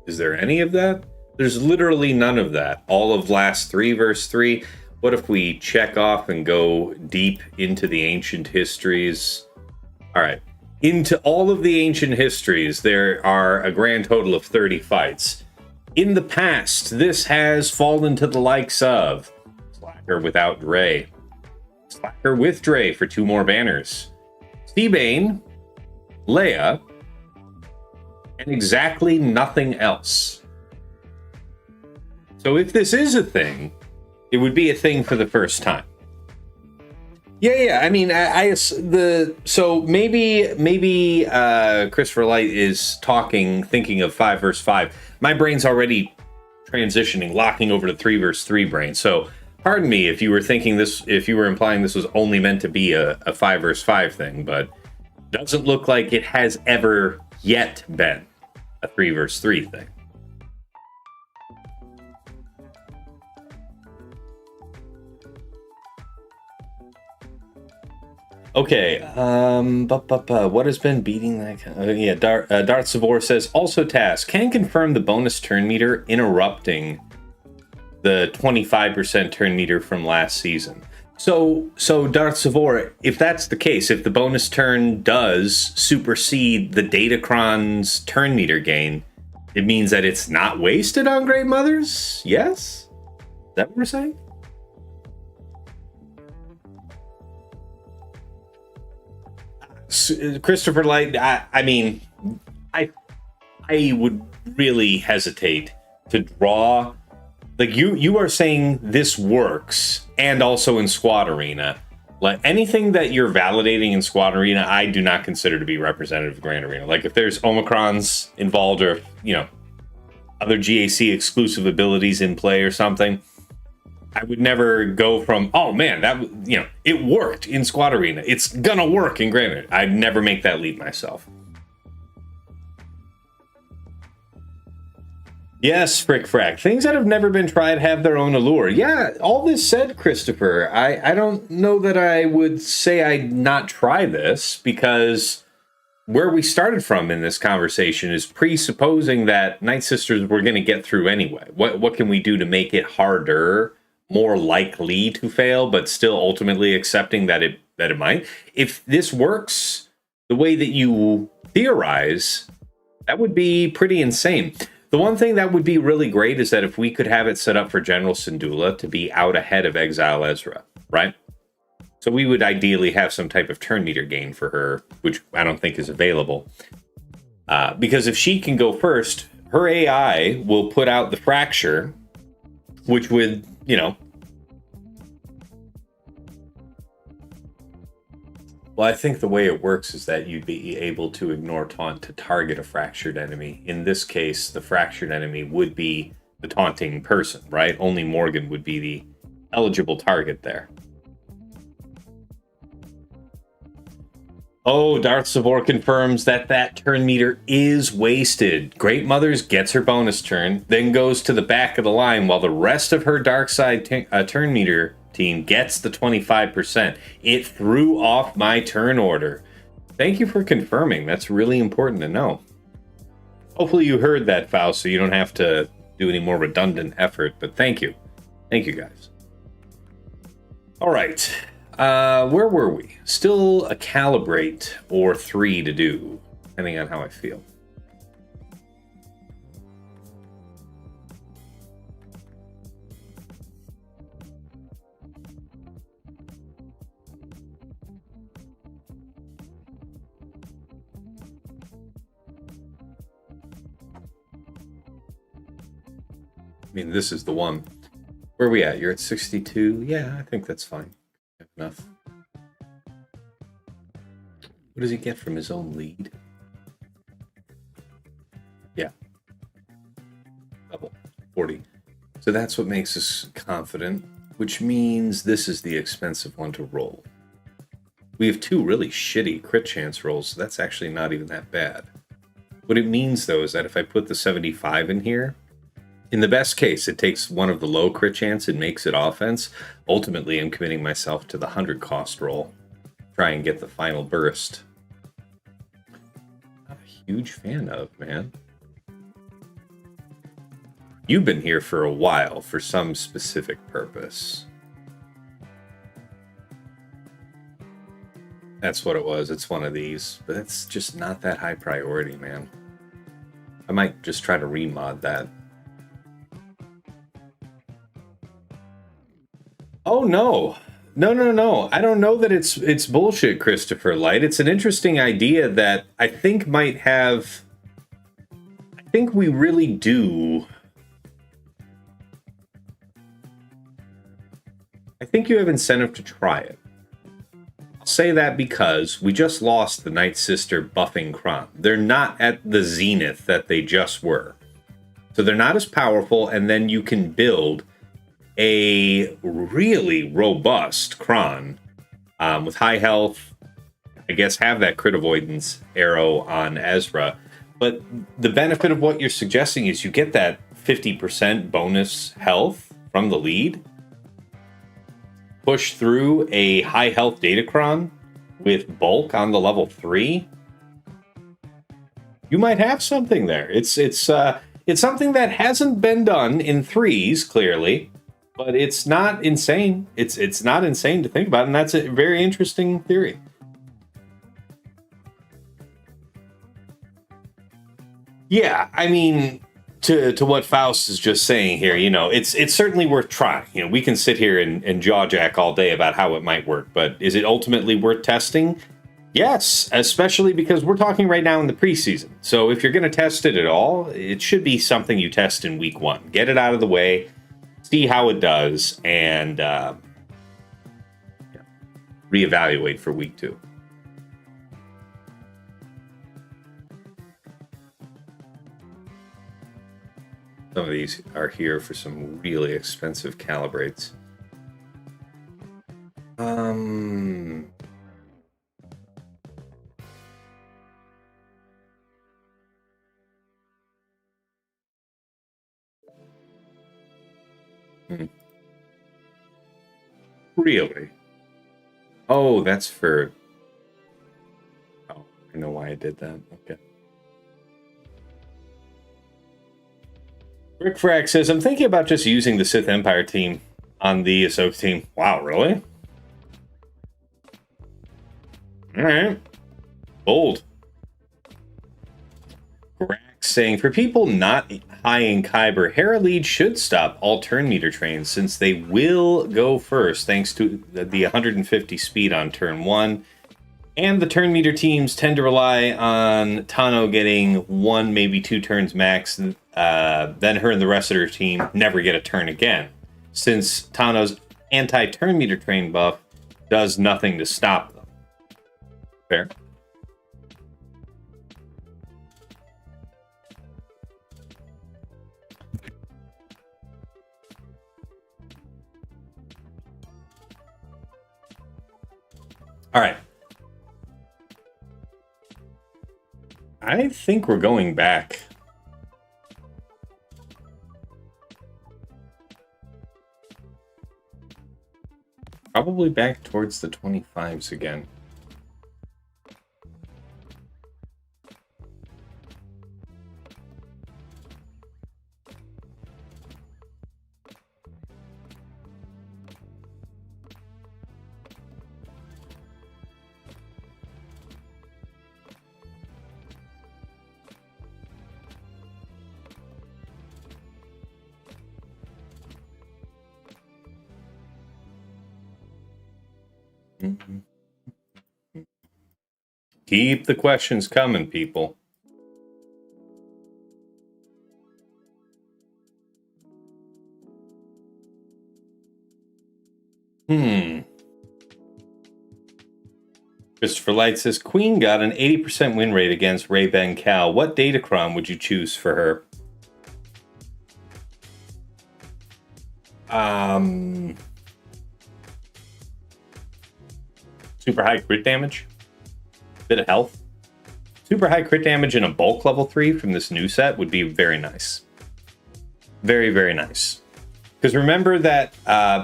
Is there any of that? There's literally none of that. All of last 3 verse 3. What if we check off and go deep into the ancient histories? All right. Into all of the ancient histories, there are a grand total of 30 fights. In the past, this has fallen to the likes of Slacker without Dre, Slacker with Dre for 2 more banners, Seabane, Leia, and exactly nothing else. So if this is a thing, it would be a thing for the first time. Yeah. I mean, so maybe Christopher Light is thinking of 5 verse 5. My brain's already transitioning, locking over to 3 verse 3 brain. So pardon me if you were implying this was only meant to be a 5 verse 5 thing, but doesn't look like it has ever yet been a 3 verse 3 thing. Okay, what has been beating that? Darth Savor says, also task, can confirm the bonus turn meter interrupting the 25% turn meter from last season. So Darth Savor, if that's the case, if the bonus turn does supersede the Datacron's turn meter gain, it means that it's not wasted on Great Mothers? Yes? Is that what we're saying? Christopher Light, I mean, I would really hesitate to draw like you are saying this works, and also in Squad Arena. Like anything that you're validating in Squad Arena, I do not consider to be representative of Grand Arena. Like if there's Omicrons involved, or other GAC exclusive abilities in play or something, I would never go from, oh man, that it worked in Squad Arena, it's gonna work in Grand Arena. I'd never make that leap myself. Yes, Frick Frack. Things that have never been tried have their own allure. Yeah, all this said, Christopher, I don't know that I would say I'd not try this, because where we started from in this conversation is presupposing that Night Sisters were going to get through anyway. What can we do to make it harder, more likely to fail, but still ultimately accepting that it might? If this works the way that you theorize, that would be pretty insane. The one thing that would be really great is that if we could have it set up for General Syndulla to be out ahead of Exile Ezra, right? So we would ideally have some type of turn meter gain for her, which I don't think is available. Because if she can go first, her AI will put out the Fracture, which would, Well, I think the way it works is that you'd be able to ignore taunt to target a fractured enemy. In this case, the fractured enemy would be the taunting person, right? Only Morgan would be the eligible target there. Oh, Darth Savor confirms that turn meter is wasted. Great Mothers gets her bonus turn, then goes to the back of the line while the rest of her dark side turn meter team gets the 25%. It threw off my turn order. Thank you for confirming. That's really important to know. Hopefully you heard that, Faust, so you don't have to do any more redundant effort, but thank you. Thank you, guys. All right. Where were we? Still a calibrate or 3 to do, depending on how I feel. I mean, this is the one. Where are we at? You're at 62? Yeah, I think that's fine. Enough. What does he get from his own lead? Yeah. Double. 40. So that's what makes us confident, which means this is the expensive one to roll. We have 2 really shitty crit chance rolls, so that's actually not even that bad. What it means, though, is that if I put the 75 in here, in the best case, it takes one of the low crit chance and makes it offense. Ultimately, I'm committing myself to the 100 cost roll. Try and get the final burst. Not a huge fan of, man. You've been here for a while for some specific purpose. That's what it was. It's one of these. But it's just not that high priority, man. I might just try to remod that. Oh, no. No. I don't know that it's bullshit, Christopher Light. It's an interesting idea that I think might have... I think we really do... I think you have incentive to try it. I'll say that because we just lost the Night Sister buffing Kron. They're not at the zenith that they just were. So they're not as powerful, and then you can build a really robust Kron with high health. I guess have that crit avoidance arrow on Ezra. But the benefit of what you're suggesting is you get that 50% bonus health from the lead. Push through a high health Datacron with bulk on the level 3. You might have something there. It's something that hasn't been done in 3s, clearly. But it's not insane. It's not insane to think about, and that's a very interesting theory. Yeah, I mean, to what Faust is just saying here, it's certainly worth trying. We can sit here and jaw-jack all day about how it might work, but is it ultimately worth testing? Yes, especially because we're talking right now in the preseason. So if you're going to test it at all, it should be something you test in week 1. Get it out of the way. see how it does, and reevaluate for week 2. Some of these are here for some really expensive calibrates. Really? Oh, that's for... Oh, I know why I did that. Okay. Rick Frack says, I'm thinking about just using the Sith Empire team on the Ahsoka team. Wow, really? Alright. Bold. Grax saying, for people not high in Kyber, Hera Lead should stop all turn meter trains since they will go first thanks to the 150 speed on turn 1. And the turn meter teams tend to rely on Tano getting 1, maybe 2 turns max. Then her and the rest of her team never get a turn again, since Tano's anti-turn meter train buff does nothing to stop them. Fair. All right. I think we're going back. Probably back towards the 25s again. Keep the questions coming, people. Christopher Light says, Queen got an 80% win rate against Ray Ben Cal. What Datacron would you choose for her? Super high crit damage. Bit of health. Super high crit damage in a bulk level 3 from this new set would be very nice. Very, very nice. Because remember that,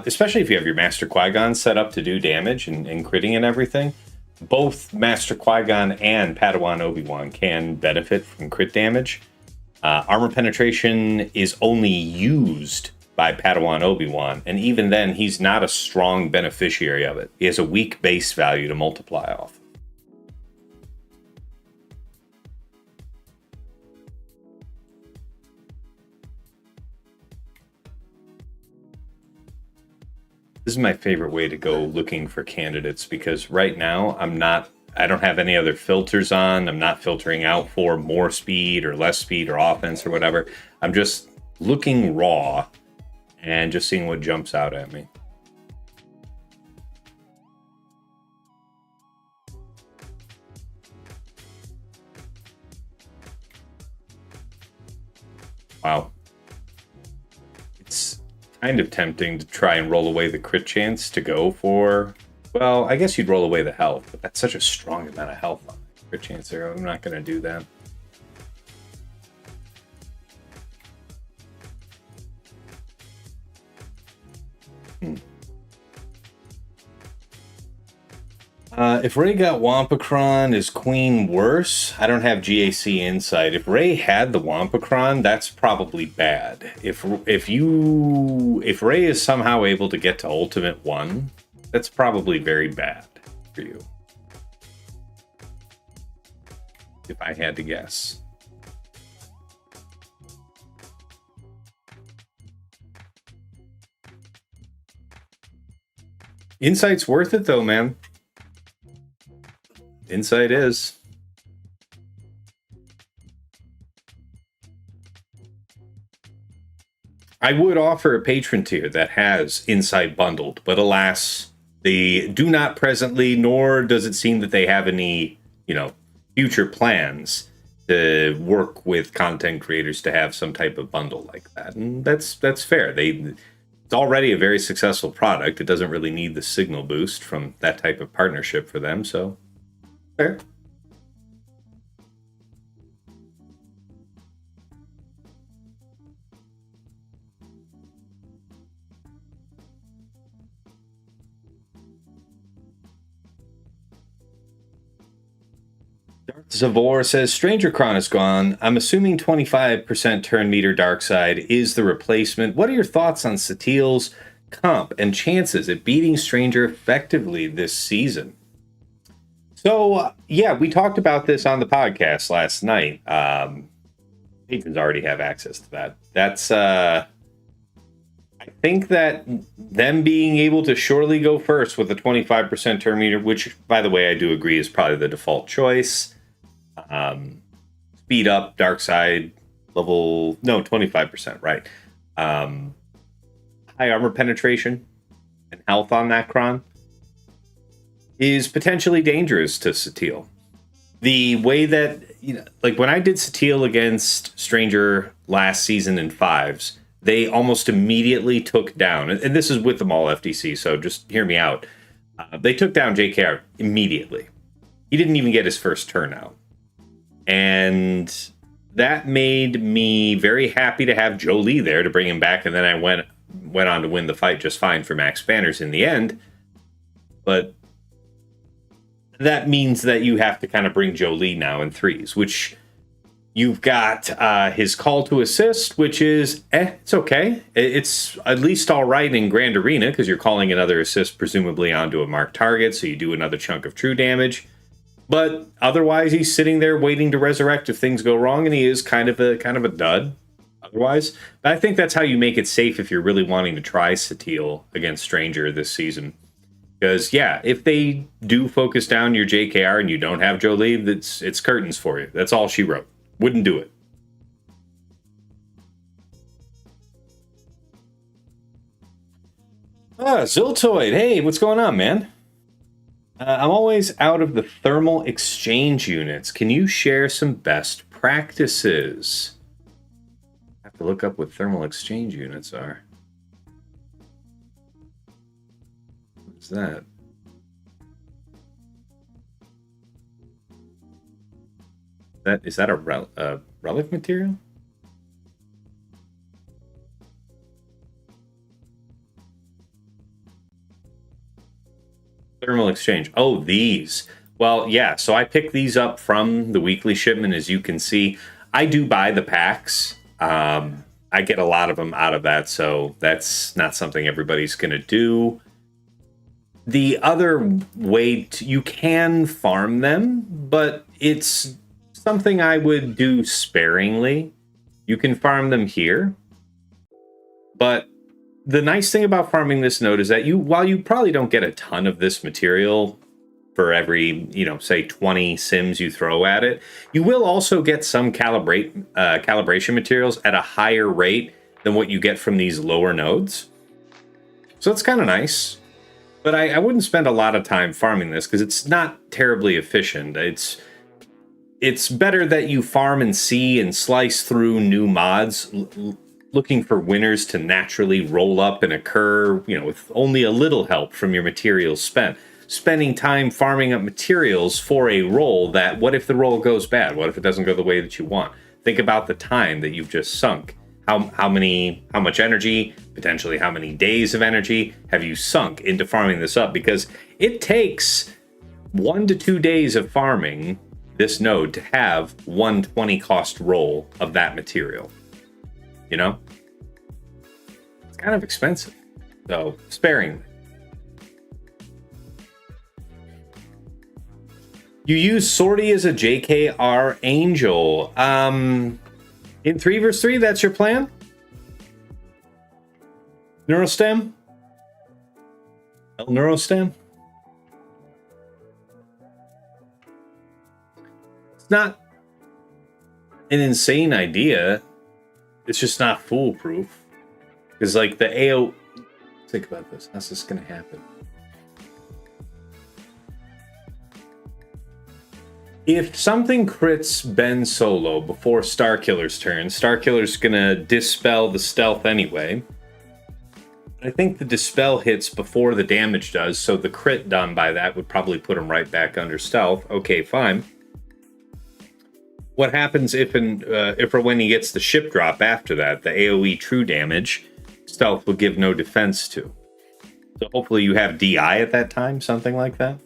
especially if you have your Master Qui-Gon set up to do damage and critting and everything, both Master Qui-Gon and Padawan Obi-Wan can benefit from crit damage. Armor penetration is only used by Padawan Obi-Wan, and even then, he's not a strong beneficiary of it. He has a weak base value to multiply off. This is my favorite way to go looking for candidates, because right now I don't have any other filters on. I'm not filtering out for more speed or less speed or offense or whatever. I'm just looking raw and just seeing what jumps out at me. Wow. It's kind of tempting to try and roll away the crit chance to go for... Well, I guess you'd roll away the health, but that's such a strong amount of health on the crit chance there. I'm not going to do that. If Ray got Wampacron, is Queen worse? I don't have GAC insight. If Ray had the Wampacron, that's probably bad. If Ray is somehow able to get to Ultimate 1, that's probably very bad for you. If I had to guess. Insight's worth it though, man. Insight is. I would offer a patron tier that has Insight bundled, but alas, they do not presently, nor does it seem that they have any, future plans to work with content creators to have some type of bundle like that. And that's fair. It's already a very successful product. It doesn't really need the signal boost from that type of partnership for them, so fair. Zavor says, Strangercron is gone. I'm assuming 25% turn meter dark side is the replacement. What are your thoughts on Satil's comp and chances at beating Stranger effectively this season? So, yeah, we talked about this on the podcast last night. Patrons already have access to that. That's, I think that them being able to surely go first with a 25% turn meter, which, by the way, I do agree is probably the default choice. Speed up, dark side, level, no, 25%, right? High armor penetration and health on that Kron is potentially dangerous to Satil. The way that, like when I did Satil against Stranger last season in 5s, they almost immediately took down, and this is with them all FDC, so just hear me out. They took down JKR immediately. He didn't even get his first turn out. And that made me very happy to have Jolie there to bring him back, and then I went on to win the fight just fine for Max Banners in the end. But that means that you have to kind of bring Jolie now in 3s, which you've got his call to assist, which is, it's okay. It's at least all right in Grand Arena, because you're calling another assist presumably onto a marked target, so you do another chunk of true damage. But otherwise, he's sitting there waiting to resurrect if things go wrong, and he is kind of a dud otherwise. But I think that's how you make it safe if you're really wanting to try Satil against Stranger this season. Because, yeah, if they do focus down your JKR and you don't have Jolie, it's curtains for you. That's all she wrote. Wouldn't do it. Ziltoid, hey, what's going on, man? I'm always out of the thermal exchange units. Can you share some best practices? I have to look up what thermal exchange units are. What's that? Is that a relic material? Thermal exchange. Oh, these. Well, yeah, so I picked these up from the weekly shipment, as you can see. I do buy the packs. I get a lot of them out of that, so that's not something everybody's going to do. The other way, you can farm them, but it's something I would do sparingly. You can farm them here, but the nice thing about farming this node is that while you probably don't get a ton of this material for every, say 20 sims you throw at it, you will also get some calibration materials at a higher rate than what you get from these lower nodes. So it's kind of nice. But I wouldn't spend a lot of time farming this because it's not terribly efficient. It's better that you farm and see and slice through new mods, looking for winners to naturally roll up and occur, with only a little help from your materials spent. Spending time farming up materials for a roll that, what if the roll goes bad? What if it doesn't go the way that you want? Think about the time that you've just sunk. How much energy, potentially how many days of energy have you sunk into farming this up? Because it takes 1 to 2 days of farming this node to have 120 cost roll of that material. It's kind of expensive, so sparingly. You use Sortie as a JKR Angel. In 3 vs 3, that's your plan? Neurostem? Neurostem? It's not an insane idea. It's just not foolproof. Because like the AO, think about this. How's this going to happen? If something crits Ben Solo before Starkiller's turn, Starkiller's going to dispel the stealth anyway. I think the dispel hits before the damage does, so the crit done by that would probably put him right back under stealth. Okay, fine. What happens if or when he gets the ship drop after that, the AoE true damage, stealth will give no defense to. So hopefully you have DI at that time, something like that.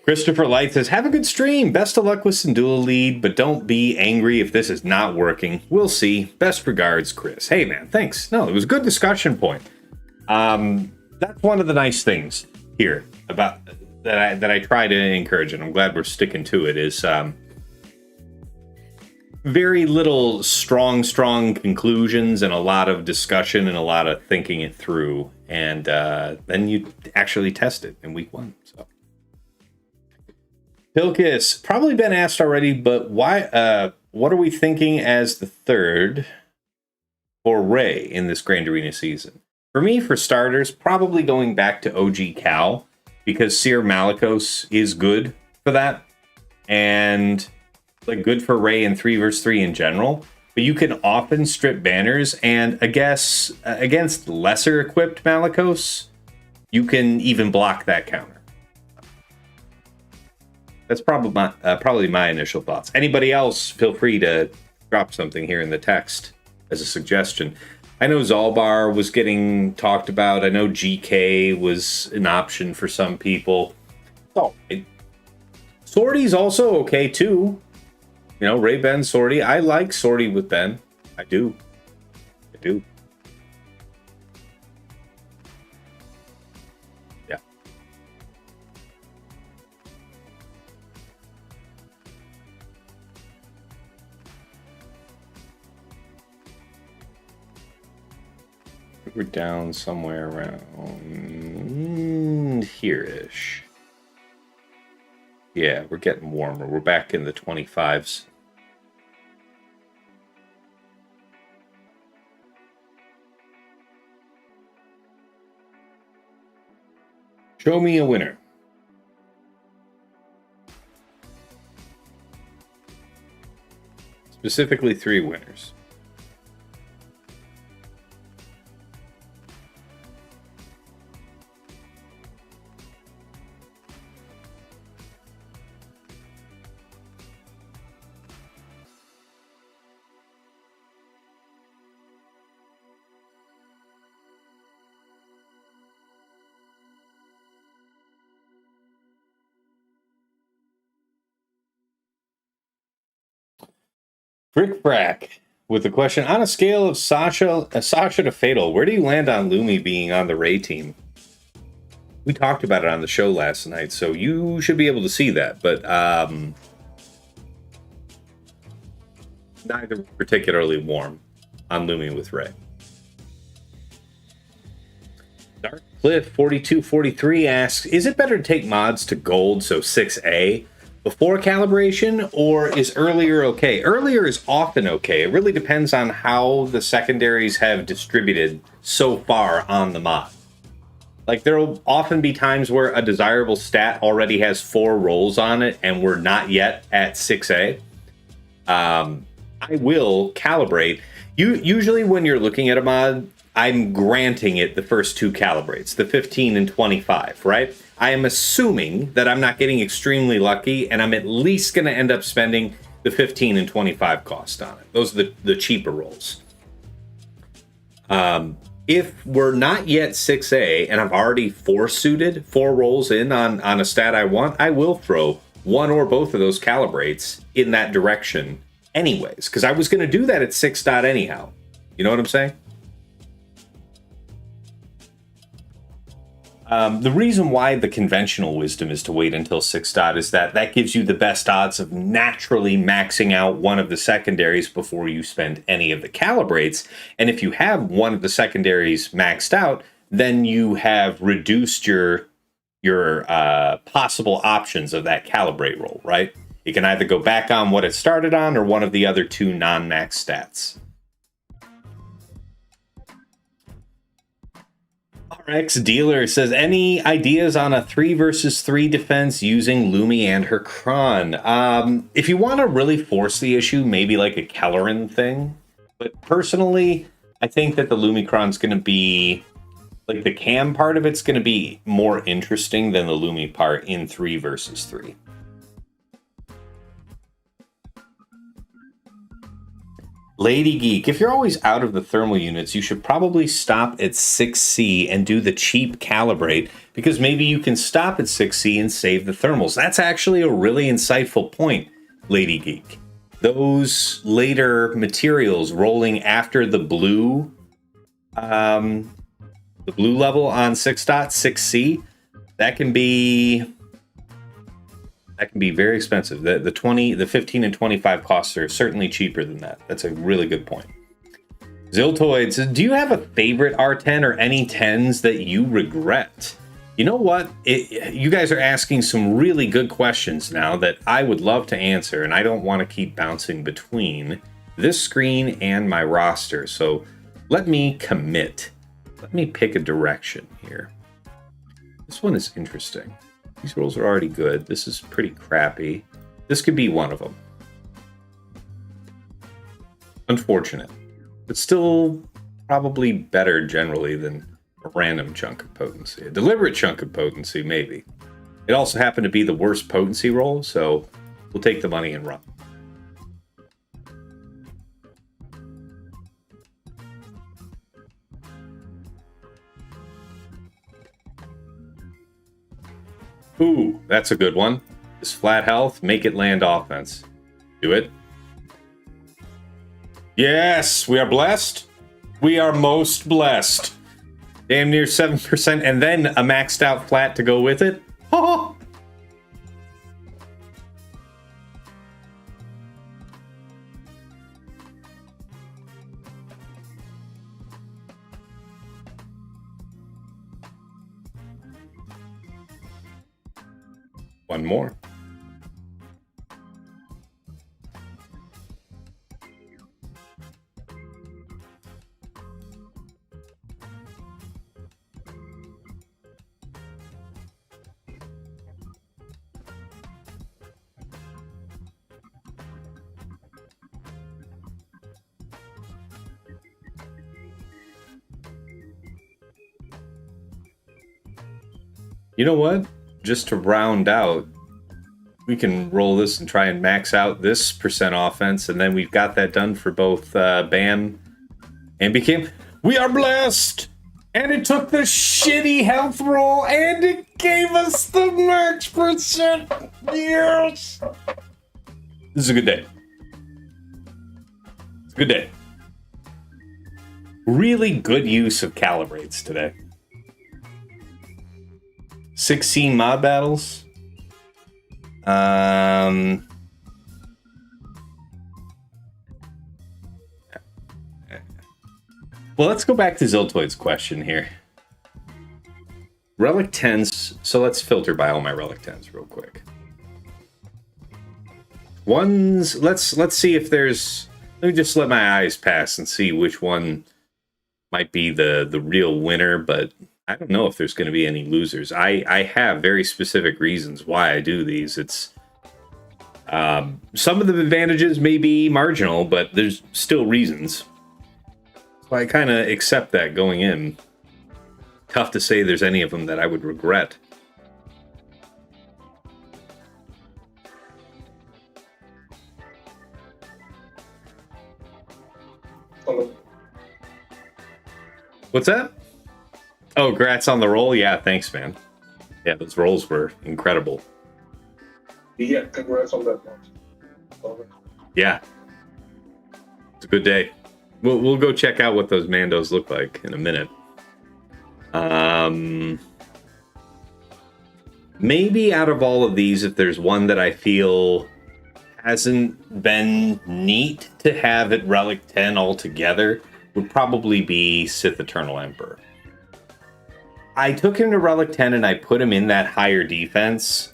Christopher Light says, have a good stream. Best of luck with some dual lead, but don't be angry if this is not working. We'll see. Best regards, Chris. Hey, man, thanks. No, it was a good discussion point. That's one of the nice things here about that I try to encourage, and I'm glad we're sticking to it, is very little strong conclusions and a lot of discussion and a lot of thinking it through. And then you actually test it in week 1. So. Pilkis, probably been asked already, but why? What are we thinking as the third for Rey in this Grand Arena season? For me, for starters, probably going back to OG Cal, because Seer Malicos is good for that, and like good for Rey in 3 vs 3 in general. But you can often strip banners, and I guess against lesser equipped Malicos, you can even block that counter. That's probably my initial thoughts. Anybody else, feel free to drop something here in the text as a suggestion. I know Zalbar was getting talked about. I know GK was an option for some people. Oh, Swordy's also okay too. You know, Ray Ben Swordy. I like Swordy with Ben. I do. Yeah. We're down somewhere around here-ish. Yeah, we're getting warmer. We're back in the 25s. Show me a winner. Specifically 3 winners. Brick Brack with the question, on a scale of Sasha to Fatal, where do you land on Lumi being on the Rey team? We talked about it on the show last night, so you should be able to see that, but neither particularly warm on Lumi with Rey. Dark Cliff 4243 asks, is it better to take mods to gold, so 6A, before calibration, or is earlier okay? Earlier is often okay. It really depends on how the secondaries have distributed so far on the mod. Like, there will often be times where a desirable stat already has 4 rolls on it and we're not yet at 6A. I will calibrate. Usually when you're looking at a mod, I'm granting it the first 2 calibrates, the 15 and 25, right? I am assuming that I'm not getting extremely lucky, and I'm at least going to end up spending the 15 and 25 cost on it. Those are the cheaper rolls. If we're not yet 6A, and I've already 4 rolls in on a stat I want, I will throw 1 or both of those calibrates in that direction anyways, because I was going to do that at 6 dot anyhow. You know what I'm saying? The reason why the conventional wisdom is to wait until 6 dot is that gives you the best odds of naturally maxing out one of the secondaries before you spend any of the calibrates. And if you have one of the secondaries maxed out, then you have reduced your possible options of that calibrate roll, right? It can either go back on what it started on or one of the other 2 non-max stats. RX Dealer says, any ideas on a 3 versus 3 defense using Lumi and her Kron? If you want to really force the issue, maybe like a Kelleran thing. But personally, I think that the Lumicron's going to be, like the cam part of it's going to be more interesting than the Lumi part in 3 versus 3. Lady Geek, if you're always out of the thermal units, you should probably stop at 6C and do the cheap calibrate, because maybe you can stop at 6C and save the thermals. That's actually a really insightful point, Lady Geek. Those later materials rolling after the blue level on 6.6C, that can be very expensive. The 15 and 25 costs are certainly cheaper than that. That's a really good point. Ziltoid says, do you have a favorite R10 or any 10s that you regret? You know what? You guys are asking some really good questions now that I would love to answer, and I don't want to keep bouncing between this screen and my roster. So let me commit. Let me pick a direction here. This one is interesting. These rolls are already good. This is pretty crappy. This could be one of them. Unfortunate. But still probably better generally than a random chunk of potency. A deliberate chunk of potency, maybe. It also happened to be the worst potency roll, so we'll take the money and run. Ooh, that's a good one. This flat health, make it land offense. Do it. Yes, we are blessed. We are most blessed. Damn near 7%, and then a maxed out flat to go with it. Oh! One more. You know what? Just to round out, we can roll this and try and max out this percent offense, and then we've got that done for both Bam and BKM. We are blessed! And it took the shitty health roll, and it gave us the max percent! Yes! This is a good day. It's a good day. Really good use of calibrates today. 16 mod battles. Well, let's go back to Ziltoid's question here. Relic 10s. So let's filter by all my Relic 10s real quick. Ones. Let's see if there's. Let me just let my eyes pass and see which one might be the real winner, but I don't know if there's going to be any losers. I have very specific reasons why I do these. It's some of the advantages may be marginal, but there's still reasons. So I kind of accept that going in. Tough to say there's any of them that I would regret. Hello. What's that? Oh, congrats on the roll. Yeah, thanks, man. Yeah, those rolls were incredible. Yeah, congrats on that one. Yeah. It's a good day. We'll go check out what those Mandos look like in a minute. Maybe out of all of these, if there's one that I feel hasn't been neat to have at Relic 10 altogether, would probably be Sith Eternal Emperor. I took him to Relic 10 and I put him in that higher defense.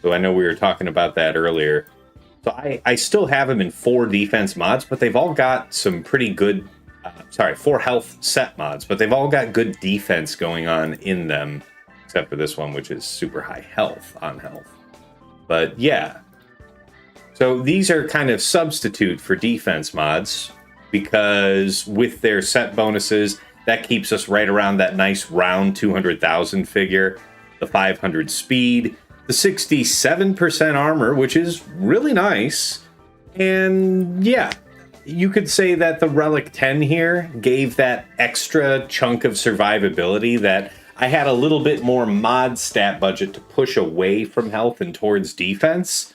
So I know we were talking about that earlier. So I still have him in 4 defense mods, but they've all got some pretty good sorry, 4 health set mods, but they've all got good defense going on in them, except for this one, which is super high health on health. But yeah, so these are kind of substitute for defense mods, because with their set bonuses, that keeps us right around that nice round 200,000 figure, the 500 speed, the 67% armor, which is really nice. And yeah, you could say that the Relic 10 here gave that extra chunk of survivability that I had a little bit more mod stat budget to push away from health and towards defense.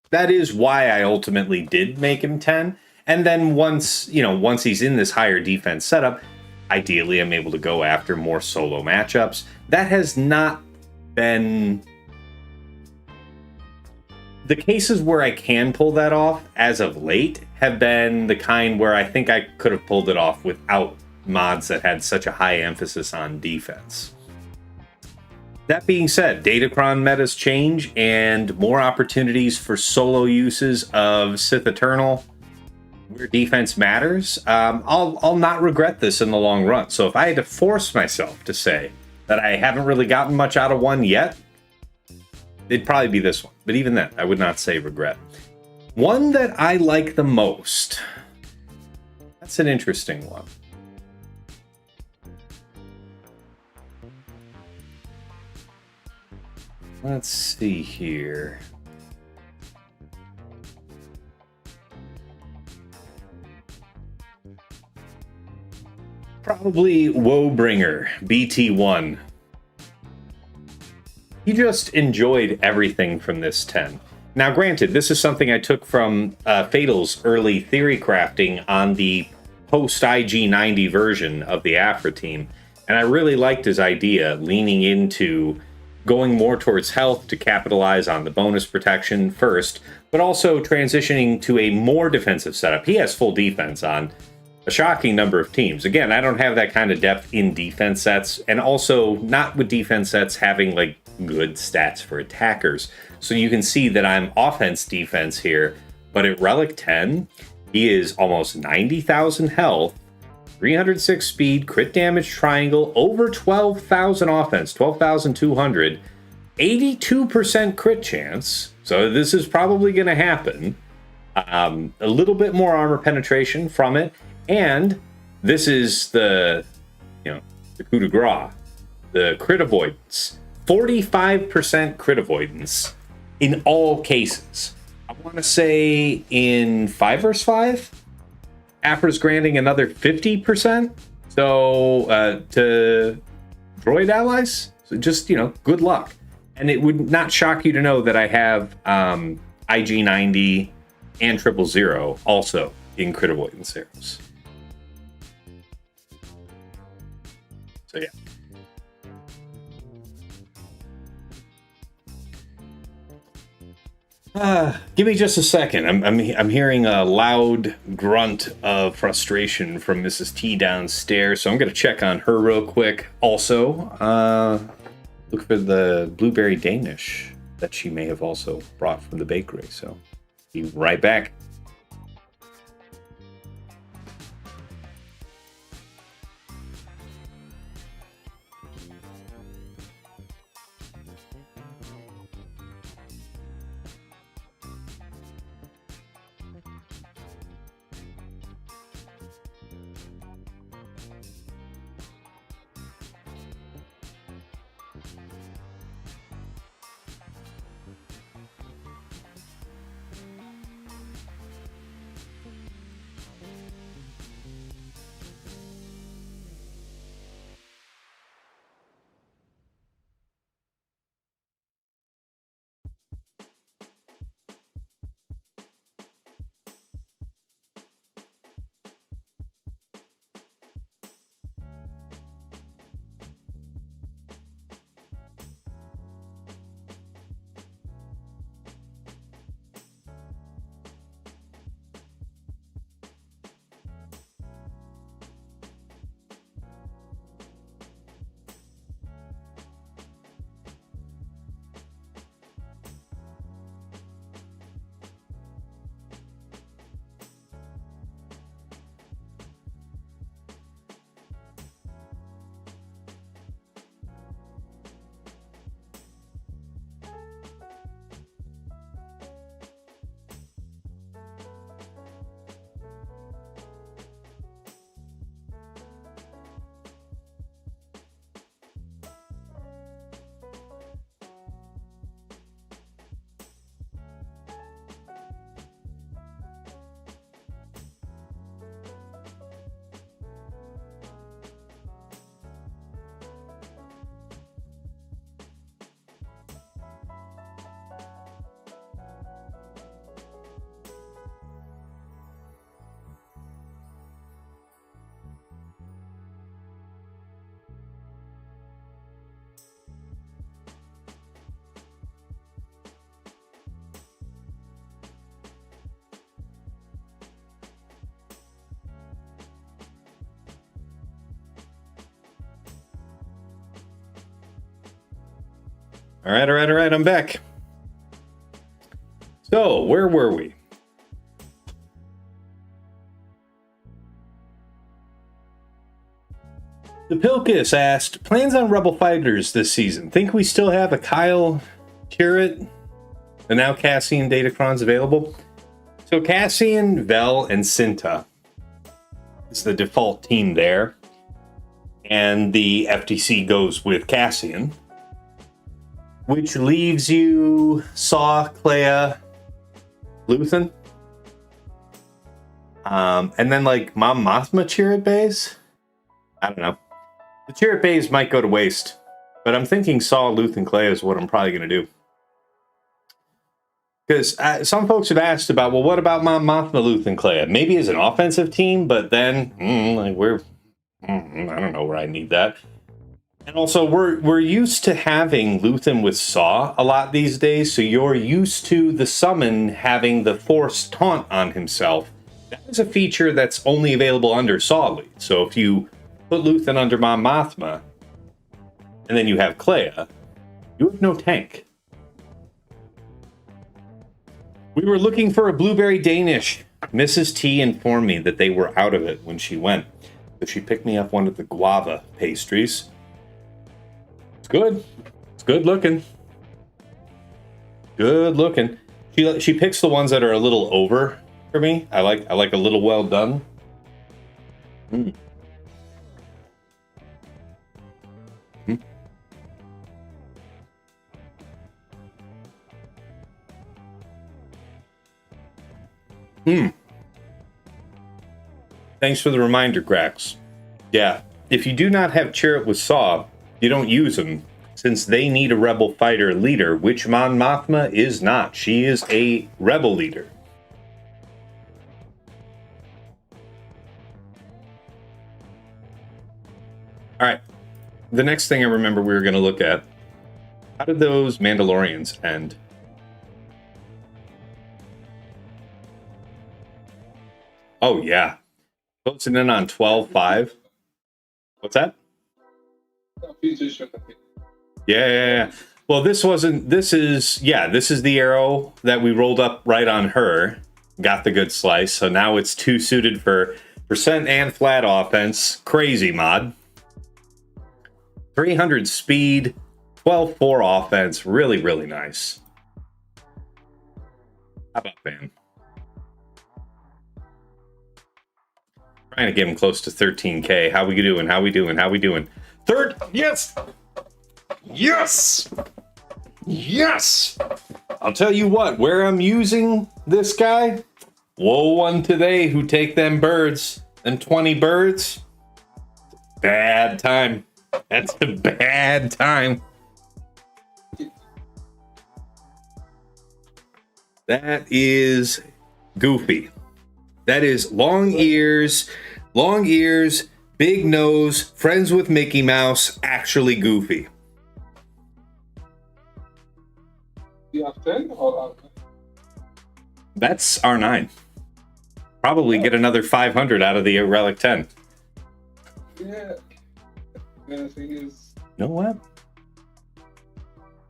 That is why I ultimately did make him 10. And then once he's in this higher defense setup, ideally I'm able to go after more solo matchups. That has not been the cases where I can pull that off as of late have been the kind where I think I could have pulled it off without mods that had such a high emphasis on defense. That being said, Datacron metas change and more opportunities for solo uses of Sith Eternal where defense matters. I'll not regret this in the long run. So if I had to force myself to say that I haven't really gotten much out of one yet, it'd probably be this one. But even then, I would not say regret. One that I like the most. That's an interesting one. Let's see here. Probably Woebringer, BT1. He just enjoyed everything from this 10. Now, granted, this is something I took from Fatal's early theory crafting on the post-IG90 version of the Afra team, and I really liked his idea, leaning into going more towards health to capitalize on the bonus protection first, but also transitioning to a more defensive setup. He has full defense on a shocking number of teams. Again, I don't have that kind of depth in defense sets, and also not with defense sets having like good stats for attackers. So you can see that I'm offense defense here, but at Relic 10, he is almost 90,000 health, 306 speed, crit damage triangle, over 12,000 offense, 12,200, 82% crit chance. So this is probably going to happen. A little bit more armor penetration from it. And this is the coup de grace, the crit avoidance. 45% crit avoidance in all cases. I want to say in 5 vs 5, Afra's granting another 50%. So to droid allies, so just, good luck. And it would not shock you to know that I have IG90 and 000 also in crit avoidance arrows. So yeah. Give me just a second. I'm hearing a loud grunt of frustration from Mrs. T downstairs, so I'm going to check on her real quick. Also, look for the blueberry Danish that she may have also brought from the bakery. So, be right back. All right. I'm back. So, where were we? The Pilkus asked, plans on Rebel Fighters this season. Think we still have a Kyle Curate? And now Cassian Datacron's available. So Cassian, Vel, and Cinta is the default team there. And the FTC goes with Cassian. Which leaves you Saw, Clea, Luthen. And then like Mom Mothma Chirrut Bays? I don't know. The Chirrut Bays might go to waste. But I'm thinking Saw, Luthen, Clea is what I'm probably going to do. Because some folks have asked about, well, what about Mom Mothma, Luthen, Clea? Maybe as an offensive team, but then I don't know where I need that. And also, we're used to having Luthen with Saw a lot these days, so you're used to the summon having the Force taunt on himself. That is a feature that's only available under Saw lead. So if you put Luthen under Mom Mothma, and then you have Clea, you have no tank. We were looking for a blueberry Danish. Mrs. T informed me that they were out of it when she went. So she picked me up one of the guava pastries. It's good. It's good looking. Good looking. She picks the ones that are a little over for me. I like a little well done. Mm. Thanks for the reminder, Grax. Yeah, if you do not have Chirrut with Saw, you don't use them, since they need a Rebel fighter leader, which Mon Mothma is not. She is a Rebel leader. All right, the next thing I remember we were going to look at, how did those Mandalorians end? Oh, yeah. Closing in on 12-5. What's that? Yeah. Well, this is the arrow that we rolled up right on her. Got the good slice. So now it's 2 suited for percent and flat offense. Crazy mod. 300 speed, 12-4 offense. Really, really nice. How about Bam? Trying to get him close to 13K. How we doing? Third, yes! I'll tell you what, where I'm using this guy, woe unto they who take them birds, them 20 birds. Bad time. That's a bad time. That is goofy. That is long ears, big nose, friends with Mickey Mouse, actually goofy. You have 10 or That's R9. Probably get another 500 out of the Relic 10. Yeah. The thing is, You know what?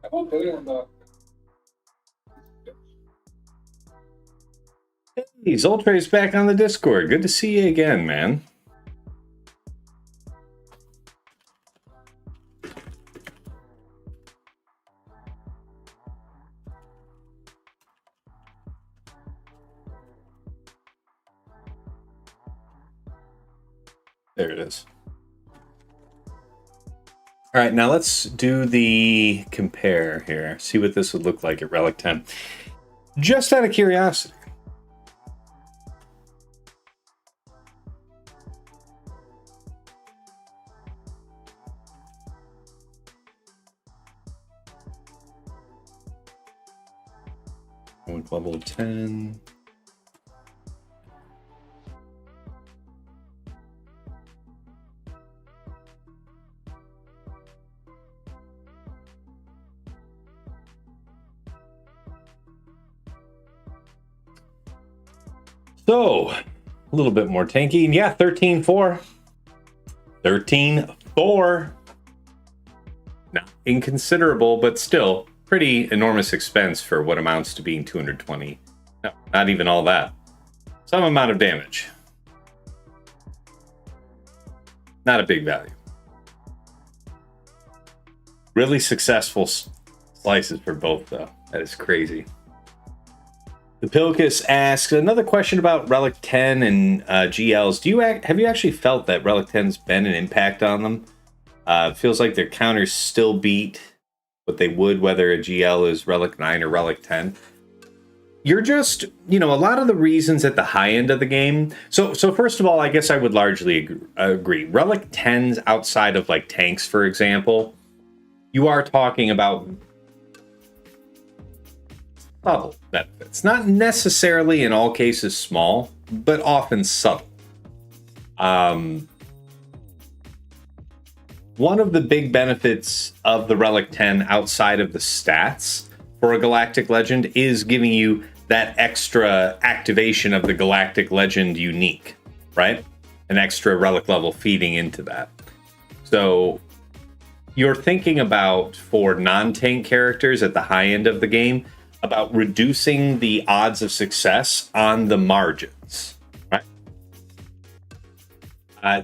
I won't tell you on that. Hey, Zoltre's back on the Discord. Good to see you again, man. There it is. All right, now let's do the compare here. See what this would look like at Relic 10. Just out of curiosity. Level 10. So, a little bit more tanky. And yeah, 13-4. 13-4. Not inconsiderable, but still pretty enormous expense for what amounts to being 220. No, not even all that. Some amount of damage. Not a big value. Really successful slices for both, though. That is crazy. The Pilkus asks another question about Relic 10 and GLs. Have you actually felt that Relic 10's been an impact on them? It feels like their counters still beat what they would whether a GL is Relic 9 or Relic 10. You're just, a lot of the reasons at the high end of the game. So first of all, I guess I would largely agree. Relic 10s outside of like tanks, for example, you are talking about subtle benefits. Not necessarily in all cases small, but often subtle. One of the big benefits of the Relic 10 outside of the stats for a Galactic Legend is giving you that extra activation of the Galactic Legend unique, right? An extra relic level feeding into that. So you're thinking about, for non-tank characters at the high end of the game, about reducing the odds of success on the margins, right?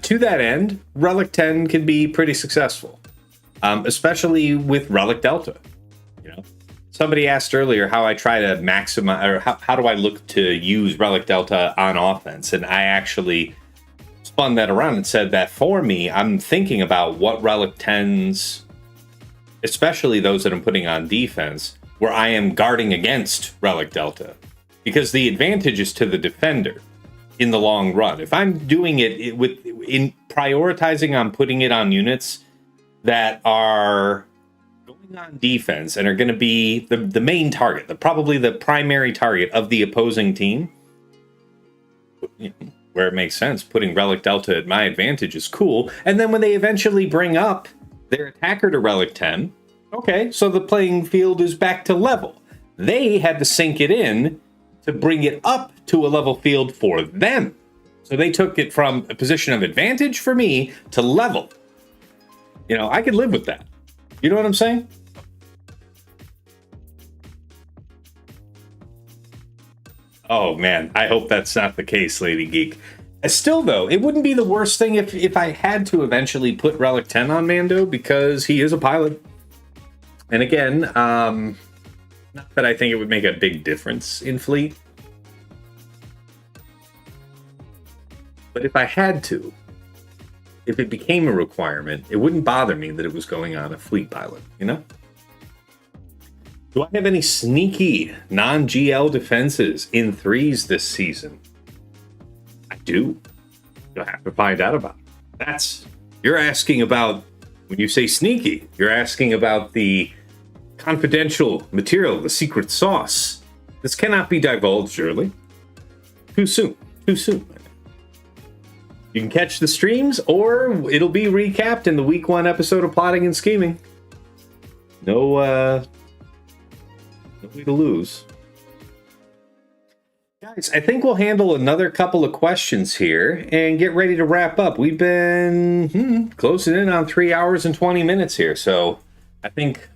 To that end, Relic 10 can be pretty successful, especially with Relic Delta. Somebody asked earlier how I try to maximize, or how do I look to use Relic Delta on offense, and I actually spun that around and said that for me, I'm thinking about what Relic 10s, especially those that I'm putting on defense, where I am guarding against Relic Delta, because the advantage is to the defender in the long run. If I'm doing it in prioritizing on putting it on units that are going on defense and are going to be the main target, probably the primary target of the opposing team, where it makes sense, putting Relic Delta at my advantage is cool. And then when they eventually bring up their attacker to Relic 10, okay, so the playing field is back to level. They had to sink it in to bring it up to a level field for them. So they took it from a position of advantage for me to level. I could live with that. You know what I'm saying? Oh man, I hope that's not the case, Lady Geek. Still though, it wouldn't be the worst thing if I had to eventually put Relic 10 on Mando, because he is a pilot. And again, not that I think it would make a big difference in fleet, but if I had to, if it became a requirement, it wouldn't bother me that it was going on a fleet pilot, Do I have any sneaky non-GL defenses in 3s this season? I do. You'll have to find out about it. You're asking about, when you say sneaky, you're asking about the confidential material, the secret sauce. This cannot be divulged early. Too soon. You can catch the streams, or it'll be recapped in the week 1 episode of Plotting and Scheming. No way to lose. Guys, I think we'll handle another couple of questions here and get ready to wrap up. We've been closing in on 3 hours and 20 minutes here, so I think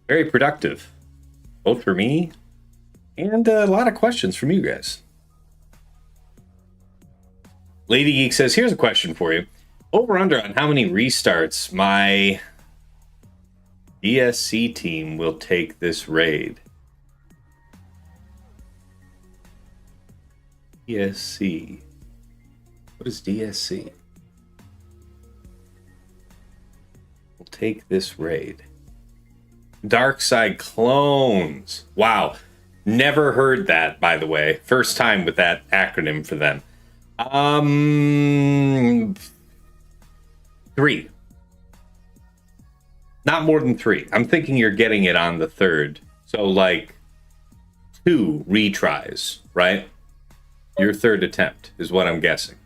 very productive, both for me and a lot of questions from you guys. Lady Geek says, here's a question for you. Over under on how many restarts my DSC team will take this raid. DSC. What is DSC? We'll take this raid. Dark Side Clones. Wow. Never heard that, by the way. First time with that acronym for them. 3. Not more than 3. I'm thinking you're getting it on the 3rd. So like 2 retries, right? Your 3rd attempt is what I'm guessing.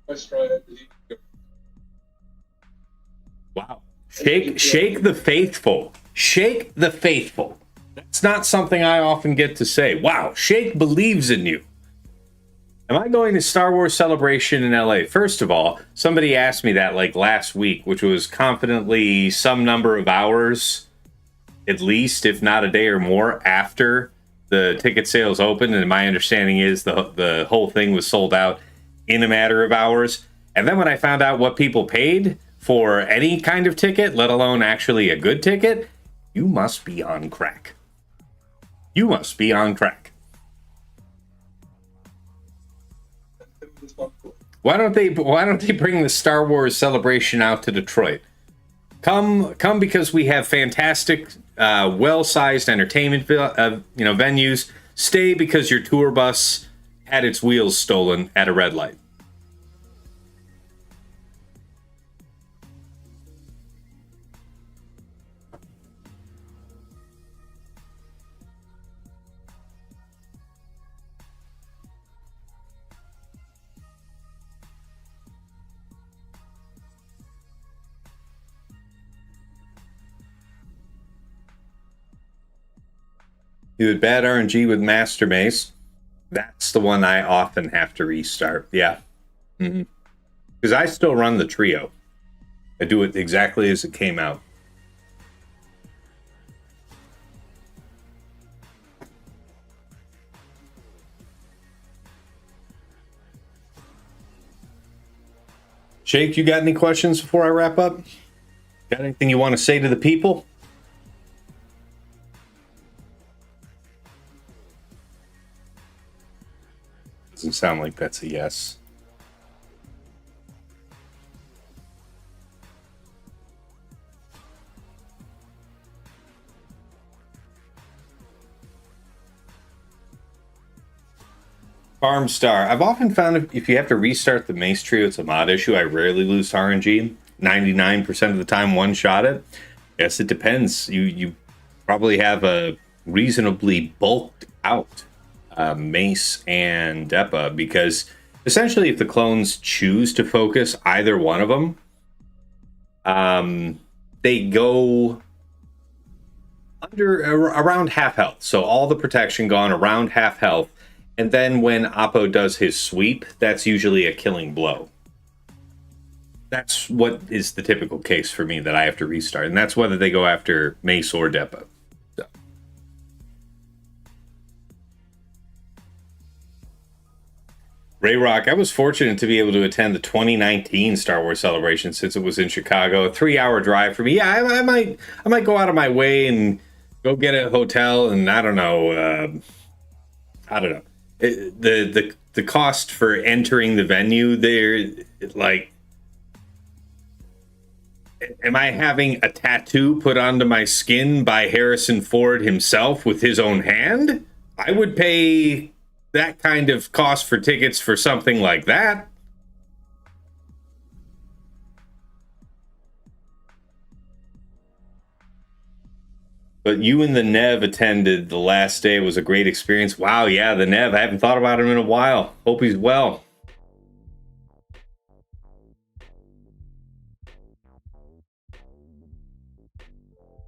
Let's try it. Wow. Shake the faithful. Shake the faithful. That's not something I often get to say. Wow, Shake believes in you. Am I going to Star Wars Celebration in LA? First of all, somebody asked me that like last week, which was confidently some number of hours, at least, if not a day or more, after the ticket sales opened. And my understanding is the whole thing was sold out in a matter of hours. And then when I found out what people paid for any kind of ticket, let alone actually a good ticket, you must be on crack. You must be on crack. Why don't they bring the Star Wars Celebration out to Detroit? Come because we have fantastic, well-sized entertainment venues. Stay because your tour bus had its wheels stolen at a red light. You had bad RNG with Master Mace. That's the one I often have to restart. Yeah. Because I still run the trio. I do it exactly as it came out. Shake, you got any questions before I wrap up? Got anything you want to say to the people? Doesn't sound like that's a yes. Farm Star. I've often found if you have to restart the Mace Trio, it's a mod issue. I rarely lose RNG. 99% of the time, one shot it. Yes, it depends. You probably have a reasonably bulked out Mace and Depa, because essentially if the clones choose to focus either one of them, they go around half health. So all the protection gone, around half health. And then when Oppo does his sweep, that's usually a killing blow. That's what is the typical case for me that I have to restart. And that's whether they go after Mace or Depa. So. Ray Rock, I was fortunate to be able to attend the 2019 Star Wars Celebration since it was in Chicago. A 3-hour drive for me. Yeah, I might go out of my way and go get a hotel, and I don't know. The cost for entering the venue there, like, am I having a tattoo put onto my skin by Harrison Ford himself with his own hand? I would pay that kind of cost for tickets for something like that. But you and the Nev attended the last day. It was a great experience. Wow, yeah, the Nev. I haven't thought about him in a while. Hope he's well.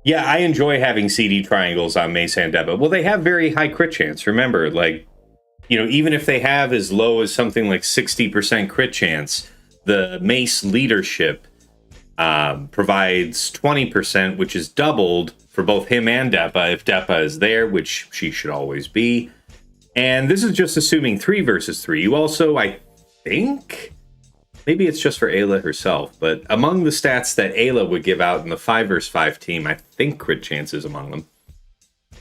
Yeah, I enjoy having CD triangles on Mace and Depa. Well, they have very high crit chance. Remember, like, even if they have as low as something like 60% crit chance, the Mace leadership provides 20%, which is doubled for both him and Depa if Depa is there, which she should always be. And this is just assuming 3 versus 3. You also, I think, maybe it's just for Ayla herself, but among the stats that Ayla would give out in the 5 versus 5 team, I think crit chance is among them.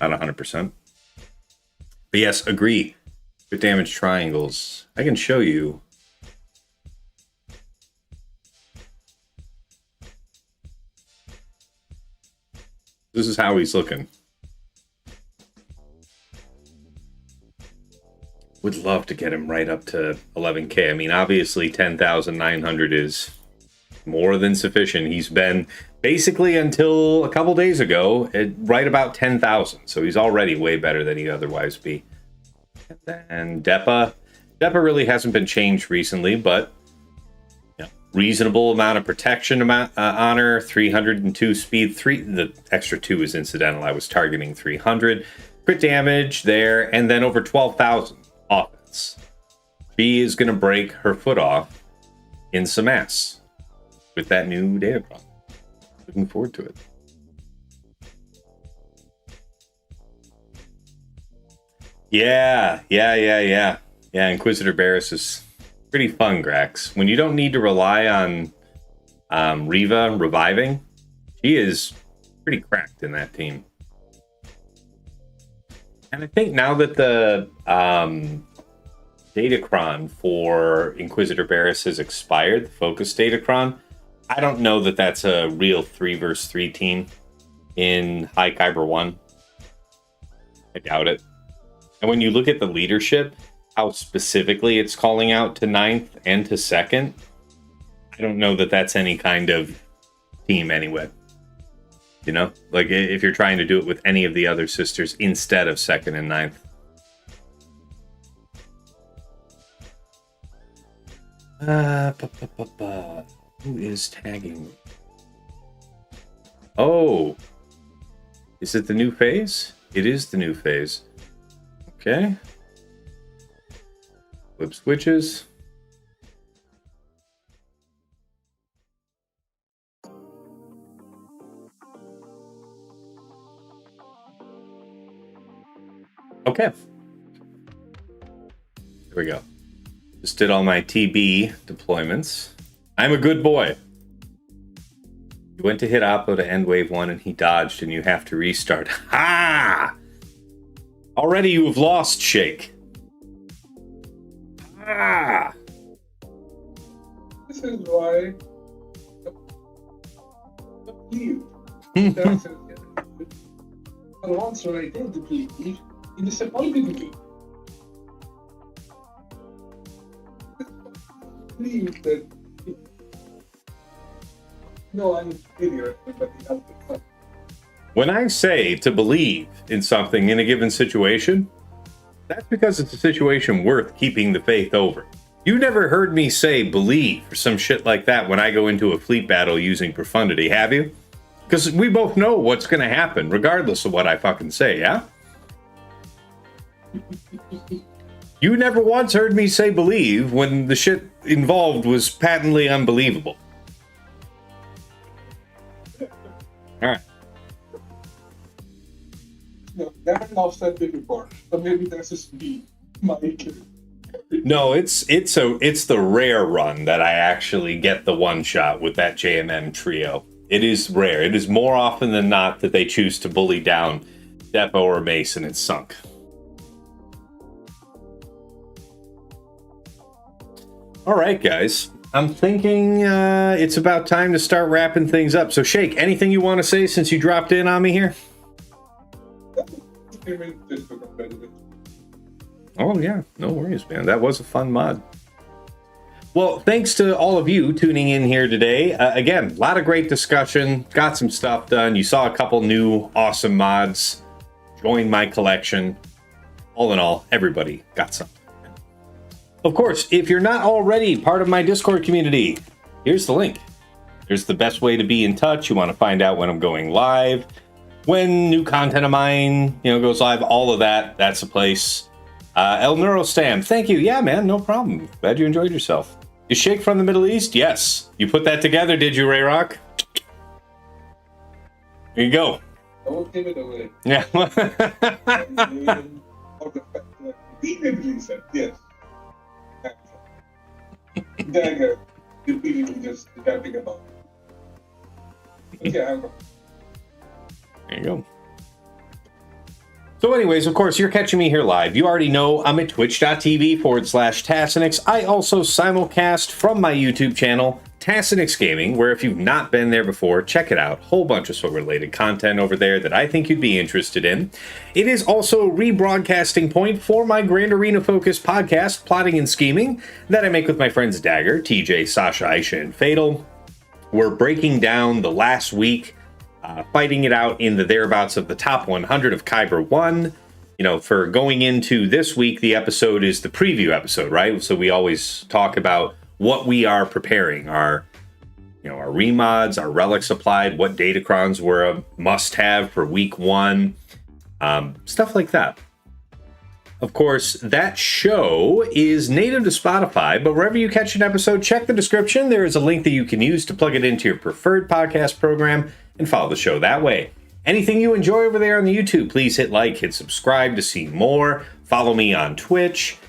Not 100%. But yes, agree. Crit damage triangles. I can show you. This is how he's looking. Would love to get him right up to 11K. I mean, obviously 10,900 is more than sufficient. He's been basically until a couple days ago at right about 10,000. So he's already way better than he'd otherwise be. And Depa really hasn't been changed recently, but reasonable amount of protection honor, 302 speed, the extra 2 is incidental. I was targeting 300 crit damage there, and then over 12,000 offense. She is going to break her foot off in some ass with that new Datacron. Looking forward to it. Yeah. Inquisitor Barris is pretty fun, Grax. When you don't need to rely on Riva reviving, she is pretty cracked in that team. And I think now that the Datacron for Inquisitor Barris has expired, the Focus Datacron, I don't know that that's a real 3 versus 3 team in High Kyber 1. I doubt it. And when you look at the leadership, how specifically it's calling out to 9th and to 2nd, I don't know that that's any kind of team anyway. You know, like if you're trying to do it with any of the other sisters instead of 2nd and 9th. Who is tagging me? Oh, is it the new phase? It is the new phase. Okay. Flip switches. Okay. There we go. Just did all my TB deployments. I'm a good boy. You went to hit Oppo to end wave 1 and he dodged and you have to restart. Ha! Already you have lost, Shake. Ah! This is why you. And once when I did believe, he disappointed me. Believe that. No, I'm idiot, but he has to. When I say to believe in something in a given situation, that's because it's a situation worth keeping the faith over. You never heard me say believe or some shit like that when I go into a fleet battle using profundity, have you? Because we both know what's going to happen, regardless of what I fucking say, yeah? You never once heard me say believe when the shit involved was patently unbelievable. Alright. No, never offset it before. So maybe that's just me. My kid. No, it's the rare run that I actually get the one shot with that JMM trio. It is rare. It is more often than not that they choose to bully down Depot or Mace and it's sunk. All right, guys. I'm thinking it's about time to start wrapping things up. So, Shake, anything you want to say since you dropped in on me here? Oh, yeah. No worries, man. That was a fun mod. Well, thanks to all of you tuning in here today. Again, a lot of great discussion. Got some stuff done. You saw a couple new awesome mods join my collection. All in all, everybody got something. Of course, if you're not already part of my Discord community, here's the link. Here's the best way to be in touch. You want to find out when I'm going live, when new content of mine, goes live, all of that. That's the place. El Neurostam, thank you. Yeah, man, no problem. Glad you enjoyed yourself. You Shake from the Middle East? Yes. You put that together, did you, Ray Rock? Here you go. Don't give it away. Yeah. Yes. Dagger, repeatedly just tapping about. Okay, I'm There you go. So anyways, of course, you're catching me here live. You already know I'm at twitch.tv/Tassenix. I also simulcast from my YouTube channel, Tassenix Gaming, where if you've not been there before, check it out. Whole bunch of SWORD-related content over there that I think you'd be interested in. It is also a rebroadcasting point for my Grand Arena-focused podcast, Plotting and Scheming, that I make with my friends Dagger, TJ, Sasha, Aisha, and Fatal. We're breaking down the last week, fighting it out in the thereabouts of the top 100 of Kyber 1. For going into this week, the episode is the preview episode, right? So we always talk about what we are preparing, our remods, our relics applied, what Datacrons were a must-have for week 1, stuff like that. Of course, that show is native to Spotify, but wherever you catch an episode, check the description. There is a link that you can use to plug it into your preferred podcast program and follow the show that way. Anything you enjoy over there on the YouTube, please hit like, hit subscribe to see more. Follow me on Twitch.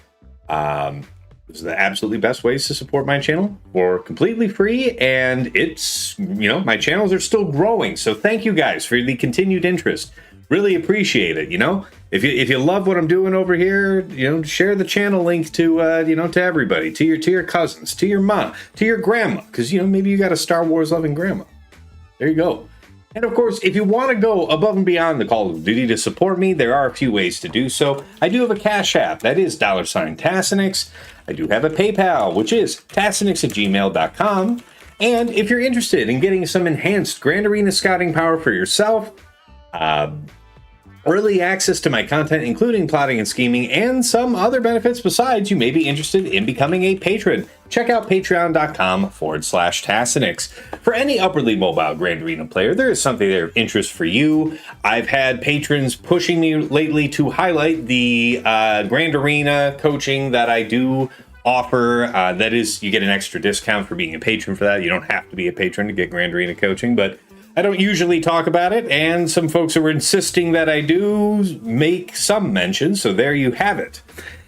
Those are the absolutely best ways to support my channel for completely free. And it's, my channels are still growing. So thank you guys for the continued interest. Really appreciate it. If you love what I'm doing over here, share the channel link to, to everybody, to your cousins, to your mom, to your grandma, because, maybe you got a Star Wars loving grandma. There you go. And of course, if you want to go above and beyond the Call of Duty to support me, there are a few ways to do so. I do have a Cash App, that is $Tassenix. I do have a PayPal, which is tassenix@gmail.com. And if you're interested in getting some enhanced Grand Arena scouting power for yourself, early access to my content, including plotting and scheming, and some other benefits besides, you may be interested in becoming a patron. Check out patreon.com/Tassenix. For any upwardly mobile Grand Arena player, there is something there of interest for you. I've had patrons pushing me lately to highlight the Grand Arena coaching that I do offer. That is, you get an extra discount for being a patron for that. You don't have to be a patron to get Grand Arena coaching, but I don't usually talk about it, and some folks are insisting that I do make some mention, so there you have it.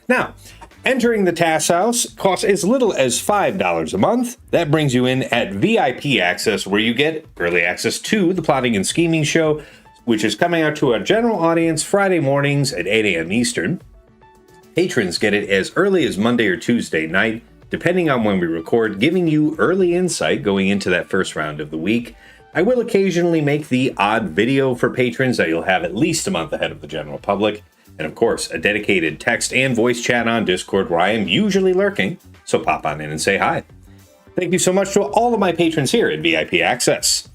Now, entering the TAS House costs as little as $5 a month. That brings you in at VIP access, where you get early access to the Plotting and Scheming show, which is coming out to our general audience Friday mornings at 8 a.m. Eastern. Patrons get it as early as Monday or Tuesday night, depending on when we record, giving you early insight going into that first round of the week. I will occasionally make the odd video for patrons that you'll have at least a month ahead of the general public. And of course, a dedicated text and voice chat on Discord where I am usually lurking, so pop on in and say hi. Thank you so much to all of my patrons here at VIP Access.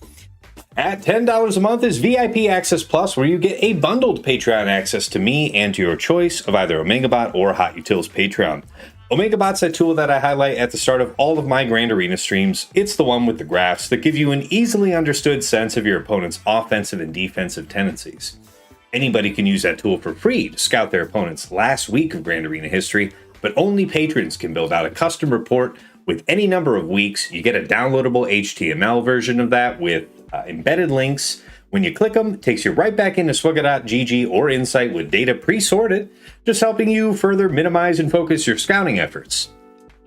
At $10 a month is VIP Access Plus, where you get a bundled Patreon access to me and to your choice of either OmegaBot or HotUtils Patreon. OmegaBot's a tool that I highlight at the start of all of my Grand Arena streams. It's the one with the graphs that give you an easily understood sense of your opponent's offensive and defensive tendencies. Anybody can use that tool for free to scout their opponent's last week of Grand Arena history, but only patrons can build out a custom report with any number of weeks. You get a downloadable HTML version of that with embedded links. When you click them, it takes you right back into swugga.gg or Insight with data pre-sorted, just helping you further minimize and focus your scouting efforts.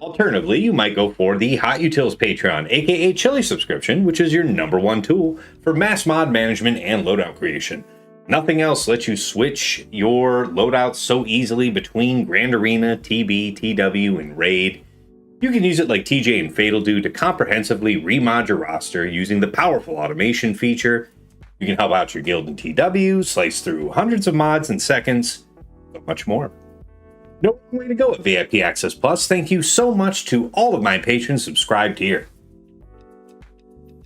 Alternatively, you might go for the HotUtils Patreon, aka Chili subscription, which is your #1 tool for mass mod management and loadout creation. Nothing else lets you switch your loadouts so easily between Grand Arena, TB, TW, and Raid. You can use it like TJ and Fatal do to comprehensively remod your roster using the powerful automation feature. You can help out your guild in TW, slice through hundreds of mods in seconds, but much more. No way to go at VIP Access Plus. Thank you so much to all of my patrons subscribed here.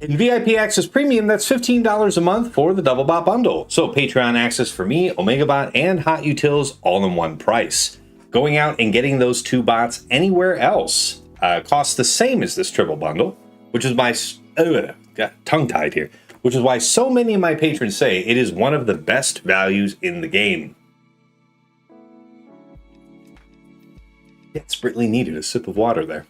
In VIP Access Premium, that's $15 a month for the Double Bot bundle. So Patreon access for me, OmegaBot, and HotUtils all in one price. Going out and getting those two bots anywhere else costs the same as this triple bundle, which is my got tongue-tied here. Which is why so many of my patrons say it is one of the best values in the game. Desperately needed a sip of water there.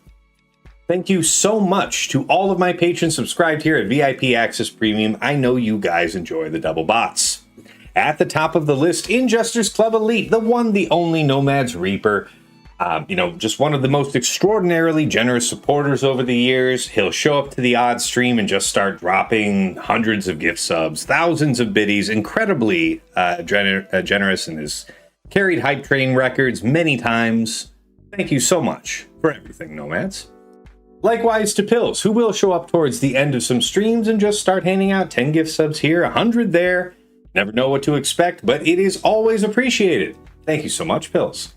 Thank you so much to all of my patrons subscribed here at VIP Access Premium. I know you guys enjoy the double bots. At the top of the list, Injustice Club Elite, the one, the only Nomad's Reaper. Just one of the most extraordinarily generous supporters over the years. He'll show up to the odd stream and just start dropping hundreds of gift subs, thousands of biddies, incredibly generous, and has carried Hype Train records many times. Thank you so much for everything, Nomads. Likewise to Pills, who will show up towards the end of some streams and just start handing out 10 gift subs here, 100 there. Never know what to expect, but it is always appreciated. Thank you so much, Pills.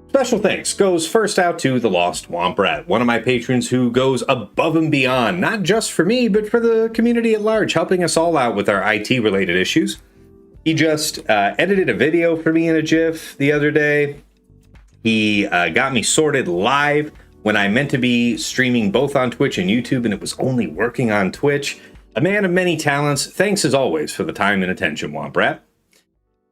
Special thanks goes first out to the Lost Womp Rat, one of my patrons who goes above and beyond, not just for me, but for the community at large, helping us all out with our IT-related issues. He just edited a video for me in a GIF the other day. He got me sorted live when I meant to be streaming both on Twitch and YouTube, and it was only working on Twitch. A man of many talents. Thanks as always for the time and attention, Womp Rat.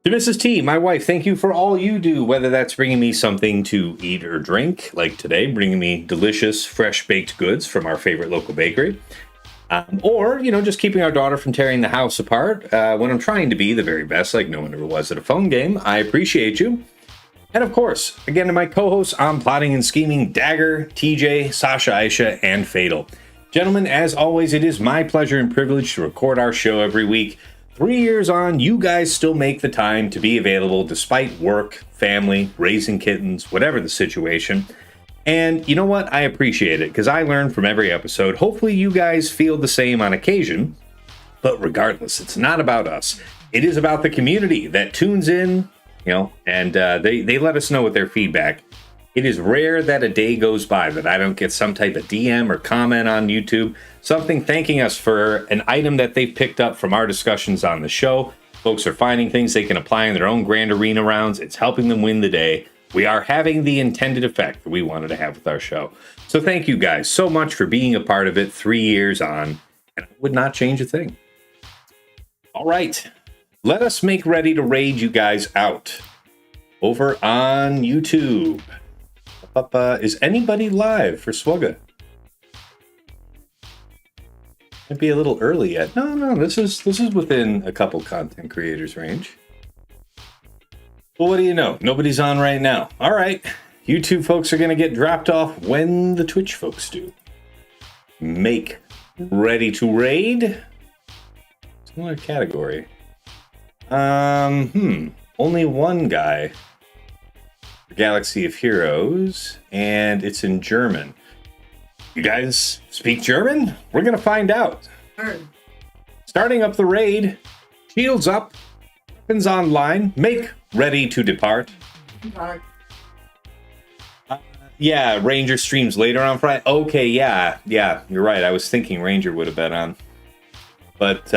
To Mrs. T, my wife, thank you for all you do, whether that's bringing me something to eat or drink, like today, bringing me delicious, fresh baked goods from our favorite local bakery, or, just keeping our daughter from tearing the house apart when I'm trying to be the very best, like no one ever was at a phone game. I appreciate you. And of course, again, to my co-hosts on Plotting and Scheming, Dagger, TJ, Sasha, Aisha, and Fatal. Gentlemen, as always, it is my pleasure and privilege to record our show every week. 3 years on, you guys still make the time to be available despite work, family, raising kittens, whatever the situation. And you know what? I appreciate it because I learn from every episode. Hopefully you guys feel the same on occasion. But regardless, it's not about us. It is about the community that tunes in, and they let us know with their feedback. It is rare that a day goes by that I don't get some type of DM or comment on YouTube, something thanking us for an item that they've picked up from our discussions on the show. Folks are finding things they can apply in their own Grand Arena rounds. It's helping them win the day. We are having the intended effect that we wanted to have with our show. So thank you guys so much for being a part of it 3 years on, and I would not change a thing. All right, let us make ready to raid you guys out over on YouTube. Is anybody live for Swugga? Might be a little early yet. No, this is within a couple content creators range. Well, what do you know? Nobody's on right now. All right, YouTube folks are going to get dropped off when the Twitch folks do. Make ready to raid. Similar category. Only one guy. Galaxy of Heroes, and it's in German. You guys speak German? We're gonna find out. Starting up the raid. Shields up. Weapons online. Make ready to depart. Yeah, Ranger streams later on Friday. Okay, yeah, you're right. I was thinking Ranger would have been on. But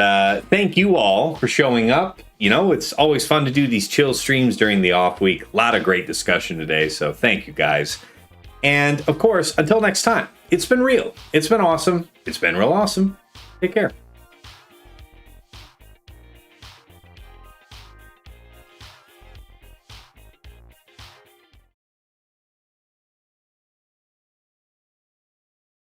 thank you all for showing up. It's always fun to do these chill streams during the off week. A lot of great discussion today, so thank you guys. And of course, until next time, it's been real. It's been awesome. It's been real awesome. Take care.